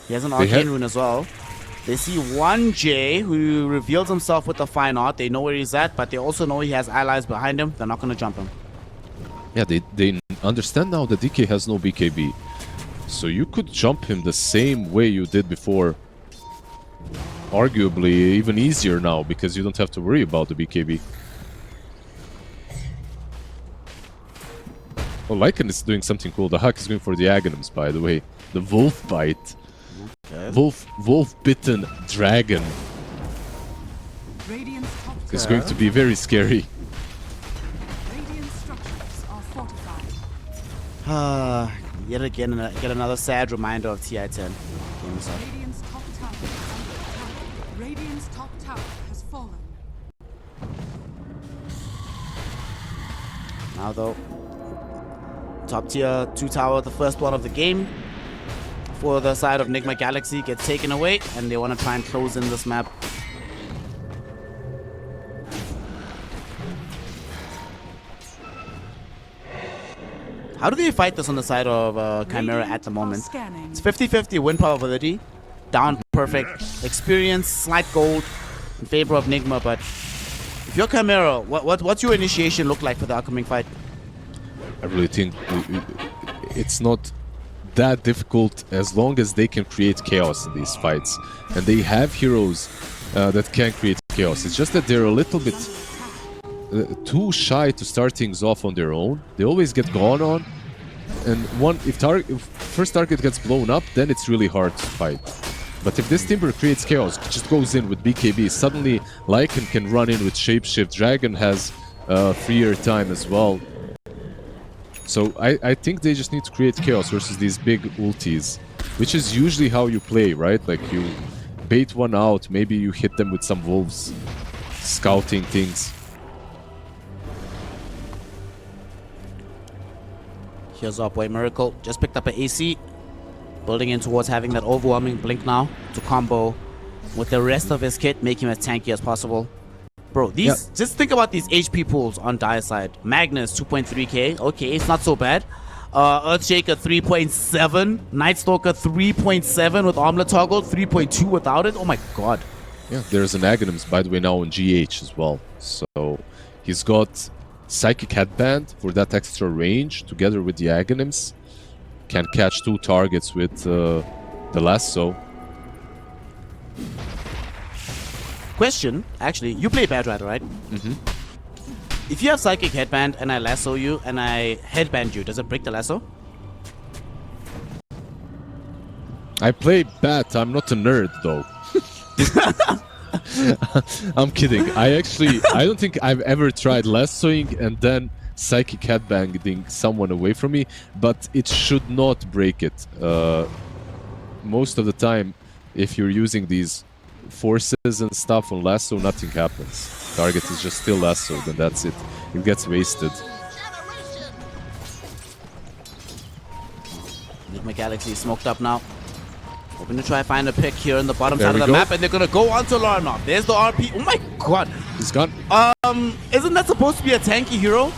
He has an Arcane Rune as well. They see 1J who reveals himself with the Fine Art. They know where he's at, but they also know he has allies behind him. They're not going to jump him. Yeah, they understand now that DK has no BKB. So you could jump him the same way you did before. Arguably even easier now because you don't have to worry about the BKB. Oh, Lycan is doing something cool. The Huck is going for the Aghanims, by the way. The Wolf Bite. Okay. Wolf-bitten dragon. It's going to be very scary. Radiant structures are fortified. Yet again, get another sad reminder of TI-10. Radiant's top tower is under attack. Radiant's top tower has fallen. Now though, top tier 2 tower, the first one of the game for the side of Nigma Galaxy, gets taken away, and they want to try and close in this map. How do they fight this on the side of Chimera at the moment? It's 50-50 win probability, down perfect, experience, slight gold in favor of Nigma, but if you're Chimera, what's your initiation look like for the upcoming fight? I really think it's not that difficult as long as they can create chaos in these fights. And they have heroes that can create chaos. It's just that they're a little bit too shy to start things off on their own. They always get gone on. And if first target gets blown up, then it's really hard to fight. But if this Timber creates chaos, just goes in with BKB, suddenly Lycan can run in with Shapeshift. Dragon has freer time as well. So I think they just need to create chaos versus these big ultis, which is usually how you play, right? Like you bait one out, maybe you hit them with some wolves, scouting things. Here's our boy Miracle, just picked up an AC, building in towards having that overwhelming blink now to combo with the rest of his kit, make him as tanky as possible. Bro, just think about these HP pools on Dire side. Magnus 2.3k, okay, it's not so bad. Earthshaker 3.7, Nightstalker 3.7 with armlet toggle, 3.2 without it. Oh my god. Yeah, there's an Aghanims, by the way, now on GH as well. So he's got Psychic Headband for that extra range, together with the Aghanims. Can catch 2 targets with the lasso. Question, actually, you play Bad Rider, right? Mm-hmm. If you have Psychic Headband and I lasso you and I headband you, does it break the lasso? I play Bat, I'm not a nerd though. I'm kidding. I don't think I've ever tried lassoing and then Psychic Headbanging someone away from me, but it should not break it. Most of the time, if you're using these forces and stuff on lasso, nothing happens. Target is just still lasso, then that's it. It gets wasted. Nigma Galaxy is smoked up now. Hoping to try and find a pick here in the bottom There side of we the go. map, and they're gonna go onto Larnov. There's the RP. Oh my god. He's gone. Isn't that supposed to be a tanky hero?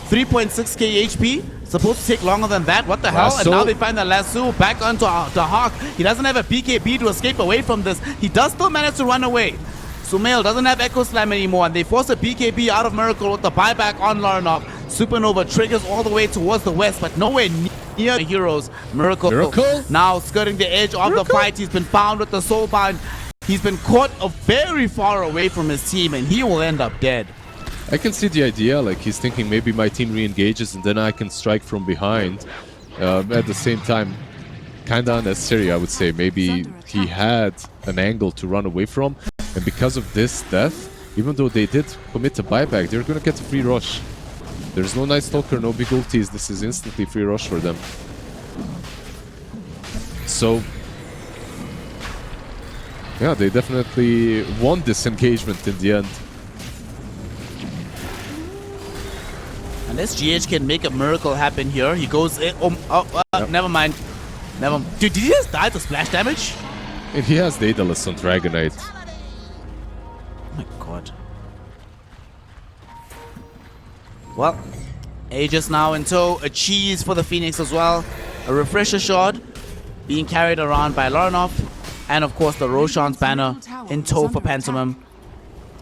3.6k HP. Supposed to take longer than that. What the hell? And Lasso. now they find the lasso back onto the Hawk. He doesn't have a BKB to escape away from this. He does still manage to run away. Sumail doesn't have Echo Slam anymore, and they force a BKB out of Miracle with the buyback on Larnov. Supernova triggers all the way towards the west, but nowhere near the heroes. Miracle now skirting the edge of the fight. He's been found with the Soulbind. He's been caught very far away from his team, and he will end up dead. I can see the idea, like he's thinking maybe my team re-engages and then I can strike from behind. At the same time, kinda unnecessary, I would say. Maybe he had an angle to run away from, and because of this death, even though they did commit a buyback, they're gonna get a free rush. There's no Night Stalker, no big ultis, this is instantly free rush for them. So, yeah, they definitely won this engagement in the end. Unless GH can make a miracle happen here, he goes in. Never mind. Dude, did he just die to splash damage? If he has Daedalus on Dragonite. Oh my god. Well, Aegis now in tow. A cheese for the Phoenix as well. A refresher shard being carried around by Larnov. And of course the Roshan's banner in tow for Pantomime.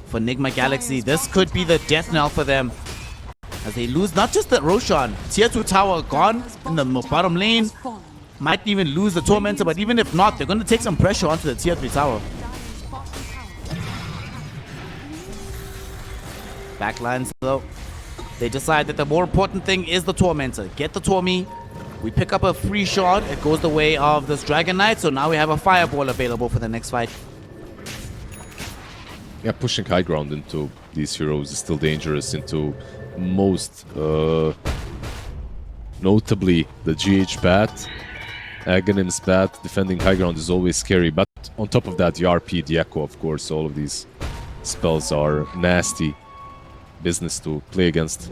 For Nigma Galaxy, this could be the death knell for them. As they lose not just the Roshan, tier 2 tower gone in the bottom lane. Might even lose the Tormentor, but even if not, they're going to take some pressure onto the tier 3 tower. Backlines though, they decide that the more important thing is the Tormentor. Get the Tormi. We pick up a free shot. It goes the way of this Dragon Knight, so now we have a Fireball available for the next fight. Yeah, pushing high ground into these heroes is still dangerous. Into most notably the GH Bat, Aghanim's Bat. Defending high ground is always scary, but on top of that the RP, the Echo, of course, all of these spells are nasty business to play against.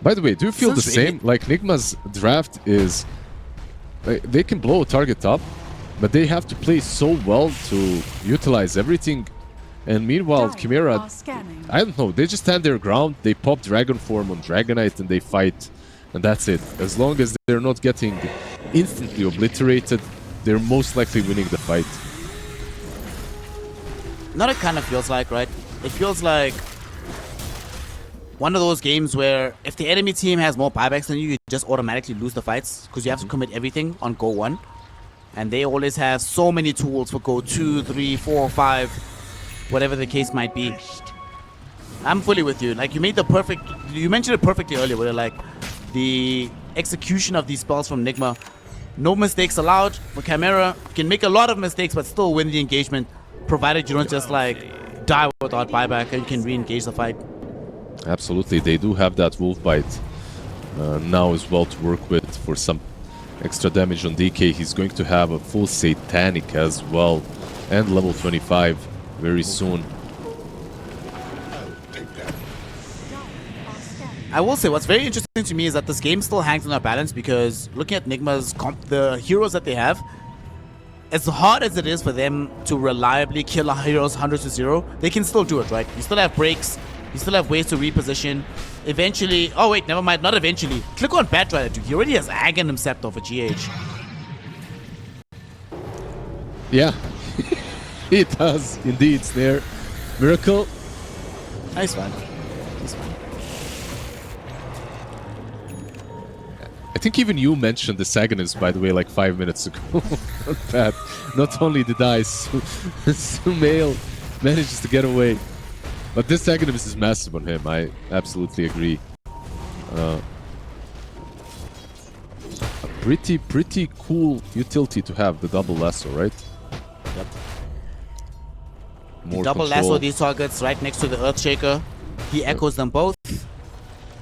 By the way, do you feel the same? Like Nigma's draft is, they can blow a target up, but they have to play so well to utilize everything. And meanwhile, CHIMERA, I don't know, they just stand their ground, they pop Dragon Form on Dragonite and they fight, and that's it. As long as they're not getting instantly obliterated, they're most likely winning the fight. Not it kind of feels like, right? It feels like one of those games where if the enemy team has more buybacks than you, you just automatically lose the fights because you have to commit everything on go 1. And they always have so many tools for go 2, 3, 4, 5, whatever the case might be. I'm fully with you. Like, you mentioned it perfectly earlier, where like the execution of these spells from Nigma, no mistakes allowed. For CHIMERA, you can make a lot of mistakes but still win the engagement, provided you don't just like die without buyback and you can re-engage the fight. Absolutely, they do have that Wolf Bite now as well to work with for some extra damage on DK. He's going to have a full Satanic as well, and level 25 very soon. I will say what's very interesting to me is that this game still hangs on a balance, because looking at Nigma's the heroes that they have, as hard as it is for them to reliably kill heroes 100 to 0, they can still do it, right? You still have breaks, you still have ways to reposition. eventually... Oh, wait, never mind. Not eventually. Click on Batrider, dude. He already has Aghanim Scepter for GH. Yeah, he does indeed. Snare. Miracle. Nice one. Nice one. I think even you mentioned the Sagonists, by the way, like 5 minutes ago. Not bad. Not only did I, Sumail manages to get away. But this Agonist is massive on him. I absolutely agree. A pretty cool utility to have, the double lasso, right? Yep. More Double control. lasso these targets right next to the Earthshaker. He echoes them both.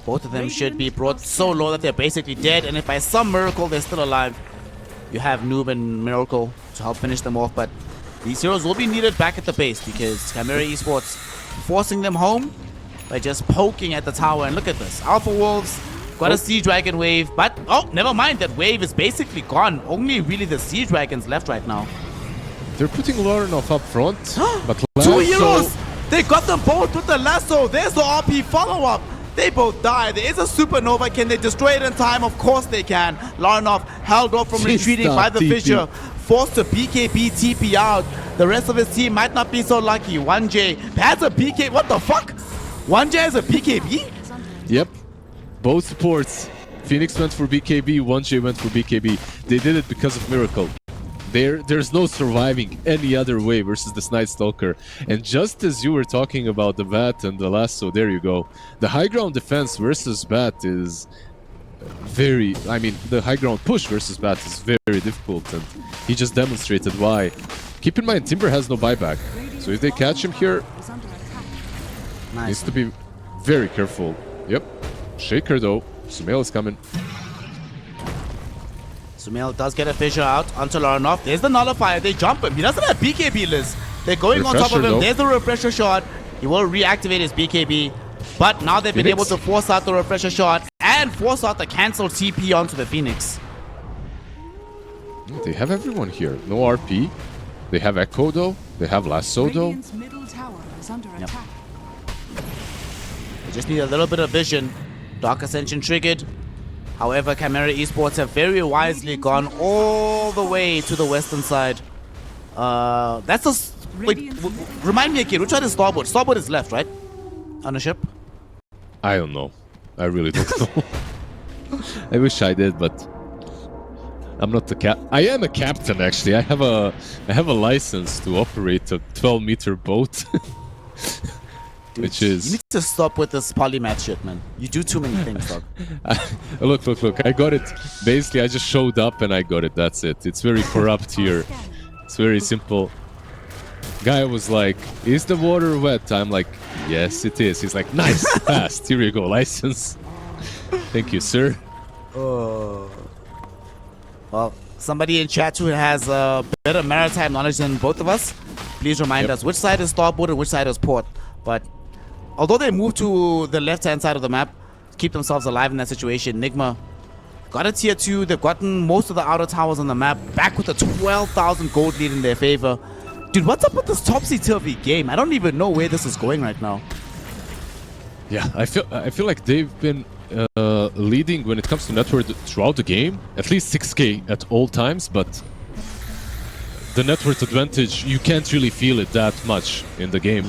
Both of them should be brought so low that they're basically dead. And if by some miracle they're still alive, you have Noob and Miracle to help finish them off. But these heroes will be needed back at the base because CHIMERA Esports forcing them home by just poking at the tower. And look at this. Alpha Wolves got a Sea Dragon wave. But, oh, never mind. That wave is basically gone. Only really the Sea Dragons left right now. They're putting Lorinov up front. But Two Lasso- heroes! They got them both with the lasso. There's the RP follow-up. They both die. There is a supernova. Can they destroy it in time? Of course they can. Larinov held off from retreating by the TP. fissure. Forced to BKB TP out. The rest of his team might not be so lucky. 1J has a BK. What the fuck? 1J has a BKB? Yep. Both supports. Phoenix went for BKB, 1J went for BKB. They did it because of Miracle. There's no surviving any other way versus this Night Stalker. And just as you were talking about the Bat and the Lasso, there you go. The high ground defense versus Bat is very... I mean, the high ground push versus Bat is very difficult, and he just demonstrated why. Keep in mind, Timber has no buyback. So if they catch him here, needs to be very careful. Yep. Shaker though. Sumail is coming. Sumail does get a fissure out onto Larinov. There's the nullifier. They jump him. He doesn't have BKB list. They're going on top of him. Though. There's the refresher shot. He will reactivate his BKB. But now they've been able to force out the refresher shot and force out the cancelled TP onto the Phoenix. They have everyone here. No RP. They have Echo though. They have Lasso though. Radiant's middle tower is under attack. They just need a little bit of vision. Dark Ascension triggered. However, CHIMERA Esports have very wisely gone all the way to the western side. That's a... Wait, remind me again, which side is Starboard? Starboard is left, right? On the ship? I don't know. I really don't know. I wish I did, but I'm not the cap. I am a captain actually. I have a license to operate a 12-meter boat. Dude, which is... You need to stop with this polymath shit, man. You do too many things, dog. Look. I got it. Basically, I just showed up and I got it. That's it. It's very corrupt here. It's very simple. Guy was like, is the water wet? I'm like, yes, it is. He's like, nice, fast. Here you go, license. Thank you, sir. Well, somebody in chat who has better maritime knowledge than both of us, please remind us which side is starboard and which side is port. But although they moved to the left-hand side of the map to keep themselves alive in that situation, Nigma got a tier 2. They've gotten most of the outer towers on the map back with a 12,000 gold lead in their favor. Dude, what's up with this topsy-turvy game? I don't even know where this is going right now. Yeah, I feel like they've been leading when it comes to network throughout the game, at least 6k at all times, but the network advantage, you can't really feel it that much in the game.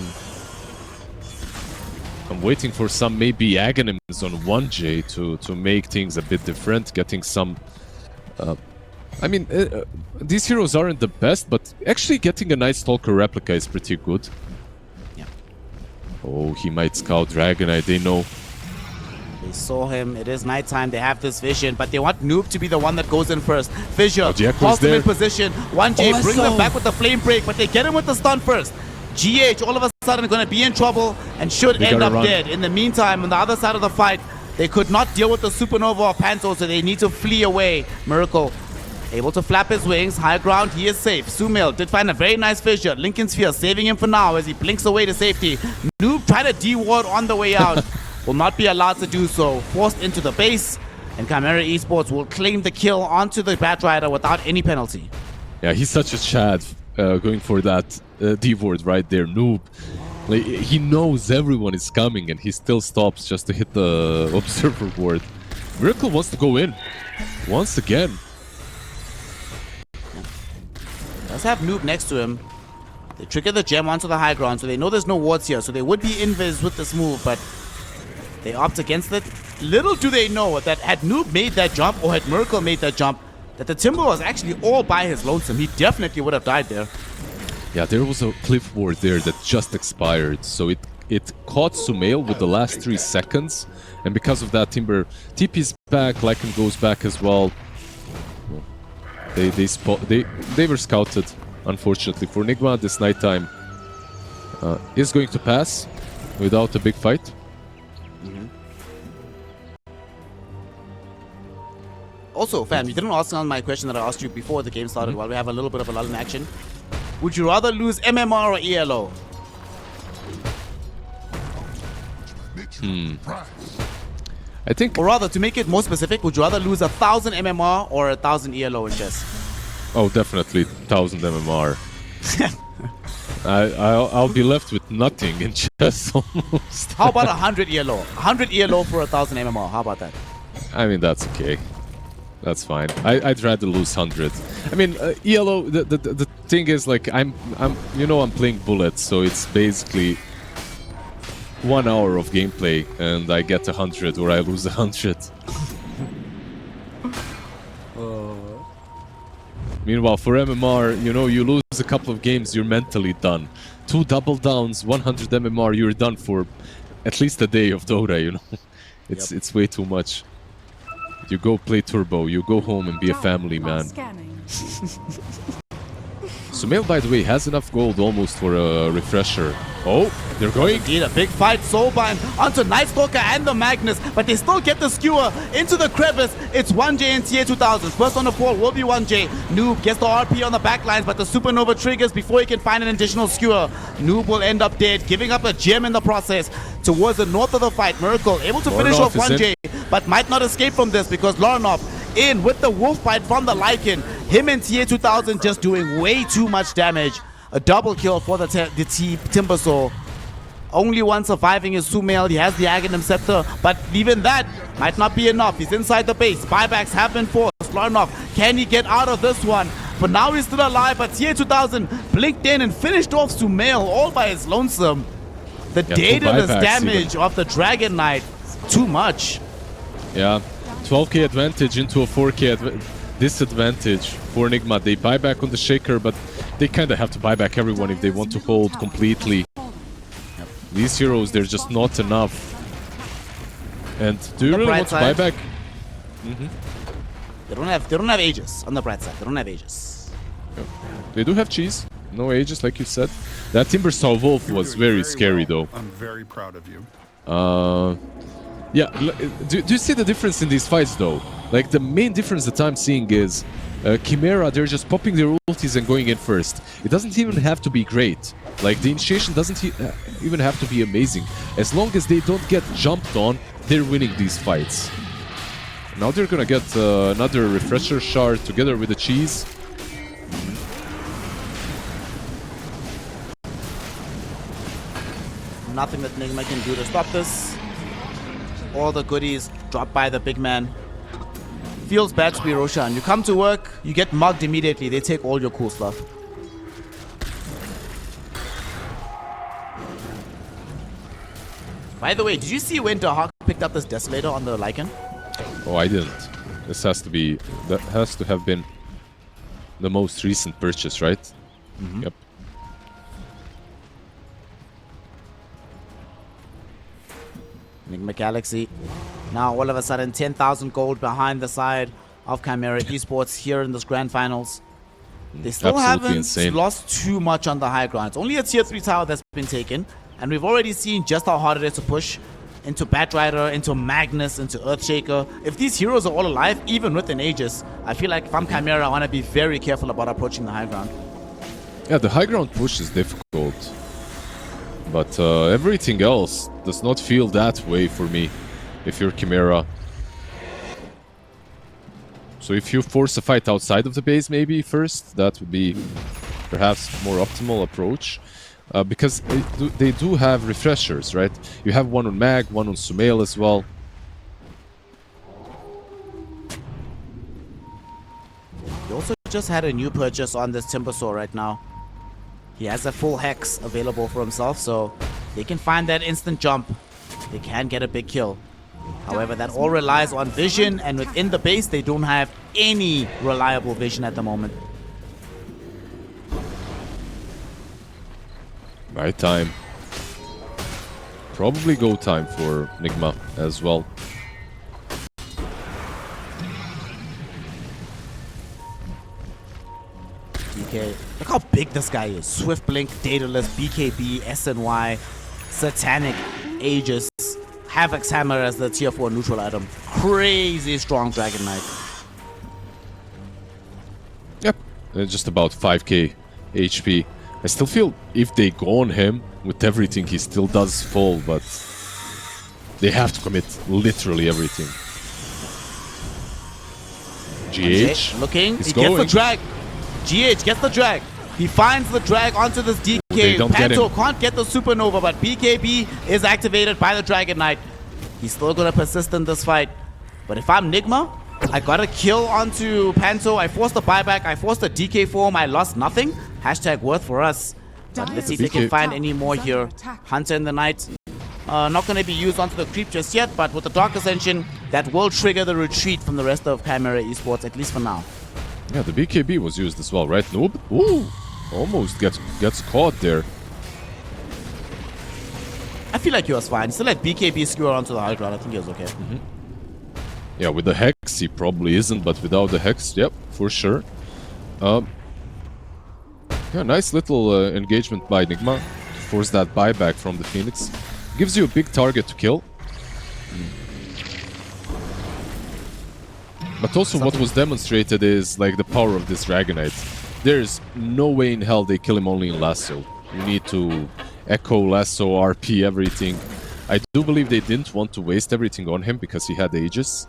I'm waiting for some maybe Aghanims on 1J to make things a bit different, getting some... I mean, these heroes aren't the best, but actually getting a Night Stalker replica is pretty good. Yeah. Oh, he might scout Dragonite, they know. They saw him. It is nighttime. They have this vision, but they want Noob to be the one that goes in first. Fissure, holds him in position. 1J brings them back with the flame break, but they get him with the stun first. GH all of a sudden going to be in trouble and should end up dead. In the meantime, on the other side of the fight, they could not deal with the supernova of Panto, so they need to flee away. Miracle able to flap his wings. High ground, he is safe. Sumail did find a very nice fissure. Lincoln Sphere saving him for now as he blinks away to safety. Noob tried to de-ward on the way out. Will not be allowed to do so. Forced into the base, and CHIMERA Esports will claim the kill onto the Batrider without any penalty. Yeah, he's such a Chad going for that D-ward right there. Noob Like, he knows everyone is coming and he still stops just to hit the observer board. Miracle wants to go in. Once again. Does have Noob next to him. They trigger the gem onto the high ground, so they know there's no wards here, so they would be invis with this move, but they opt against it. Little do they know that had Noob made that jump, or had Miracle made that jump, that the Timber was actually all by his lonesome. He definitely would have died there. Yeah, there was a cliff ward there that just expired, so it caught Sumail with the last 3 seconds, and because of that, Timber TP's back, Lycan goes back as well. They were scouted, unfortunately. For Nigma, this nighttime is going to pass without a big fight. Also, fam, you didn't answer on my question that I asked you before the game started while we have a little bit of a lull in action. Would you rather lose MMR or ELO? I think... Or rather, to make it more specific, would you rather lose 1,000 MMR or 1,000 ELO in chess? Oh, definitely 1,000 MMR. I'll be left with nothing in chess almost. How about 100 ELO? 100 ELO for 1,000 MMR. How about that? I mean, that's okay. That's fine. I'd rather lose 100. I mean, ELO. The thing is, like, I'm playing bullets, so it's basically 1 hour of gameplay, and I get 100 or I lose 100. Meanwhile, for MMR, you lose a couple of games, you're mentally done. 2 double downs, 100 MMR, you're done for at least a day of Dota. It's way too much. You go play Turbo, you go home and be a family man. Sumail, by the way, has enough gold almost for a refresher. Oh, they're going. Indeed, a big fight. Soulbind onto Night Stalker and the Magnus, but they still get the skewer into the crevice. It's 1J and TA2000. First on the fall will be 1J. Noob gets the RP on the backlines, but the Supernova triggers before he can find an additional skewer. Noob will end up dead, giving up a gem in the process. Towards the north of the fight, Miracle able to finish off 1J, but might not escape from this because Lorinov in with the wolf bite from the Lycan. Him and TA2000 just doing way too much damage. A double kill for the Timbersaw. Only one surviving is Sumail. He has the Aghanim Scepter, but even that might not be enough. He's inside the base. Buybacks have been forced. Lorinov, can he get out of this one? But now he's still alive, but TA2000 blinked in and finished off Sumail all by his lonesome. The dataless damage of the Dragon Knight, too much. Yeah, 12k advantage into a 4k disadvantage for Nigma. They buy back on the Shaker, but they kind of have to buy back everyone if they want to hold completely. These heroes, they're just not enough. And do you really want to buy back? They don't have Aegis on the bright side. They don't have Aegis. Yeah. They do have cheese. No Aegis, like you said. That Timbersaw Wolf was very scary, though. I'm very proud of you. Yeah, do you see the difference in these fights, though? Like, the main difference that I'm seeing is CHIMERA, they're just popping their ultis and going in first. It doesn't even have to be great. Like, the initiation doesn't even have to be amazing. As long as they don't get jumped on, they're winning these fights. Now they're gonna get another refresher shard together with the cheese. Nothing that Nigma can do to stop this. All the goodies dropped by the big man. Feels bad to be Roshan. You come to work, you get mugged immediately. They take all your cool stuff. By the way, did you see when Dahak picked up this Desolator on the Lycan? Oh, I didn't. This has to be... That has to have been the most recent purchase, right? Yep. Nigma Galaxy. Now all of a sudden 10,000 gold behind the side of CHIMERA Esports here in this grand finals. They still haven't lost too much on the high ground. It's only a tier 3 tower that's been taken. And we've already seen just how hard it is to push into Batrider, into Magnus, into Earthshaker. If these heroes are all alive, even with an Aegis, I feel like if I'm CHIMERA, I want to be very careful about approaching the high ground. Yeah, the high ground push is difficult. But everything else does not feel that way for me, if you're CHIMERA. So if you force a fight outside of the base maybe first, that would be perhaps more optimal approach. because they do have refreshers, right? You have one on Mag, one on Sumail as well. He also just had a new purchase on this Timbersaw right now. He has a full Hex available for himself, so they can find that instant jump. They can get a big kill. However, that all relies on vision, and within the base, they don't have any reliable vision at the moment. Right time. Probably go time for Nigma as well. BK, look how big this guy is. Swift Blink, Daedalus, BKB, SNY, Satanic, Aegis, Havoc's Hammer as the tier 4 neutral item. Crazy strong Dragon Knight. Yep, just about 5k HP. I still feel if they go on him with everything, he still does fall, but they have to commit literally everything. GH looking, he going. gets the drag. GH gets the drag. He finds the drag onto this DK. They don't get Panto him. can't get the supernova, but BKB is activated by the Dragon Knight. He's still gonna persist in this fight. But if I'm Nigma, I got a kill onto Panto. I forced the buyback. I forced the DK form. I lost nothing. Hashtag worth for us. But let's see if they can find any more here. Hunter in the Night. Not going to be used onto the creep just yet, but with the Dark Ascension, that will trigger the retreat from the rest of CHIMERA Esports, at least for now. Yeah, the BKB was used as well, right, Noob? Ooh, almost gets caught there. I feel like he was fine. Still let BKB skewer onto the high ground. I think he was okay. Yeah, with the Hex, he probably isn't, but without the Hex, yep, for sure. Yeah, nice little engagement by Nigma to force that buyback from the Phoenix. Gives you a big target to kill. But also what was demonstrated is like the power of this Dragonite. There's no way in hell they kill him only in Lasso. You need to Echo, Lasso, RP, everything. I do believe they didn't want to waste everything on him because he had Aegis.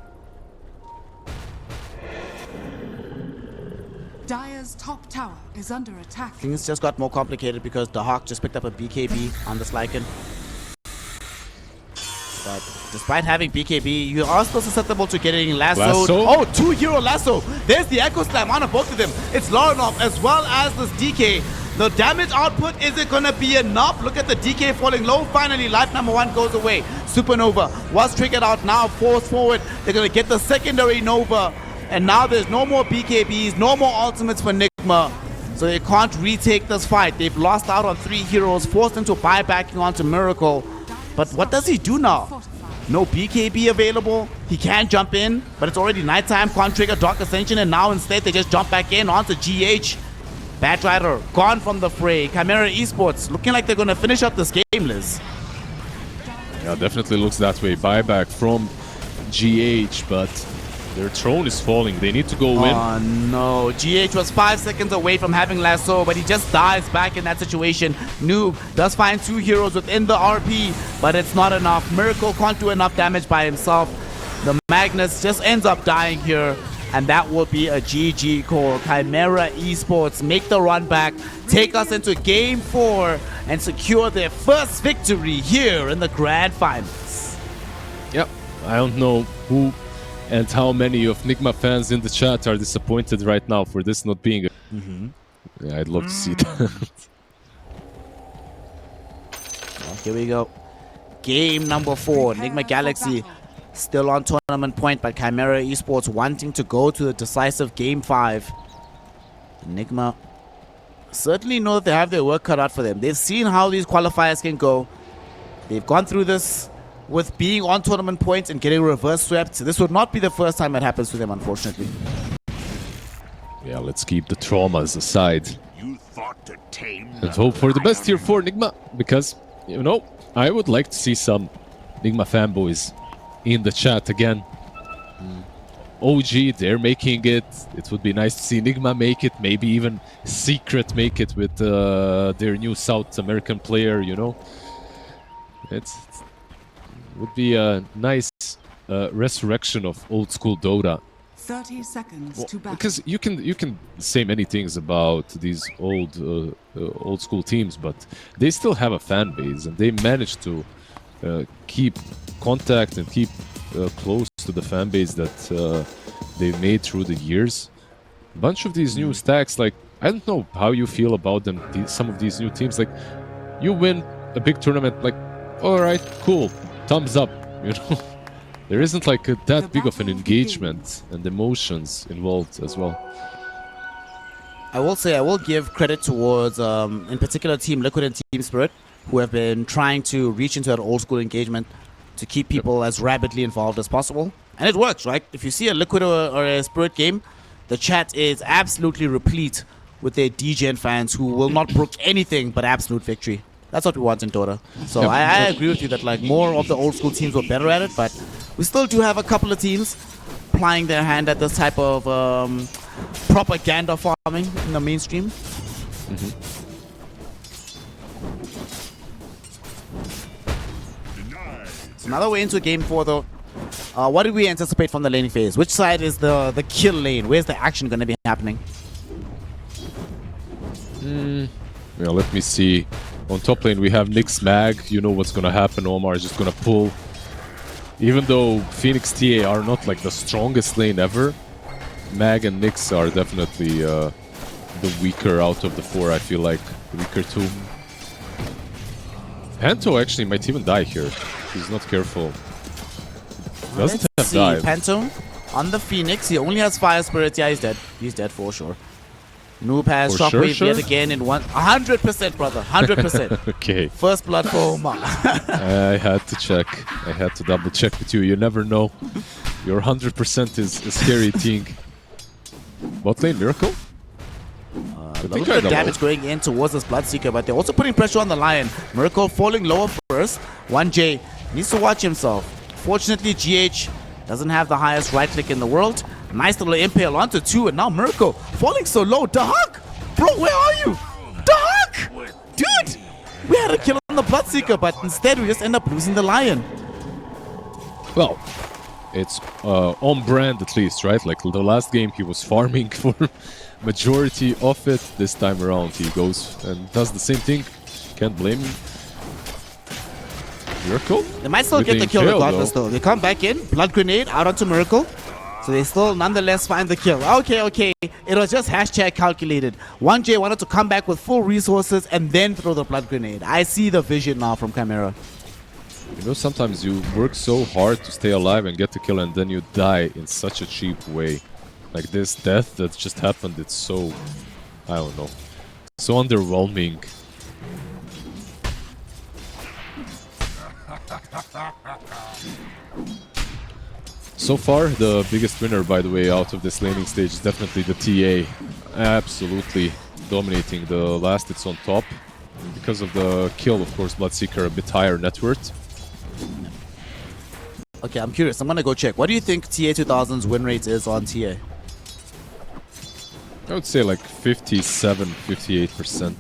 Dire's top tower is under attack. Things just got more complicated because the Hawk just picked up a BKB on this Lycan. But despite having BKB, you are still susceptible to getting lassoed. Oh, 2-hero lasso. There's the Echo Slam on both of them. It's Larinov as well as this DK. The damage output, is it going to be enough? Look at the DK falling low. Finally, life number 1 goes away. Supernova was triggered out now. Force forward. They're going to get the secondary Nova. And now there's no more BKBs, no more ultimates for Nigma. So they can't retake this fight. They've lost out on 3 heroes, forced into buybacking onto Miracle. But what does he do now? No BKB available. He can jump in, but it's already nighttime. Can't trigger Dark Ascension, and now instead they just jump back in onto GH. Bad Rider gone from the fray. CHIMERA Esports looking like they're going to finish up this game, Liz. Yeah, definitely looks that way. Buyback from GH, but their throne is falling. They need to go in. Oh no. GH was 5 seconds away from having lasso, but he just dies back in that situation. Noob does find 2 heroes within the RP, but it's not enough. Miracle can't do enough damage by himself. The Magnus just ends up dying here, and that will be a GG call. CHIMERA Esports make the run back, take us into Game 4, and secure their first victory here in the Grand Finals. Yep. I don't know who and how many of Nigma fans in the chat are disappointed right now for this not being a... Yeah, I'd love to see that. Well, here we go. Game number 4. Nigma Galaxy still on tournament point, but CHIMERA Esports wanting to go to the decisive Game 5. Nigma certainly know that they have their work cut out for them. They've seen how these qualifiers can go. They've gone through this with being on tournament points and getting reverse swept. This would not be the first time it happens to them, unfortunately. Yeah, let's keep the traumas aside. You thought to tame And hope for the best here for Nigma, because, you know, I would like to see some Nigma fanboys in the chat again. OG, they're making it. It would be nice to see Nigma make it, maybe even Secret make it with their new South American player, you know. It would be a nice resurrection of old school Dota. 30 seconds to battle. Because you can say many things about these old school teams, but they still have a fan base, and they managed to keep contact and keep close to the fan base that they made through the years. A bunch of these new stacks, like, I don't know how you feel about them. Some of these new teams, like, you win a big tournament, like, all right, cool, thumbs up, you know. There isn't like that big of an engagement and emotions involved as well. I will say, I will give credit towards, in particular, Team Liquid and Team Spirit, who have been trying to reach into that old school engagement to keep people as rapidly involved as possible. And it works, right? If you see a Liquid or a Spirit game, the chat is absolutely replete with their DGen fans who will not brook anything but absolute victory. That's what we want in Dota. So I agree with you that like more of the old school teams were better at it, but we still do have a couple of teams plying their hand at this type of propaganda farming in the mainstream. So another way into game 4 though. What do we anticipate from the laning phase? Which side is the kill lane? Where's the action going to be happening? Yeah, let me see. On top lane we have Nyx Mag. You know what's gonna happen. Omar is just gonna pull. Even though Phoenix TA are not like the strongest lane ever, Mag and Nyx are definitely the weaker out of the 4. I feel like the weaker 2. Panto actually might even die here. He's not careful. Doesn't have see. dive. Panto on the Phoenix. He only has Fire Spirit. Yeah, he's dead. He's dead for sure. Noob has For Shockwave sure? yet again in 100%, brother. 100%. Okay. First blood for Omar. I had to check. I had to double check with you. You never know. Your 100% is a scary thing. Bot lane Miracle? A little bit of damage going in towards this Bloodseeker, but they're also putting pressure on the Lion. Miracle falling lower first. 1J needs to watch himself. Fortunately, GH doesn't have the highest right click in the world. Nice little impale onto 2, and now Miracle falling so low. Dahak! Bro, where are you? Dahak! Dude! We had a kill on the Bloodseeker, but instead we just end up losing the Lion. Well, it's on brand at least, right? Like the last game he was farming for majority of it. This time around he goes and does the same thing. Can't blame him. Miracle? They might still get the kill regardless though. They come back in, Blood Grenade out onto Miracle. So they still nonetheless find the kill. Okay. It was just hashtag calculated. 1J wanted to come back with full resources and then throw the Blood Grenade. I see the vision now from CHIMERA. You know, sometimes you work so hard to stay alive and get the kill, and then you die in such a cheap way. Like this death that just happened, it's so... I don't know. So underwhelming. So far, the biggest winner, by the way, out of this laning stage is definitely the TA. Absolutely dominating. The last hits on top. Because of the kill, of course, Bloodseeker a bit higher net worth. Okay, I'm curious. I'm gonna go check. What do you think TA 2000's win rate is on TA? I would say like 57, 58%.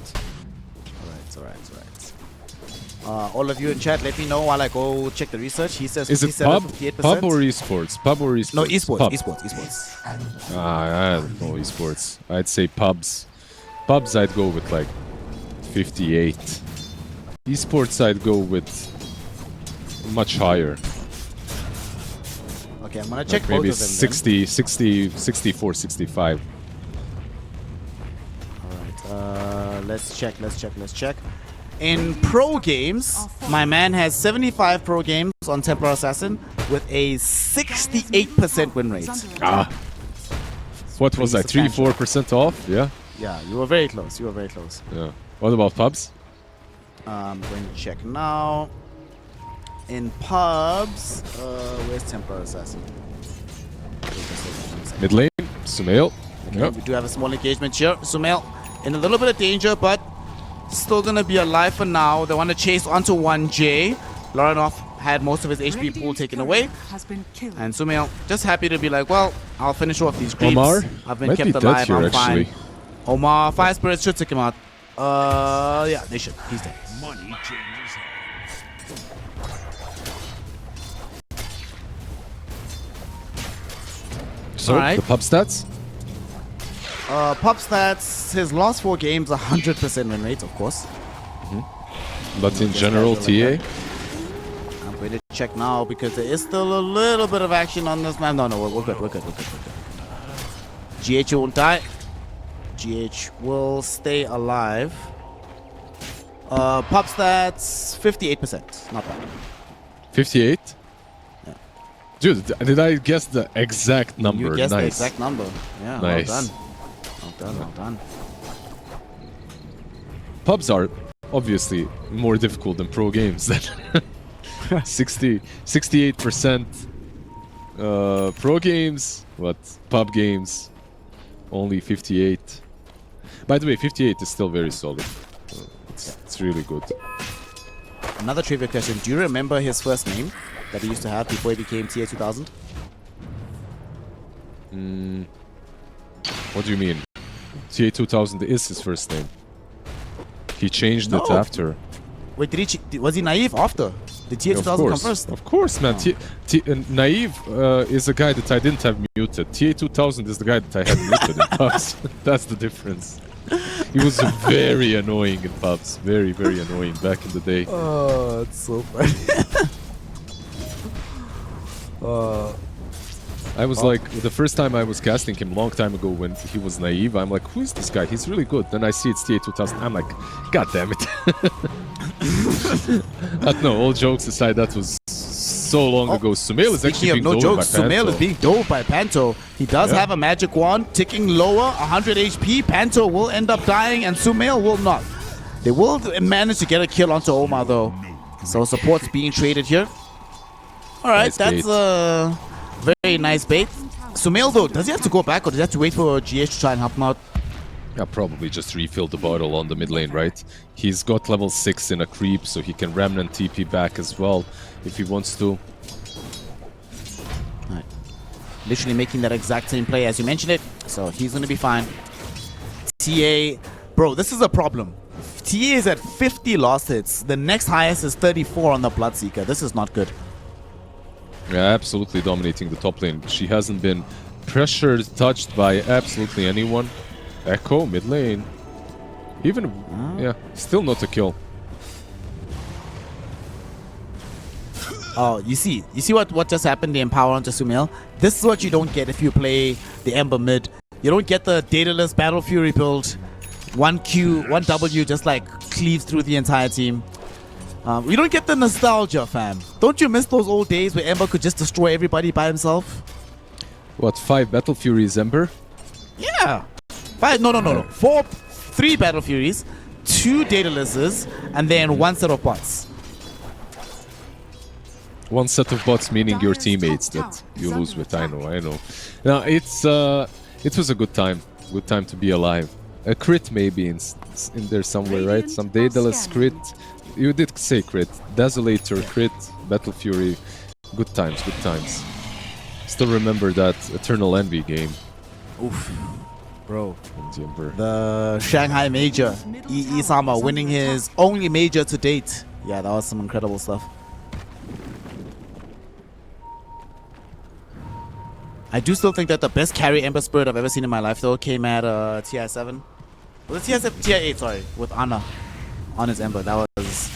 Alright. All of you in chat, let me know while I go check the research. He says Is it 57, pub? 58%. Pub or esports? Pub or esports? No, esports. Pub. Esports. I don't know esports. I'd say pubs. Pubs I'd go with like 58. Esports I'd go with much higher. Okay, I'm gonna check like maybe both of them 60, 64, 65. Alright, let's check. In pro games, my man has 75 pro games on Templar Assassin with a 68% win rate. What was that? 3-4% off? Yeah. Yeah, you were very close. Yeah. What about pubs? I'm going to check now. In pubs, where's Templar Assassin? Mid lane, Sumail. Okay, Yep. we do have a small engagement here. Sumail in a little bit of danger, but still gonna be alive for now. They want to chase onto 1J. Loranov had most of his HP pool taken away. And Sumail just happy to be like, well, I'll finish off these creeps. Omar I've been might kept be alive, dead here, I'm fine. actually. Omar, Fire Spirits should take him out. Yeah, they should. He's dead. Money changes hands. So, Alright. the pub stats? Pop stats, his last 4 games, 100% win rate, of course. But in general, like TA? I'm going to check now because there is still a little bit of action on this map. No, we're good. GH won't die. GH will stay alive. Pop stats, 58%. Not bad. 58? Yeah. Dude, did I guess the exact number? You guessed the Nice. exact number. Yeah, Nice. Well done. Pubs are obviously more difficult than pro games. 68% pro games, but pub games only 58. By the way, 58 is still very solid. It's really good. Another trivia question. Do you remember his first name that he used to have before he became TA 2000? What do you mean? TA 2000 is his first name. He changed it No. after. Wait, was he naive after? Did TA 2000 come first? Of course, man. Naive is a guy that I didn't have muted. TA 2000 is the guy that I had muted in pubs. That's the difference. He was very annoying in pubs. Very, very annoying back in the day. Oh, it's so funny. I was like, the first time I was casting him a long time ago when he was naive, I'm like, who is this guy? He's really good. Then I see it's TA 2000. I'm like, god damn it. But no, all jokes aside, that was so long ago. Sumail is actually being no domed jokes, by Panto. Sumail is being dove by Panto. He does have a magic wand ticking lower, 100 HP. Panto will end up dying and Sumail will not. They will manage to get a kill onto Omar though. So support's being traded here. Alright, Nice that's bait. a very nice bait. Sumail though, does he have to go back or does he have to wait for GH to try and help him out? Yeah, probably just refill the bottle on the mid lane, right? He's got level 6 in a creep, so he can Remnant TP back as well if he wants to. Alright. Literally making that exact same play as you mentioned it, so he's gonna be fine. TA, bro, this is a problem. TA is at 50 lost hits. The next highest is 34 on the Bloodseeker. This is not good. Yeah, absolutely dominating the top lane. She hasn't been pressured, touched by absolutely anyone. Echo, mid lane. Even, yeah, still not a kill. Oh, you see what just happened, the Empower onto Sumail? This is what you don't get if you play the Ember mid. You don't get the dataless Battle Fury build. 1Q, 1W just like cleaves through the entire team. You don't get the nostalgia, fam. Don't you miss those old days where Ember could just destroy everybody by himself? What, 5 Battle Furies Ember? Yeah. 5, no. 3 Battle Furies, 2 datalesses, and then 1 set of bots. One set of bots meaning your teammates that you lose with. I know. Now it was a good time to be alive. A crit maybe in there somewhere, right? Some Daedalus crit. You did say crit. Desolator crit. Battle Fury. Good times. Still remember that Eternal Envy game. Oof. Bro. in the Ember. The Shanghai Major. Sama winning his only major to date. Yeah, that was some incredible stuff. I do still think that the best carry Ember Spirit I've ever seen in my life though came at TI7. Was it TI8, sorry, with Ana on his Ember. That was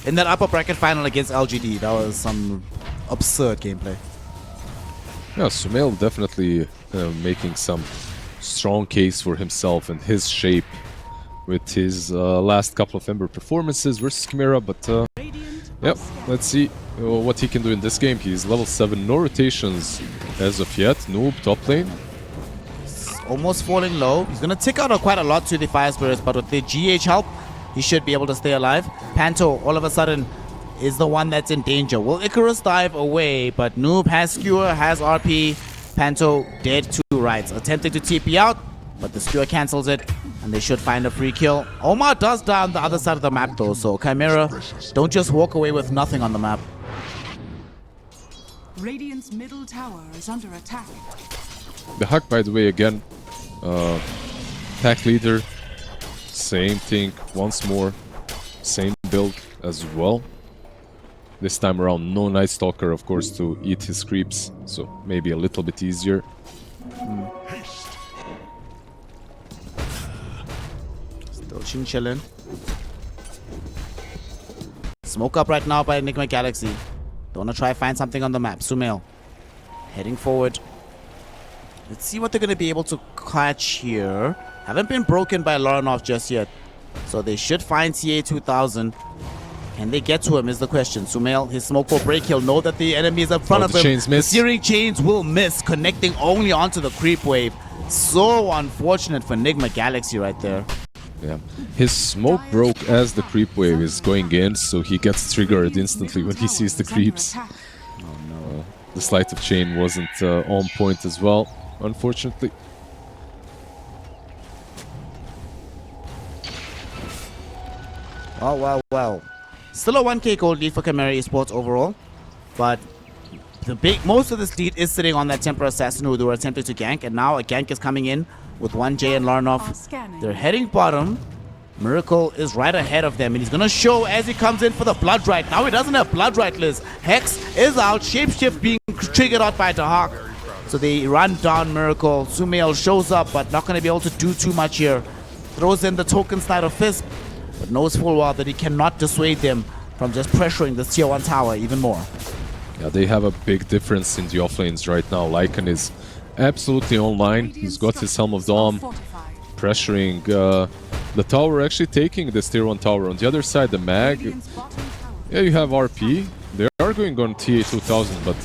in that upper bracket final against LGD. That was some absurd gameplay. Yeah, Sumail definitely making some strong case for himself and his shape with his last couple of Ember performances versus CHIMERA, but yep, let's see what he can do in this game. He's level 7, no rotations as of yet. Noob, top lane. Almost falling low. He's gonna tick out quite a lot to the Fire Spirits, but with the GH help, he should be able to stay alive. Panto, all of a sudden, is the one that's in danger. Will Icarus dive away? But Noob has Skewer, has RP. Panto dead to rights, attempting to TP out, but the Skewer cancels it, and they should find a free kill. Omar does die on the other side of the map though, so CHIMERA, don't just walk away with nothing on the map. Radiant's middle tower is under attack. The Huck, by the way, again, pack leader, same thing once more, same build as well. This time around, no Night Stalker, of course, to eat his creeps, so maybe a little bit easier. Haste. Still chillin'. Smoke up right now by Nigma Galaxy. Don't wanna try find something on the map. Sumail heading forward. Let's see what they're gonna be able to catch here. Haven't been broken by Laranov just yet, so they should find CA2000. Can they get to him is the question. Sumail, his smoke will break. He'll know that the enemy is in front of the him. chains miss. The searing chains will miss, connecting only onto the creep wave. So unfortunate for Nigma Galaxy right there. Yeah, his smoke broke as the creep wave is going in, so he gets triggered instantly when he sees the creeps. The sleight of chain wasn't on point as well, unfortunately. Well. Still a 1k gold lead for CHIMERA Esports overall, but most of this lead is sitting on that Temper Assassin who they were attempting to gank, and now a gank is coming in with 1J and Laranov. They're heading bottom. Miracle is right ahead of them, and he's gonna show as he comes in for the Blood Right. Now he doesn't have Blood Right, Liz. Hex is out, Shapeshift being triggered out by Dahak. So they run down Miracle. Sumail shows up, but not gonna be able to do too much here. Throws in the token Slider Fist, but knows full well that he cannot dissuade them from just pressuring the tier 1 tower even more. Yeah, they have a big difference in the offlanes right now. Lycan is absolutely online. He's got his Helm of Dom, pressuring the tower, actually taking this tier 1 tower. On the other side, the Mag, yeah, you have RP. They are going on TA2000, but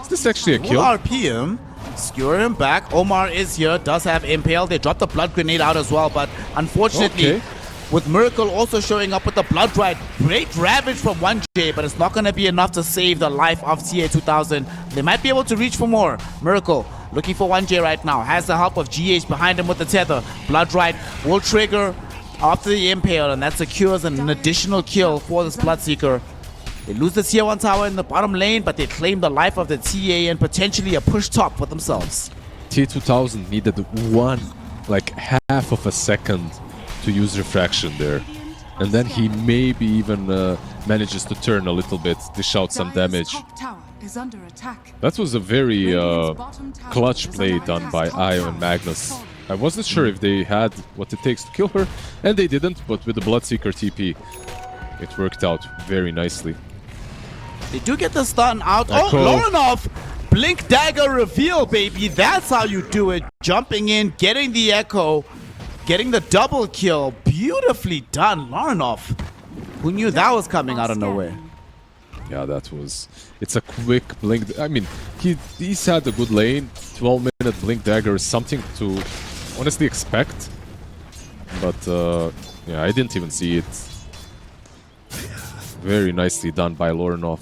is this actually a kill? RP him, skewer him back. Omar is here, does have Impale. They dropped the Blood Grenade out as well, but unfortunately, with Miracle also showing up with the Blood Right, great ravage from 1J, but it's not going to be enough to save the life of TA2000. They might be able to reach for more. Miracle looking for 1J right now, has the help of GH behind him with the tether. Blood Right will trigger after the Impale, and that secures an additional kill for this Bloodseeker. They lose the tier 1 tower in the bottom lane, but they claim the life of the TA and potentially a push top for themselves. TA2000 needed half of a second to use refraction there, and then he maybe even manages to turn a little bit, dish out some damage. That was a very clutch play done by Io and Magnus. I wasn't sure if they had what it takes to kill her, and they didn't, but with the Bloodseeker TP, it worked out very nicely. They do get the stun out. Laranov! Blink Dagger reveal, baby. That's how you do it. Jumping in, getting the echo, getting the double kill. Beautifully done, Laranov. Who knew that was coming out of nowhere? Yeah, that was... It's a quick blink... I mean, he's had a good lane. 12-minute blink dagger is something to honestly expect. But, yeah, I didn't even see it. Very nicely done by Laranov.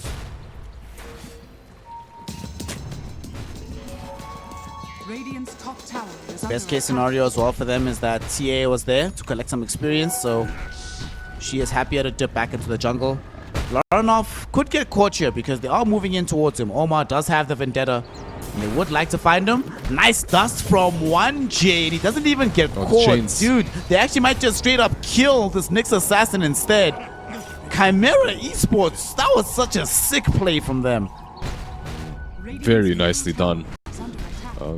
Best case scenario as well for them is that TA was there to collect some experience, so she is happier to dip back into the jungle. Laranov could get caught here because they are moving in towards him. Omar does have the Vendetta, and they would like to find him. Nice dust from 1J. He doesn't even get caught. Dude, they actually might just straight up kill this Nyx Assassin instead. CHIMERA Esports, that was such a sick play from them. Very nicely done.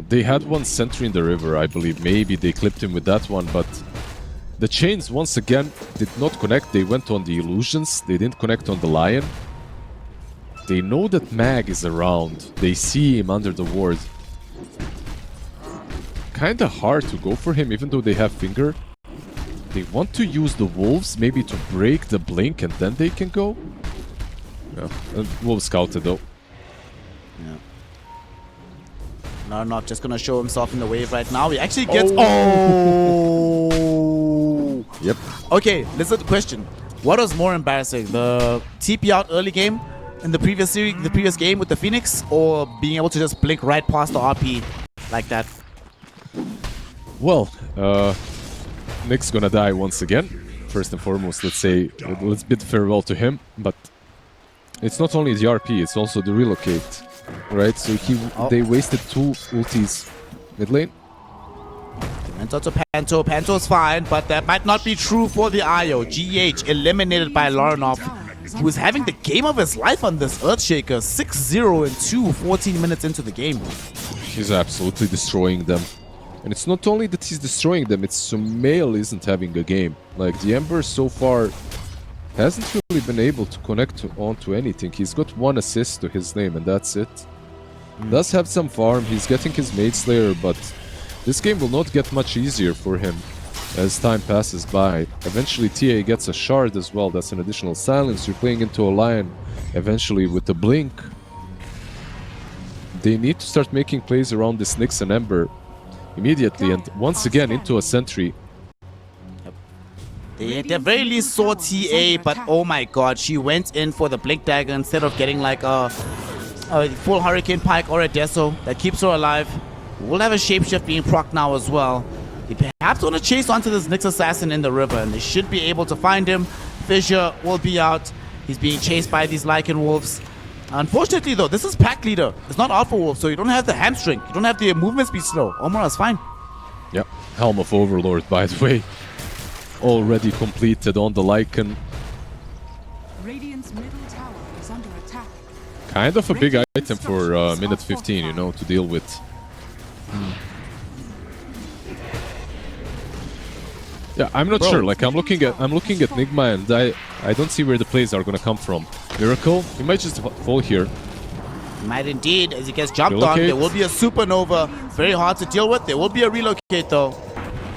They had one sentry in the river, I believe. Maybe they clipped him with that one, but the chains once again did not connect. They went on the illusions. They didn't connect on the lion. They know that Mag is around. They see him under the ward. Kinda hard to go for him, even though they have finger. They want to use the wolves, maybe to break the blink, and then they can go. Yeah, wolves scouted though. Yeah. Laranov just gonna show himself in the wave right now. He actually gets... Yep. Okay, listen to the question. What was more embarrassing? The TP out early game in the previous series, the previous game with the Phoenix, or being able to just blink right past the RP like that? Well, Nick's gonna die once again. First and foremost, let's bid farewell to him. But it's not only the RP, it's also the relocate, right? So they wasted 2 ultis mid lane. Went out to Panto. Panto's fine, but that might not be true for the IO. GH eliminated by Laranov, who is having the game of his life on this Earthshaker. 6-0 and 2, 14 minutes into the game. He's absolutely destroying them. And it's not only that he's destroying them, it's Sumail isn't having a game. Like, the Ember so far hasn't really been able to connect onto anything. He's got 1 assist to his name and that's it. Does have some farm, he's getting his Mage Slayer, but this game will not get much easier for him as time passes by. Eventually TA gets a shard as well, that's an additional silence. You're playing into a Lion eventually with the Blink. They need to start making plays around this Nyx and Ember immediately, and once again into a sentry. They at the very least saw TA, but oh my god, she went in for the Blink Dagger instead of getting like a full Hurricane Pike or a Deso that keeps her alive. We'll have a Shapeshift being proc now as well. They perhaps want to chase onto this Nyx Assassin in the river, and they should be able to find him. Fissure will be out. He's being chased by these Lycan Wolves. Unfortunately though, this is pack leader. It's not Alpha Wolf, so you don't have the hamstring. You don't have the movement speed slow. Omura's fine. Yep, Helm of Overlord, by the way, already completed on the Lycan. Radiant's middle tower is under attack. Kind of a big item for minute 15, you know, to deal with. Yeah, I'm not sure. Like, I'm looking at Nigma, and I don't see where the plays are gonna come from. Miracle, he might just fall here. Might indeed, as he gets jumped on. There will be a supernova. Very hard to deal with. There will be a relocate though.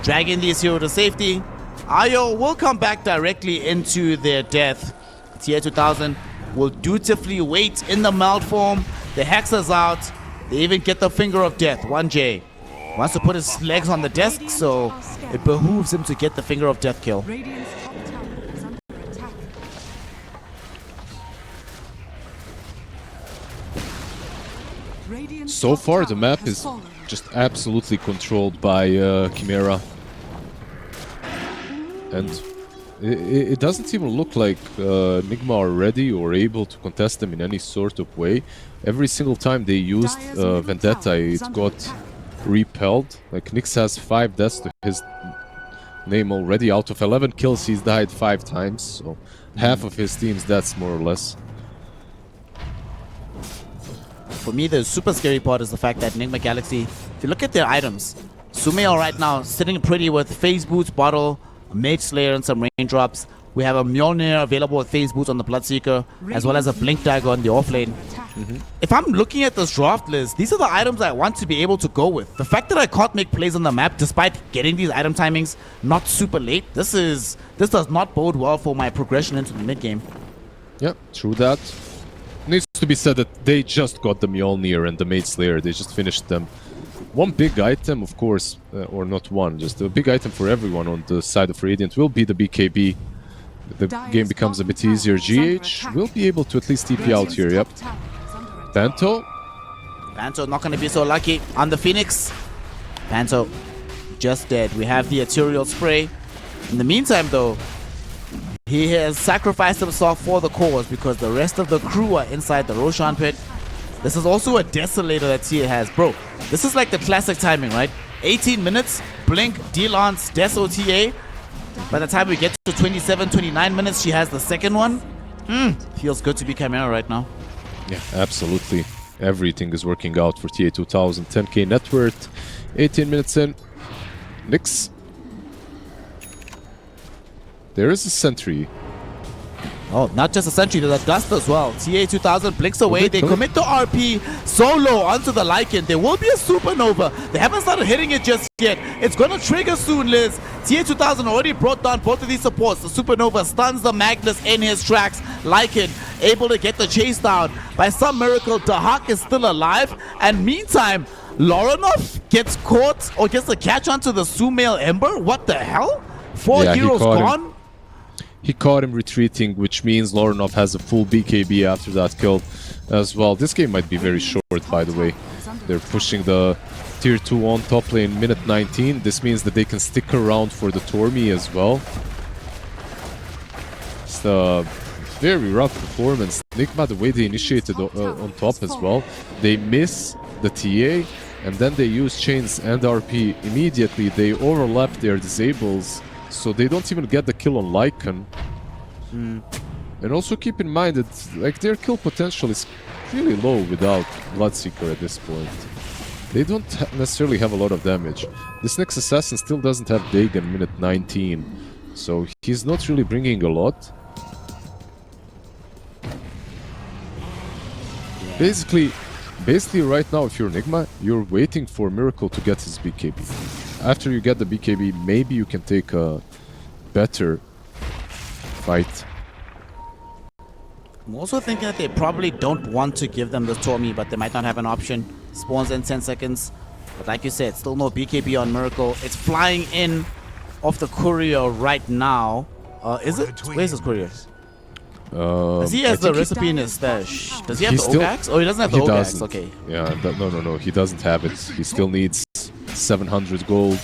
Dragging these hero to safety. Ayo will come back directly into their death. Tier 2000 will dutifully wait in the meld form. The Hexer's out. They even get the finger of death. 1J wants to put his legs on the desk, so it behooves him to get the finger of death kill. Radiant's top tower is under attack. Radiant's So top far, the tower map has is fallen. just absolutely controlled by CHIMERA. And it doesn't even look like Nigma are ready or able to contest them in any sort of way. Every single time they used Vendetta, it got repelled. Like, Nyx has 5 deaths to his name already. Out of 11 kills, he's died 5 times. So half of his team's deaths, more or less. For me, the super scary part is the fact that Nigma Galaxy, if you look at their items, Sumail right now sitting pretty with Phase Boots, Bottle, a Mage Slayer, and some raindrops. We have a Mjolnir available with Phase Boots on the Bloodseeker, as well as a Blink Dagger on the offlane. If I'm looking at this draft list, these are the items I want to be able to go with. The fact that I can't make plays on the map despite getting these item timings not super late, this does not bode well for my progression into the mid game. Yeah, true that. Needs to be said that they just got the Mjolnir and the Mage Slayer. They just finished them. One big item, of course, or not one, just a big item for everyone on the side of Radiant will be the BKB. The game becomes a bit easier. GH will be able to at least TP out here, yep. Panto. Panto not going to be so lucky on the Phoenix. Panto just dead. We have the Ethereal Spray. In the meantime, though, he has sacrificed himself for the cause because the rest of the crew are inside the Roshan pit. This is also a Desolator that Tia has. Bro, this is like the classic timing, right? 18 minutes, Blink, D-Lance, Deso TA. By the time we get to 27, 29 minutes, she has the second one. Feels good to be CHIMERA right now. Yeah, absolutely. Everything is working out for TA 2000. 10k net worth, 18 minutes in. Nyx. There is a sentry. Oh, not just a sentry, there's a dust as well. TA 2000 blinks away. They commit to RP solo onto the Lycan. There will be a supernova. They haven't started hitting it just yet. It's going to trigger soon, Liz. TA 2000 already brought down both of these supports. The supernova stuns the Magnus in his tracks. Lycan able to get the chase down. By some miracle, Dahak is still alive. And meantime, Loranov gets caught or gets a catch onto the Sumail Ember. What the hell? 4 heroes gone? He caught him retreating, which means Loranov has a full BKB after that kill as well. This game might be very short, by the way. They're pushing the tier 2 on top lane minute 19. This means that they can stick around for the Tormi as well. It's a very rough performance. Nigma, the way they initiated on top as well. They miss the TA, and then they use chains and RP immediately. They overlap their disables, so they don't even get the kill on Lycan. And also keep in mind that like their kill potential is really low without Bloodseeker at this point. they don't necessarily have a lot of damage. This next assassin still doesn't have Dagon minute 19, so he's not really bringing a lot. Basically right now, if you're Nigma, you're waiting for Miracle to get his BKB. After you get the BKB, maybe you can take a better fight. I'm also thinking that they probably don't want to give them the Tormy, but they might not have an option. Spawns in 10 seconds. But like you said, still no BKB on Miracle. It's flying in off the courier right now. Is it? Where's his courier? Does he has the recipe in his stash? Does he have the Ogax? Oh, he doesn't have the Ogax. Okay. Yeah, no. He doesn't have it. He still needs 700 gold.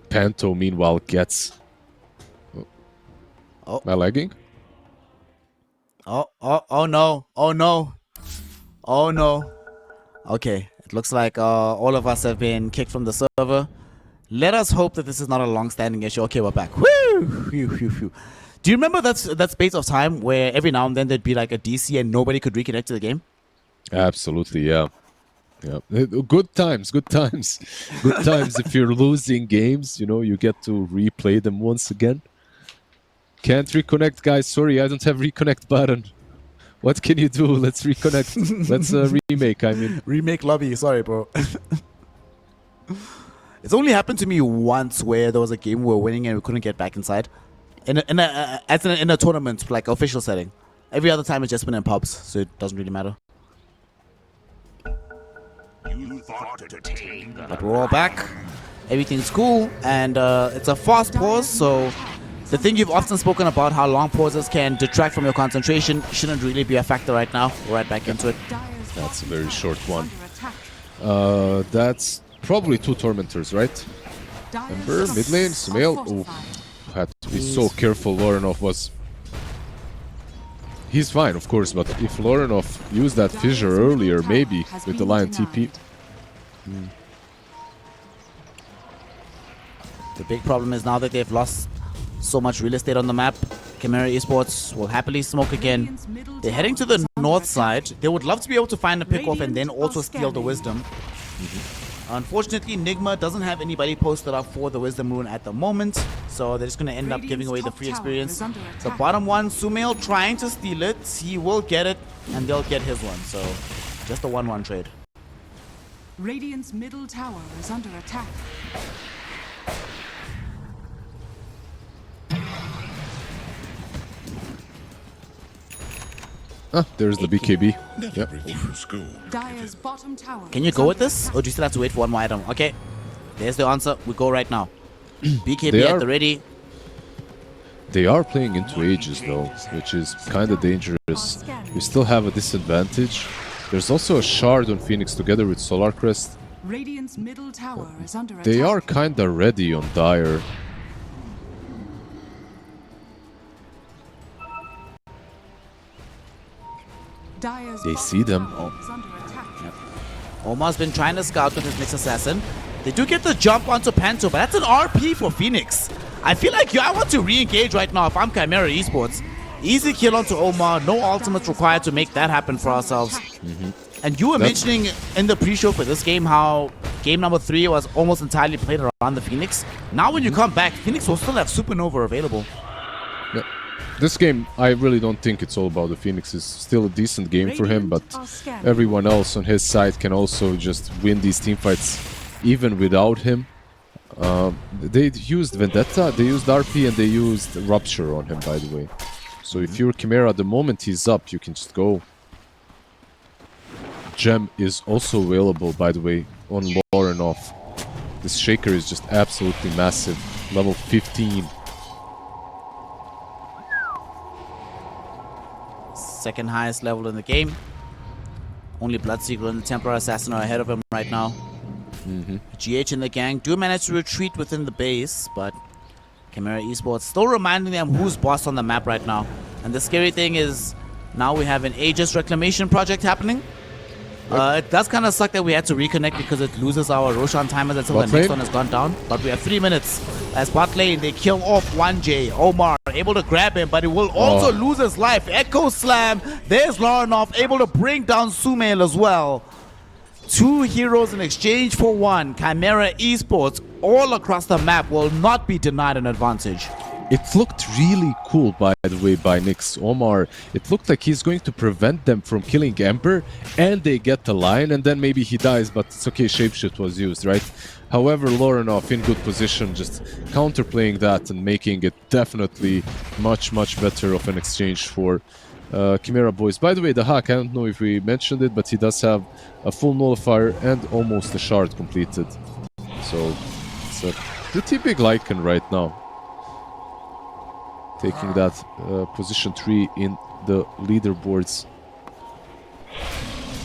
Panto, meanwhile, gets... Oh. Am I lagging? Oh no. Okay, it looks like all of us have been kicked from the server. Let us hope that this is not a long-standing issue. Okay, we're back. Woo! Phew. Do you remember that space of time where every now and then there'd be like a DC and nobody could reconnect to the game? Absolutely, yeah. Good times. Good times if you're losing games, you know, you get to replay them once again. Can't reconnect, guys. Sorry, I don't have reconnect button. What can you do? Let's reconnect. Let's remake, I mean. Remake lobby. Sorry, bro. It's only happened to me once where there was a game we were winning and we couldn't get back inside. In a tournament, like official setting. Every other time it's just been in pubs, so it doesn't really matter. But we're all back. Everything's cool, and it's a fast pause, so the thing you've often spoken about, how long pauses can detract from your concentration, shouldn't really be a factor right now. We're right back into it. That's a very short one. That's probably 2 Tormentors, right? Ember, mid lane, Sumail. Had to be so careful. Lorenov was... He's fine, of course, but if Lorenov used that fissure earlier, maybe, with the Lion TP... The big problem is now that they've lost so much real estate on the map, CHIMERA Esports will happily smoke again. They're heading to the north side. They would love to be able to find a pick-off and then also steal the Wisdom. Unfortunately, Nigma doesn't have anybody posted up for the Wisdom Rune at the moment, so they're just going to end up giving away the free experience. The bottom one, Sumail trying to steal it. He will get it, and they'll get his one, so just a 1-1 trade. Radiant's middle tower is under attack. There's the BKB. Yep. Dire's bottom tower. Can you go with this, or do you still have to wait for one more item? Okay, there's the answer. We go right now. BKB at the ready. They are playing into ages though, which is kind of dangerous. We still have a disadvantage. There's also a shard on Phoenix together with Solar Crest. Radiant's middle tower is under attack. They are kind of ready on Dire. They see them. Omar's been trying to scout with his next assassin. They do get the jump onto Panto, but that's an RP for Phoenix. I feel like I want to re-engage right now if I'm CHIMERA Esports. Easy kill onto Omar, no ultimates required to make that happen for ourselves. And you were mentioning in the pre-show for this game how game number 3 was almost entirely played around the Phoenix. Now when you come back, Phoenix will still have Supernova available. Yep. This game, I really don't think it's all about the Phoenix. It's still a decent game for him, but everyone else on his side can also just win these teamfights even without him. They used Vendetta, they used RP, and they used Rupture on him, by the way. So if you're CHIMERA, the moment he's up, you can just go. Gem is also available, by the way, on Lorenov. This Shaker is just absolutely massive. Level 15. Second highest level in the game. Only Bloodseeker and the Templar Assassin are ahead of him right now. GH and the gang do manage to retreat within the base, but CHIMERA Esports still reminding them who's boss on the map right now. And the scary thing is, now we have an Aegis Reclamation project happening. It does kind of suck that we had to reconnect because it loses our Roshan timers until the next one has gone down. But we have 3 minutes. As bot lane, they kill off 1J. Omar able to grab him, but he will also lose his life. Echo Slam. There's Lorenov able to bring down Sumail as well. 2 heroes in exchange for 1. Chimera Esports all across the map will not be denied an advantage. It looked really cool, by the way, by Nyx. Omar, it looked like he's going to prevent them from killing Ember, and they get the line, and then maybe he dies, but it's okay, Shapeshift was used, right? However, Lorenov in good position, just counterplaying that and making it definitely much, much better of an exchange for Chimera boys. By the way, the hack, I don't know if we mentioned it, but he does have a full nullifier and almost a shard completed. So, it's a pretty big Lycan right now. Taking that position 3 in the leaderboards.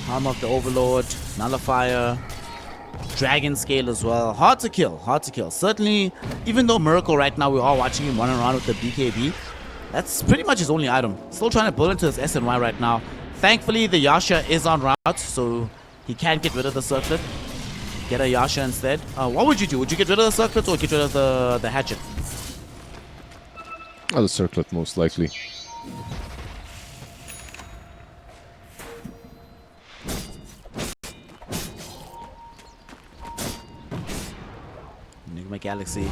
Arm of the Overlord, Nullifier, Dragon Scale as well. Hard to kill, hard to kill. Certainly, even though Miracle right now, we're all watching him running around with the BKB. That's pretty much his only item. Still trying to build into his SNY right now. Thankfully, the Yasha is en route, so he can get rid of the circlet. Get a Yasha instead. What would you do? Would you get rid of the circlet or get rid of the hatchet? The circlet, most likely. Nigma Galaxy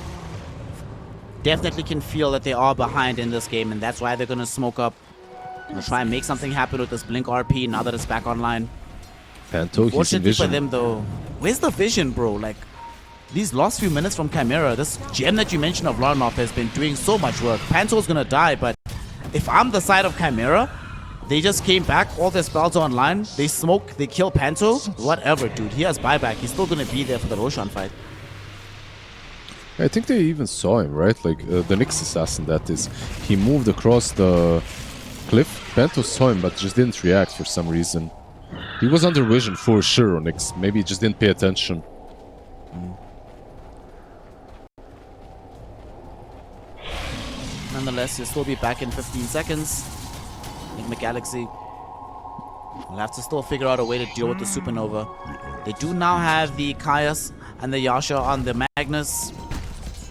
definitely can feel that they are behind in this game, and that's why they're going to smoke up. Gonna try and make something happen with this Blink RP now that it's back online. Panto, he's in Fortunately for vision. them, though, where's the vision, bro? Like, these last few minutes from Chimera, this gem that you mentioned of Lorenov has been doing so much work. Panto's gonna die, but if I'm the side of Chimera, they just came back, all their spells are online, they smoke, they kill Panto, whatever, dude. He has buyback, he's still gonna be there for the Roshan fight. I think they even saw him, right? Like, the Nyx assassin, that is. He moved across the cliff. Panto saw him, but just didn't react for some reason. He was under vision for sure on Nyx. Maybe he just didn't pay attention. Nonetheless, he'll still be back in 15 seconds. Nigma Galaxy will have to still figure out a way to deal with the Supernova. They do now have the Caius and the Yasha on the Magnus.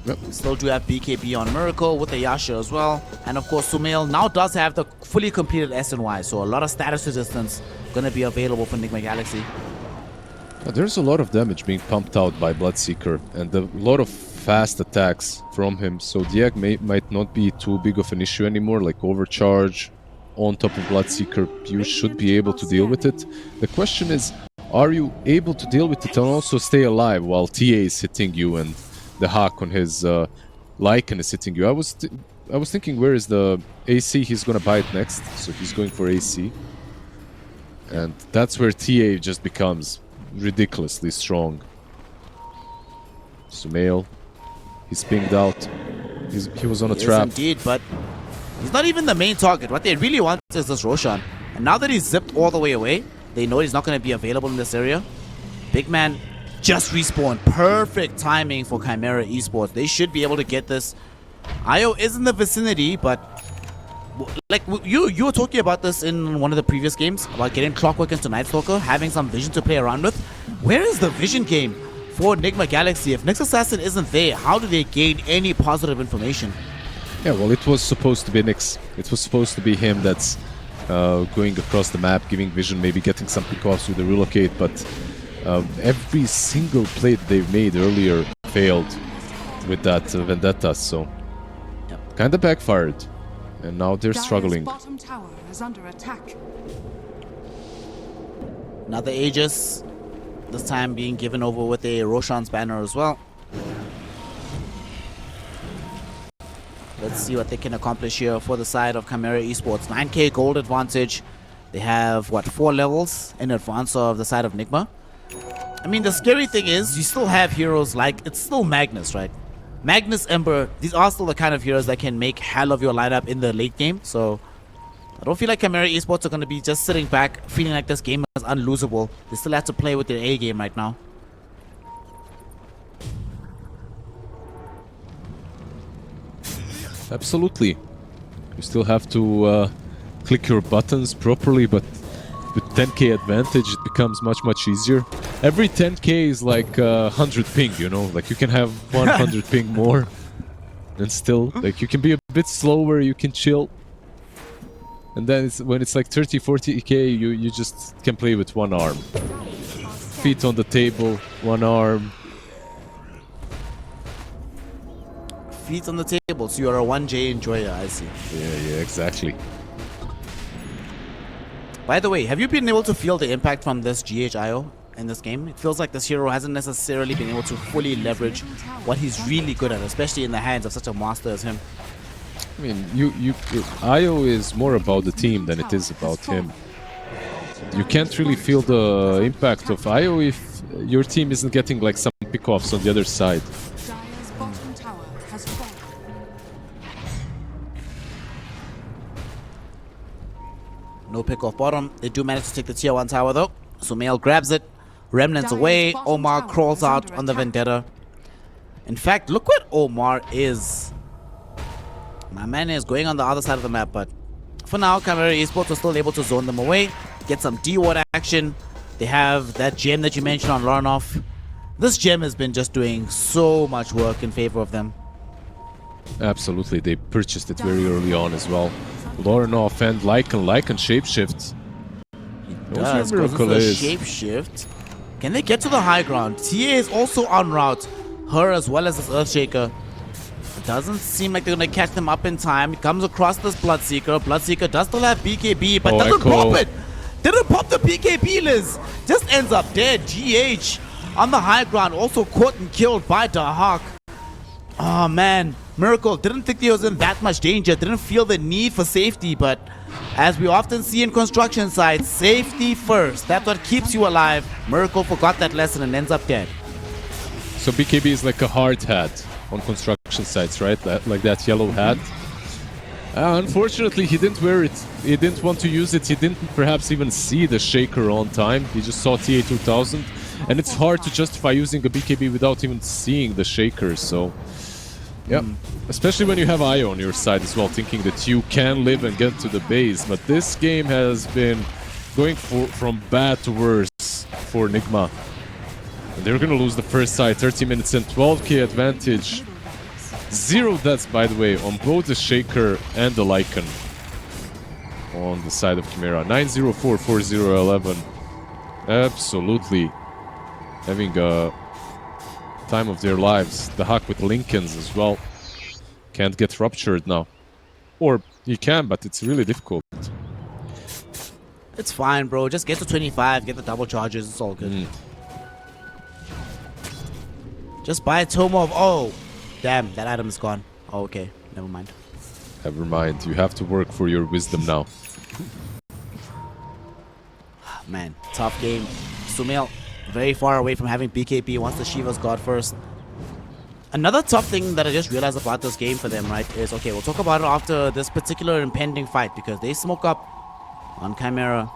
Yep. Still do have BKB on Miracle with the Yasha as well. And of course, Sumail now does have the fully completed SNY, so a lot of status resistance going to be available for Nigma Galaxy. There's a lot of damage being pumped out by Bloodseeker, and a lot of fast attacks from him, so Diag might not be too big of an issue anymore, like overcharge on top of Bloodseeker. You should be able to deal with it. The question is, are you able to deal with it and also stay alive while TA is hitting you and the hack on his Lycan is hitting you? I was thinking, where is the AC he's gonna bite next? So he's going for AC, and that's where TA just becomes ridiculously strong. Sumail, he's pinged out. He was on a trap. Indeed, but he's not even the main target. What they really want is this Roshan. And now that he's zipped all the way away, they know he's not going to be available in this area. Big man just respawned. Perfect timing for Chimera Esports. They should be able to get this. IO is in the vicinity, but like you were talking about this in one of the previous games, about getting Clockwork into Night Stalker, having some vision to play around with. Where is the vision game for Nigma Galaxy? If Nyx Assassin isn't there, how do they gain any positive information? Yeah, well, it was supposed to be Nyx. It was supposed to be him that's going across the map, giving vision, maybe getting some pickoffs with the relocate, but every single play they've made earlier failed with that Vendetta, so kind of backfired. And now they're Dire's struggling. bottom tower is under attack. Another Aegis, this time being given over with a Roshan's banner as well. Let's see what they can accomplish here for the side of Chimera Esports. 9k gold advantage. They have, what, 4 levels in advance of the side of Nigma. I mean, the scary thing is you still have heroes like, it's still Magnus, right? Magnus, Ember, these are still the kind of heroes that can make hell of your lineup in the late game. So I don't feel like Chimera Esports are going to be just sitting back feeling like this game is unlosable. They still have to play with their A game right now. Absolutely. You still have to click your buttons properly, but with 10k advantage it becomes much easier. Every 10k is like 100 ping, you know, like you can have 100 ping more and still, like, you can be a bit slower, you can chill, and then when it's like 30-40k you just can play with one arm. feet on the table, one arm. Feet on the table, so you're a 1J enjoyer, I see. Yeah, exactly. By the way, have you been able to feel the impact from this GHIO in this game? It feels like this hero hasn't necessarily been able to fully leverage what he's really good at, especially in the hands of such a master as him. I mean, IO is more about the team than it is about him. You can't really feel the impact of IO if your team isn't getting like some pickoffs on the other side. Dire's bottom tower has fallen. No pick off bottom. They do manage to take the tier 1 tower though. Sumail grabs it. Remnants away. Omar crawls out on the Vendetta. In fact, look what Omar is. My man is going on the other side of the map, but for now, CHIMERA Esports was still able to zone them away, get some D-Ward action. They have that gem that you mentioned on Larnoff. This gem has been just doing so much work in favor of them. Absolutely, they purchased it very early on as well. Larnoff and Lycan shapeshift. Does goes into the shapeshift. Can they get to the high ground? TA is also en route. Her as well as this Earthshaker. It doesn't seem like they're going to catch them up in time. He comes across this Bloodseeker. Bloodseeker does still have BKB, but doesn't pop it. Didn't pop the BKB, Liz. Just ends up dead. GH on the high ground, also caught and killed by Dahak. Oh man, Miracle didn't think he was in that much danger. Didn't feel the need for safety, but as we often see in construction sites, safety first. That's what keeps you alive. Miracle forgot that lesson and ends up dead. So BKB is like a hard hat on construction sites, right? Like that yellow hat. Unfortunately, he didn't wear it. He didn't want to use it. He didn't perhaps even see the shaker on time. He just saw TA2000. And it's hard to justify using a BKB without even seeing the shaker. So, yeah. Especially when you have IO on your side as well, thinking that you can live and get to the base. But this game has been going from bad to worse for Nigma. And they're going to lose the first side. 30 minutes and 12k advantage. 0 deaths, by the way, on both the Shaker and the Lycan on the side of CHIMERA. 9-0-4, 4-0-11. Absolutely having a time of their lives. The Hack with Lincolns as well. Can't get ruptured now. Or you can, but it's really difficult. It's fine, bro. Just get to 25, get the double charges. It's all good. Just buy a tome of... Oh, damn, that item is gone. Oh, okay. Never mind. Never mind. You have to work for your wisdom now. Man, tough game. Sumail, very far away from having BKB once the Shiva's got first. Another tough thing that I just realized about this game for them, right, is, okay, we'll talk about it after this particular impending fight, because they smoke up on CHIMERA.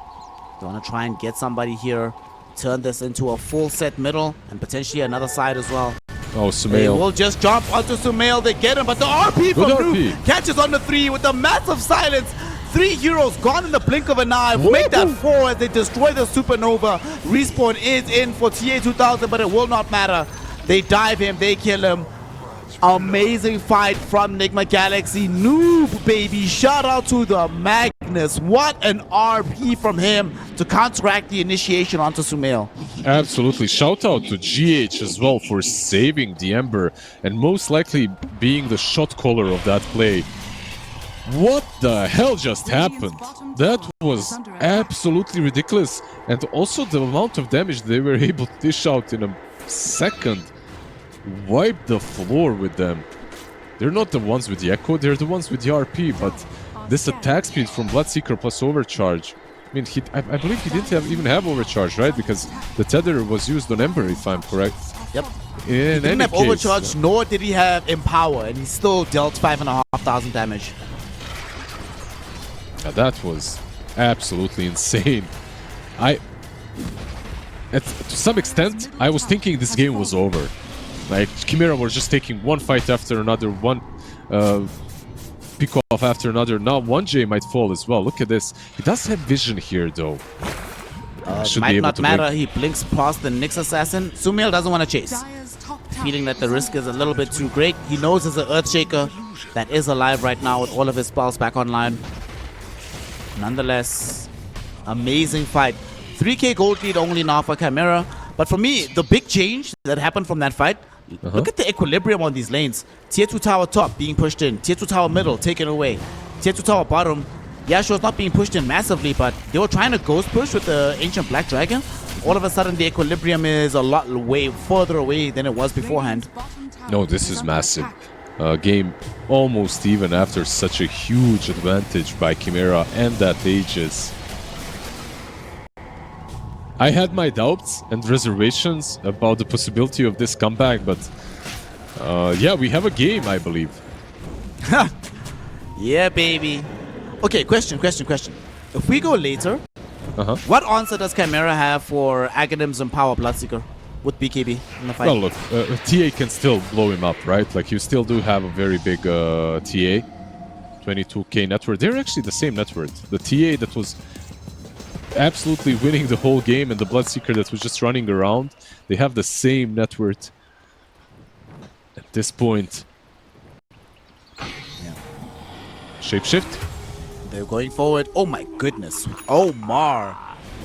They want to try and get somebody here, turn this into a full set middle, and potentially another side as well. Oh, They Sumail. will just jump onto Sumail. They get him, but the RP from Good Noob RP. catches on the 3 with a massive silence. 3 heroes gone in the blink of an eye. Make that 4 as they destroy the Supernova. Respawn is in for TA2000, but it will not matter. They dive him. They kill him. Amazing fight from Nigma Galaxy. Noob, baby. Shout out to the Magnus. What an RP from him to counteract the initiation onto Sumail. Absolutely. Shout out to GH as well for saving the Ember and most likely being the shot caller of that play. What the hell just happened? That was absolutely ridiculous. And also the amount of damage they were able to dish out in a second. Wipe the floor with them. They're not the ones with the Echo, they're the ones with the RP, but this attack speed from Bloodseeker plus Overcharge. I mean, I believe he didn't even have Overcharge, right? Because the tether was used on Ember, if I'm correct. Yep. In He didn't any have case, Overcharge, nor did he have Empower, and he still dealt 5,500 damage. that was absolutely insane. To some extent, I was thinking this game was over. Like, CHIMERA was just taking one fight after another, one pick-off after another. Now 1J might fall as well. Look at this. He does have vision here, though. Might not matter. He blinks past the Nyx Assassin. Sumail doesn't want to chase. Dire's top tower Feeling that the has risk is a fallen. little bit too great. He knows there's an Earthshaker that is alive right now with all of his spells back online. Nonetheless, amazing fight. 3k gold lead only now for CHIMERA, But for me, the big change that happened from that fight, look at the equilibrium on these lanes. Tier 2 tower top being pushed in, Tier 2 tower middle taken away, Tier 2 tower bottom. Yeah, sure, it's not being pushed in massively, but they were trying to ghost push with the Ancient Black Dragon. All of a sudden, the equilibrium is a lot way further away than it was beforehand. No, this is massive. Game almost even after such a huge advantage by CHIMERA and that Aegis. I had my doubts and reservations about the possibility of this comeback, but yeah, we have a game, I believe. Yeah, baby. Okay, question. If we go later, what answer does CHIMERA have for Aghanims and Power Bloodseeker with BKB in the fight? Well, look, TA can still blow him up, right? Like, you still do have a very big TA, 22k net worth. They're actually the same net worth. The TA that was absolutely winning the whole game and the Bloodseeker that was just running around, they have the same net worth at this point. Yeah. Shapeshift. They're going forward. Oh my goodness. Oh, Mar.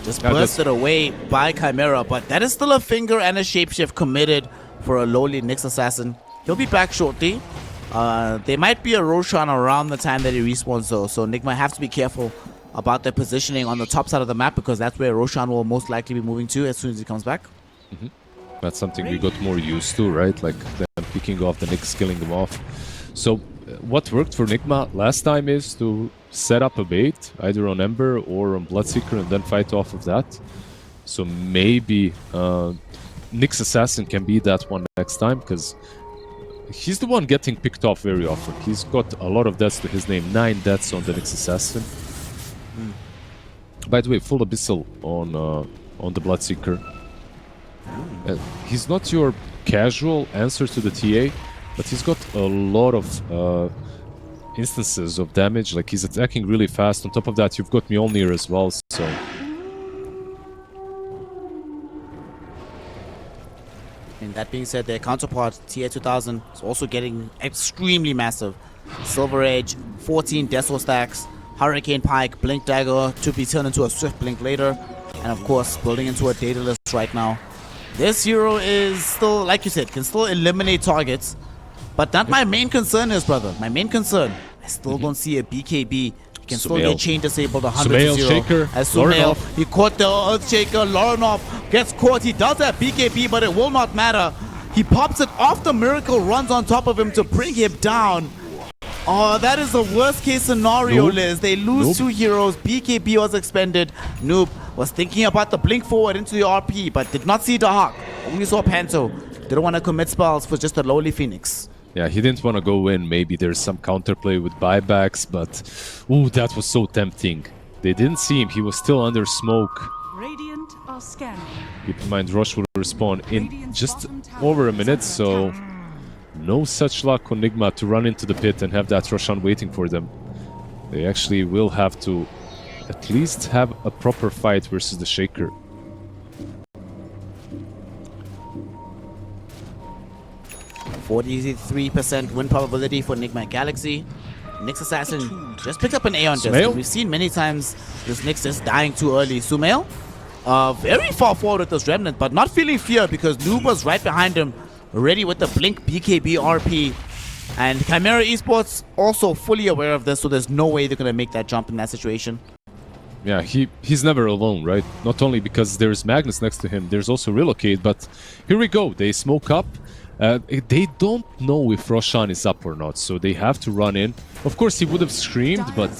Just bursted away by CHIMERA, but that is still a finger and a shapeshift committed for a lowly Nyx assassin. He'll be back shortly. There might be a Roshan around the time that he respawns though, so Nigma have to be careful about their positioning on the top side of the map, because that's where Roshan will most likely be moving to as soon as he comes back. That's something we got more used to, right? Like them picking off the Nyx, killing them off. So what worked for Nigma last time is to set up a bait, either on Ember or on Bloodseeker, and then fight off of that. So maybe Nyx Assassin can be that one next time, because he's the one getting picked off very often. He's got a lot of deaths to his name, 9 deaths on the Nyx Assassin. By the way, full Abyssal on the Bloodseeker. He's not your casual answer to the TA, but he's got a lot of instances of damage. Like, he's attacking really fast. On top of that, you've got Mjolnir as well, so... And that being said, their counterpart, TA2000, is also getting extremely massive. Silver Edge, 14 Deso stacks, Hurricane Pike, Blink Dagger to be turned into a Swift Blink later, and of course, building into a Daedalus right now. This hero is still, like you said, can still eliminate targets, but not my main concern is, brother. My main concern, I still don't see a BKB. He can still get chain disabled 100-0. Shaker, As Sumail, he caught the Earthshaker. Lorinov gets caught. He does have BKB, but it will not matter. He pops it off the Miracle, runs on top of him to bring him down. Oh, that is the worst case scenario, Liz. They lose 2 heroes. BKB was expended. Noob was thinking about the blink forward into the RP, but did not see the Hawk. Only saw Panto. Didn't want to commit spells for just a lowly Phoenix. Yeah, he didn't want to go in. Maybe there's some counterplay with buybacks, but... Ooh, that was so tempting. They didn't see him. He was still under smoke. Radiant are scanning. Keep in mind, Rosh will respawn in just over a minute, so... No such luck on Nigma to run into the pit and have that Roshan waiting for them. They actually will have to at least have a proper fight versus the Shaker. %43% win probability for Nigma Galaxy. Nyx Assassin just picked up an Aeon Disc. We've seen many times this Nyx is dying too early. Sumail, very far forward with this Remnant, but not feeling fear because Noob was right behind him, ready with the Blink BKB RP. And CHIMERA Esports also fully aware of this, so there's no way they're going to make that jump in that situation. Yeah, he's never alone, right? Not only because there's Magnus next to him, there's also Relocate, but here we go. They smoke up. They don't know if Roshan is up or not, so they have to run in. Of course, he would have screamed, but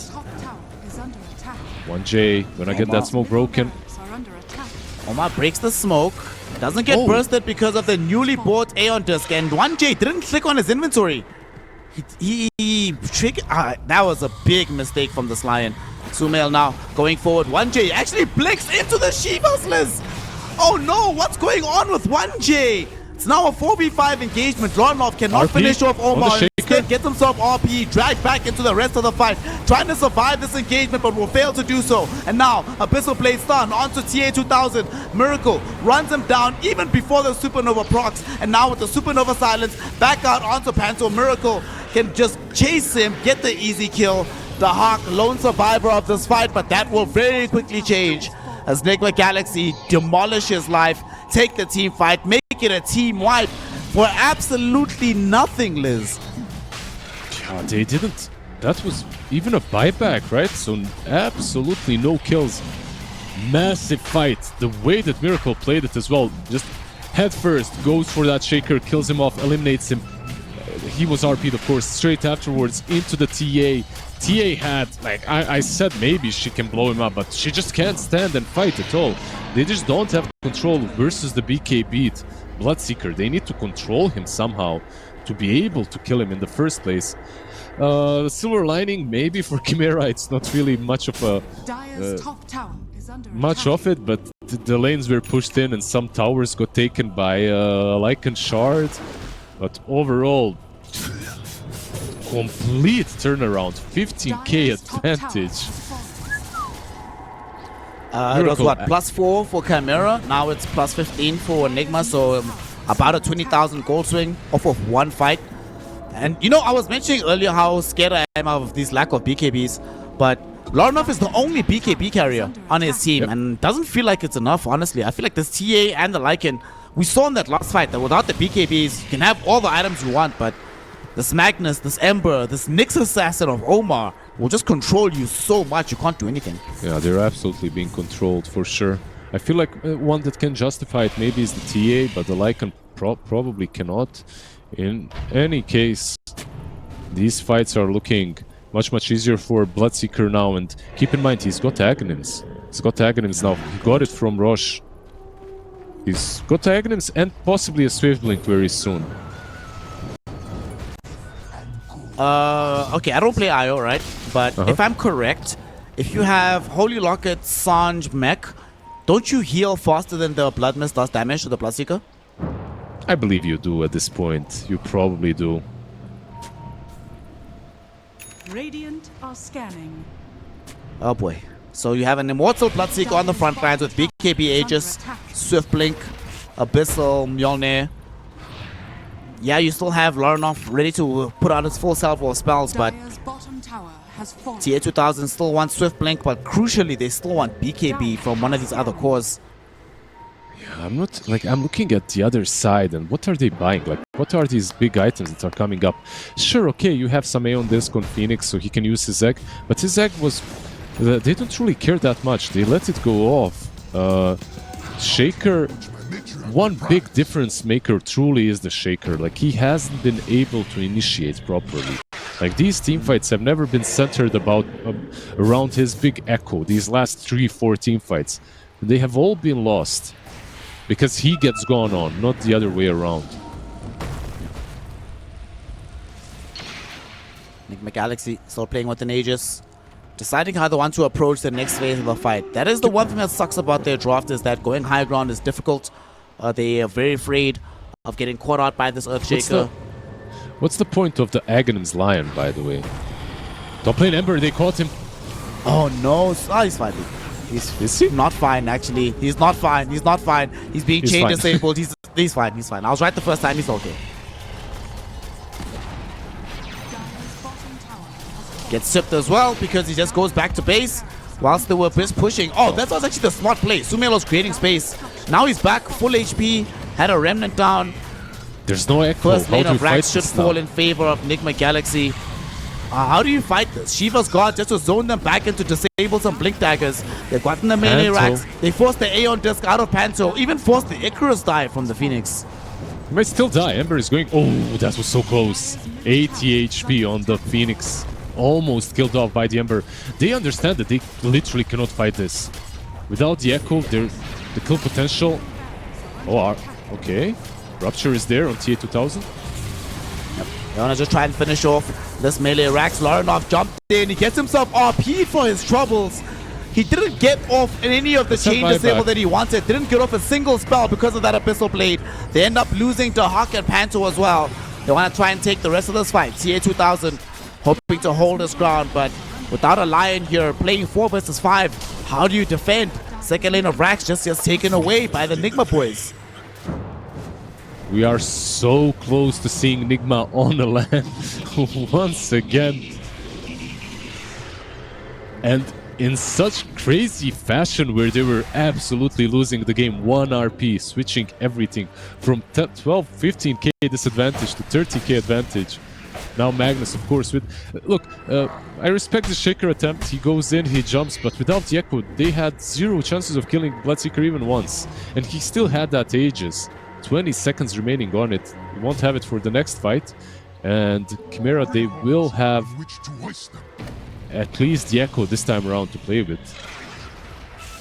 1J, when I get that smoke broken. Omar breaks the smoke. Doesn't get bursted because of the newly bought Aeon Disc, and 1J didn't click on his inventory. He triggered. That was a big mistake from this Lion. Sumail now going forward. 1J actually blinks into the Shiva's list. Oh no, what's going on with 1J? It's now a 4v5 engagement. Lorinov cannot finish off Omar. Instead gets himself RP, dragged back into the rest of the fight, trying to survive this engagement, but will fail to do so. And now, Abyssal Blade stun onto TA2000. Miracle runs him down even before the Supernova procs. And now with the Supernova silence, back out onto Panto. Miracle can just chase him, get the easy kill. The Hawk, lone survivor of this fight, but that will very quickly change as Nigma Galaxy demolishes life. take the team fight, make it a team wipe for absolutely nothing, Liz. Yeah, they didn't. That was even a buyback, right? So absolutely no kills. Massive fight. The way that Miracle played it as well. Just head first, goes for that shaker, kills him off, eliminates him. He was RP'd, of course, straight afterwards into the TA. TA had, like, I said maybe she can blow him up, but she just can't stand and fight at all. They just don't have control versus the BK beat Bloodseeker. They need to control him somehow to be able to kill him in the first place. The silver lining, maybe for Chimera, it's not really much of a Dire's top tower is under much attack. of it, but the lanes were pushed in and some towers got taken by Lycan Shard. But overall, complete turnaround, 15k Dire's top tower advantage. has fallen. It was Miracle. what, +4 for Chimera, now it's +15 for Nigma, so about a 20,000 gold swing off of one fight. And you know, I was mentioning earlier how scared I am of this lack of BKBs, but Larinov is the only BKB carrier on his team, and doesn't feel like it's enough, honestly. I feel like this TA and the Lycan, we saw in that last fight that without the BKBs, you can have all the items you want, but this Magnus, this Ember, this Nyx Assassin of Omar will just control you so much you can't do anything. Yeah, they're absolutely being controlled for sure. I feel like one that can justify it maybe is the TA, but the Lycan probably cannot. In any case, these fights are looking much easier for Bloodseeker now, and keep in mind he's got Aghanims. He's got Aghanims now. He got it from Rosh. He's got Aghanims and possibly a Swift Blink very soon. Okay, I don't play IO, right? But if I'm correct, if you have Holy Locket, Sange, Mech, don't you heal faster than the Blood Mist does damage to the Bloodseeker? I believe you do at this point. You probably do. Radiant are scanning. Oh boy. So you have an Immortal Bloodseeker on the front lines with BKB Aegis, Swift Blink, Abyssal, Mjolnir. Yeah, you still have Larinov ready to put out his full salvo of spells, but Dire's bottom tower has fallen. TA 2000 still wants Swift Blink, but crucially they still want BKB from one of these other cores. I'm not like I'm looking at the other side and what are they buying? Like what are these big items that are coming up? Sure, okay, you have some Aeon Disc on Phoenix so he can use his egg, but his egg was they don't really care that much. They let it go off. Shaker, one big difference maker truly is the Shaker. Like he hasn't been able to initiate properly. Like these team fights have never been centered about around his big echo. These last 3-4 team fights, they have all been lost. Because he gets gone on, not the other way around. Nigma Galaxy still playing with an Aegis, deciding how they want to approach the next phase of the fight. That is the one thing that sucks about their draft, is that going high ground is difficult. They are very afraid of getting caught out by this Earthshaker. What's the point of the Aghanim's Lion, by the way? Top lane Ember, they caught him. Oh no, he's fine. Is he? Not fine, actually. He's not fine. He's not fine. He's being He's chain fine. disabled. He's fine. He's fine. I was right the first time. He's okay. Dire's bottom tower has fallen. Gets sipped as well because he just goes back to base whilst they were just pushing. Oh, that was actually the smart play. Sumelo's creating space. Now he's back, full HP, had a remnant down. There's no echo. First How lane do you of fight Rax should this fall now? in favor of Nigma Galaxy. How do you fight this? Shiva's God just to zone them back and to disable some Blink Daggers. They've gotten the melee Panto. Rax. They forced the Aeon Disc out of Panto. Even forced the Icarus dive from the Phoenix. He might still die. Ember is going... Oh, that was so close. 80 HP on the Phoenix. Almost killed off by the Ember. They understand that they literally cannot fight this. Without the Echo, the kill potential... Oh, okay. Rupture is there on TA 2000. They want to just try and finish off this melee Rax. Larinov jumped in. He gets himself RP'd for his troubles. He didn't get off in any of the chain disable that he wanted. Didn't get off a single spell because of that Abyssal Blade. They end up losing to Hawk and Panto as well. They want to try and take the rest of this fight. TA 2000 hoping to hold his ground, but without a Lion here, playing 4 versus 5, how do you defend? Second lane of Rax just taken away by the Nigma boys. We are so close to seeing Nigma on the land once again. And in such crazy fashion where they were absolutely losing the game 1 RP, switching everything from 12, 15k disadvantage to 30k advantage. Now Magnus, of course, with... Look, I respect the Shaker attempt. He goes in, he jumps, but without the Echo, they had 0 chances of killing Bloodseeker even once. And he still had that Aegis. 20 seconds remaining on it. He won't have it for the next fight. And CHIMERA, they will have at least the Echo this time around to play with.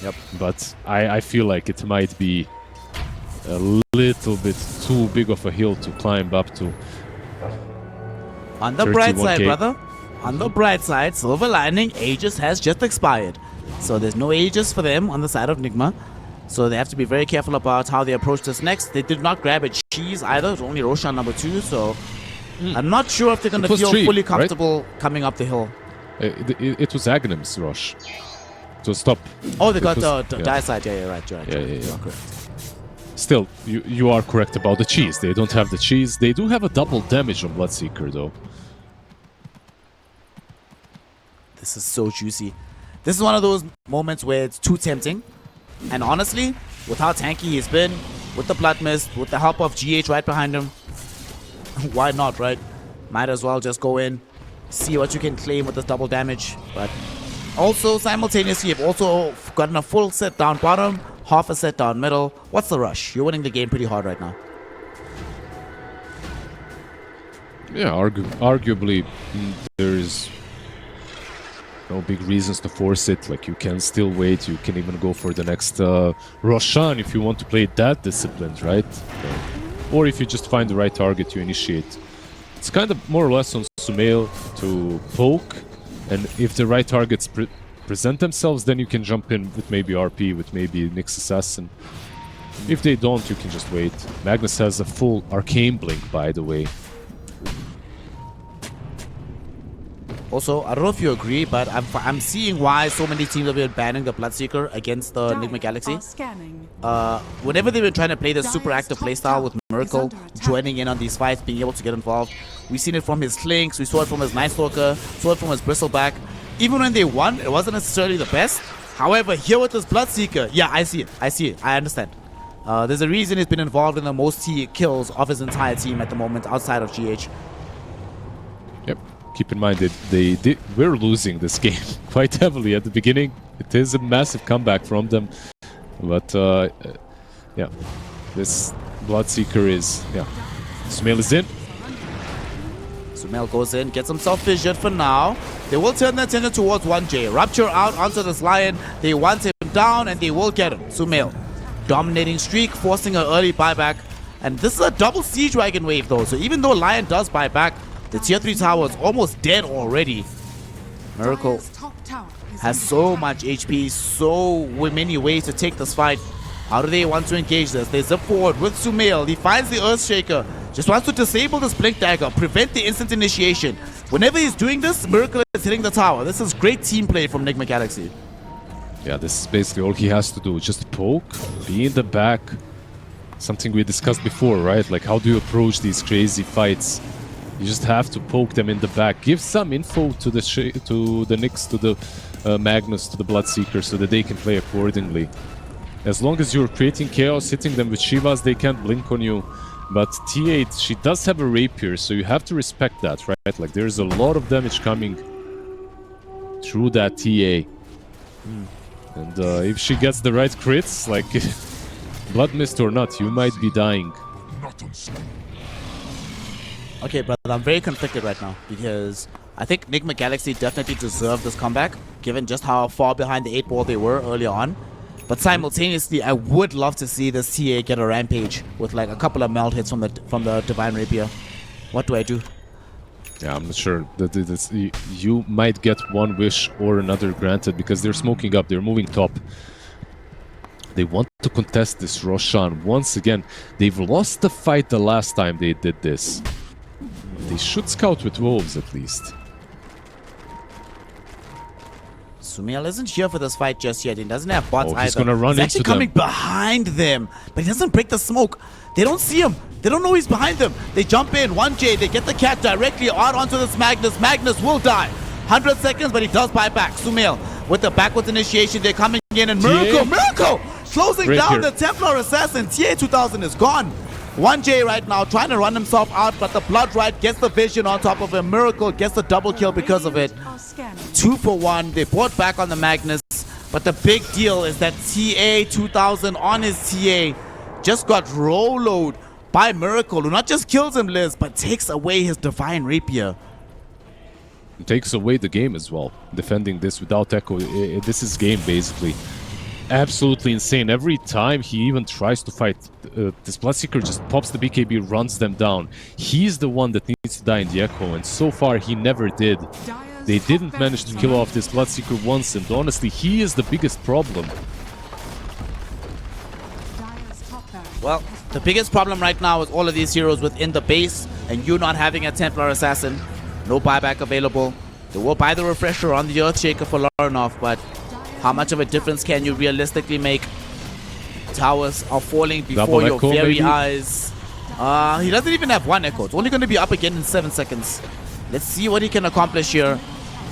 Yep. But I feel like it might be a little bit too big of a hill to climb up to. On the bright 31K. side, brother. On the bright side, silver lining, Aegis has just expired. So there's no Aegis for them on the side of Nigma. So they have to be very careful about how they approach this next. They did not grab a cheese either. It's only Roshan number 2. So I'm not sure if they're going to feel fully comfortable coming up the hill. It was Aghanim's rush. So stop. Oh, they got the die side. Yeah, you're right. Yeah. Correct. Still, you are correct about the cheese. They don't have the cheese. They do have a double damage on Bloodseeker, though. This is so juicy. This is one of those moments where it's too tempting. And honestly, with how tanky he's been, with the Blood Mist, with the help of GH right behind him, why not, right? Might as well just go in, see what you can claim with this double damage. But also, simultaneously, you've also gotten a full set down bottom, half a set down middle. What's the rush? You're winning the game pretty hard right now. Yeah, arguably, there's no big reasons to force it. Like, you can still wait. You can even go for the next Roshan if you want to play it that disciplined, right? Or if you just find the right target, you initiate. It's kind of more or less on Sumail to poke, and if the right targets present themselves, then you can jump in with maybe RP, with maybe Nyx Assassin. If they don't, you can just wait. Magnus has a full Arcane Blink, by the way. Also, I don't know if you agree, but I'm seeing why so many teams have been banning the Bloodseeker against the Nigma Galaxy. Whenever they've been trying to play this super active playstyle with Miracle joining in on these fights, being able to get involved. We've seen it from his Slinks, we saw it from his Night Stalker, saw it from his Bristleback. Even when they won, it wasn't necessarily the best. However, here with this Bloodseeker, yeah, I see it, I understand. There's a reason he's been involved in the most kills of his entire team at the moment outside of GH. Yep. Keep in mind that they were losing this game quite heavily at the beginning. It is a massive comeback from them. But, yeah, this Bloodseeker is, yeah. Sumail is in. Sumail goes in, gets himself fissured for now. They will turn their attention towards 1J. Rupture out onto this Lion. They want him down and they will get him. Sumail. Dominating streak, forcing an early buyback. And this is a double Siege Wagon wave though. So even though Lion does buy back, the tier 3 tower is almost dead already. Miracle has so much HP, so many ways to take this fight. How do they want to engage this? They zip forward with Sumail. He finds the Earthshaker. Just wants to disable this Blink Dagger, prevent the instant initiation. Whenever he's doing this, Miracle is hitting the tower. This is great team play from Nigma Galaxy. Yeah, this is basically all he has to do. Just poke, be in the back. Something we discussed before, right? Like, how do you approach these crazy fights? You just have to poke them in the back. Give some info to the Nyx, to the Magnus, to the Bloodseeker, so that they can play accordingly. As long as you're creating chaos, hitting them with Shivas, they can't blink on you. But T8, she does have a Rapier, so you have to respect that, right? Like, there's a lot of damage coming through that TA. And if she gets the right crits, like Blood Mist or not, you might be dying. Okay, brother, I'm very conflicted right now because I think Nigma Galaxy definitely deserved this comeback, given just how far behind the 8 ball they were early on. But simultaneously, I would love to see this TA get a rampage with like a couple of melt hits from the Divine Rapier. What do I do? Yeah, I'm not sure. You might get one wish or another granted because they're smoking up. They're moving top. They want to contest this Roshan once again. They've lost the fight the last time they did this. They should scout with wolves at least. Sumail isn't here for this fight just yet. He doesn't have bots either. He's gonna run he's actually into coming them. behind them, but he doesn't break the smoke. They don't see him. They don't know he's behind them. They jump in. 1J. They get the cat directly out onto this Magnus. Magnus will die. 100 seconds, but he does buy back. Sumail with the backwards initiation. They're coming in, and Miracle closing Right down here. the Templar Assassin. TA2000 is gone. 1J right now trying to run himself out, but the Blood Right gets the vision on top of him. Miracle gets the double kill because of it. Are scanning. 2 for 1. They bought back on the Magnus, but the big deal is that TA2000 on his TA just got rolled by Miracle, who not just kills him, Liz, but takes away his Divine Rapier. Takes away the game as well. Defending this without Echo, this is game basically. Absolutely insane. Every time he even tries to fight, this Bloodseeker just pops the BKB, runs them down. He's the one that needs to die in the Echo, and so far he never did. Dire's They top didn't barracks manage to are kill under off this Bloodseeker once, and honestly, he is the biggest problem. Dire's top barracks Well, the biggest problem right now is all of these heroes within the base, and you not having a Templar Assassin. No buyback available. They will buy the refresher on the Earthshaker for Larenov, but how much of a difference can you realistically make? Towers are falling before Double your echo, very maybe? eyes. He doesn't even have 1 echo. It's only going to be up again in 7 seconds. Let's see what he can accomplish here.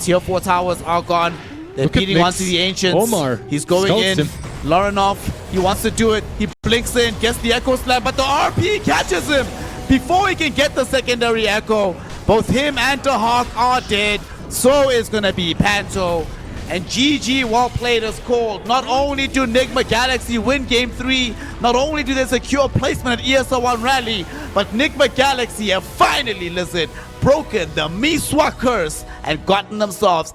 Tier 4 towers are gone. They're Look at beating Mix. onto the Ancients. Omar He's going scouts in. him. Larenov, he wants to do it. He blinks in, gets the Echo Slam, but the RP catches him before he can get the secondary Echo. Both him and the Hawk are dead. So is going to be Panto. And GG, well played, is called. Not only do Nigma Galaxy win Game 3, not only do they secure placement at ESL One Raleigh, but Nigma Galaxy have finally, listen, broken the MESWA curse and gotten themselves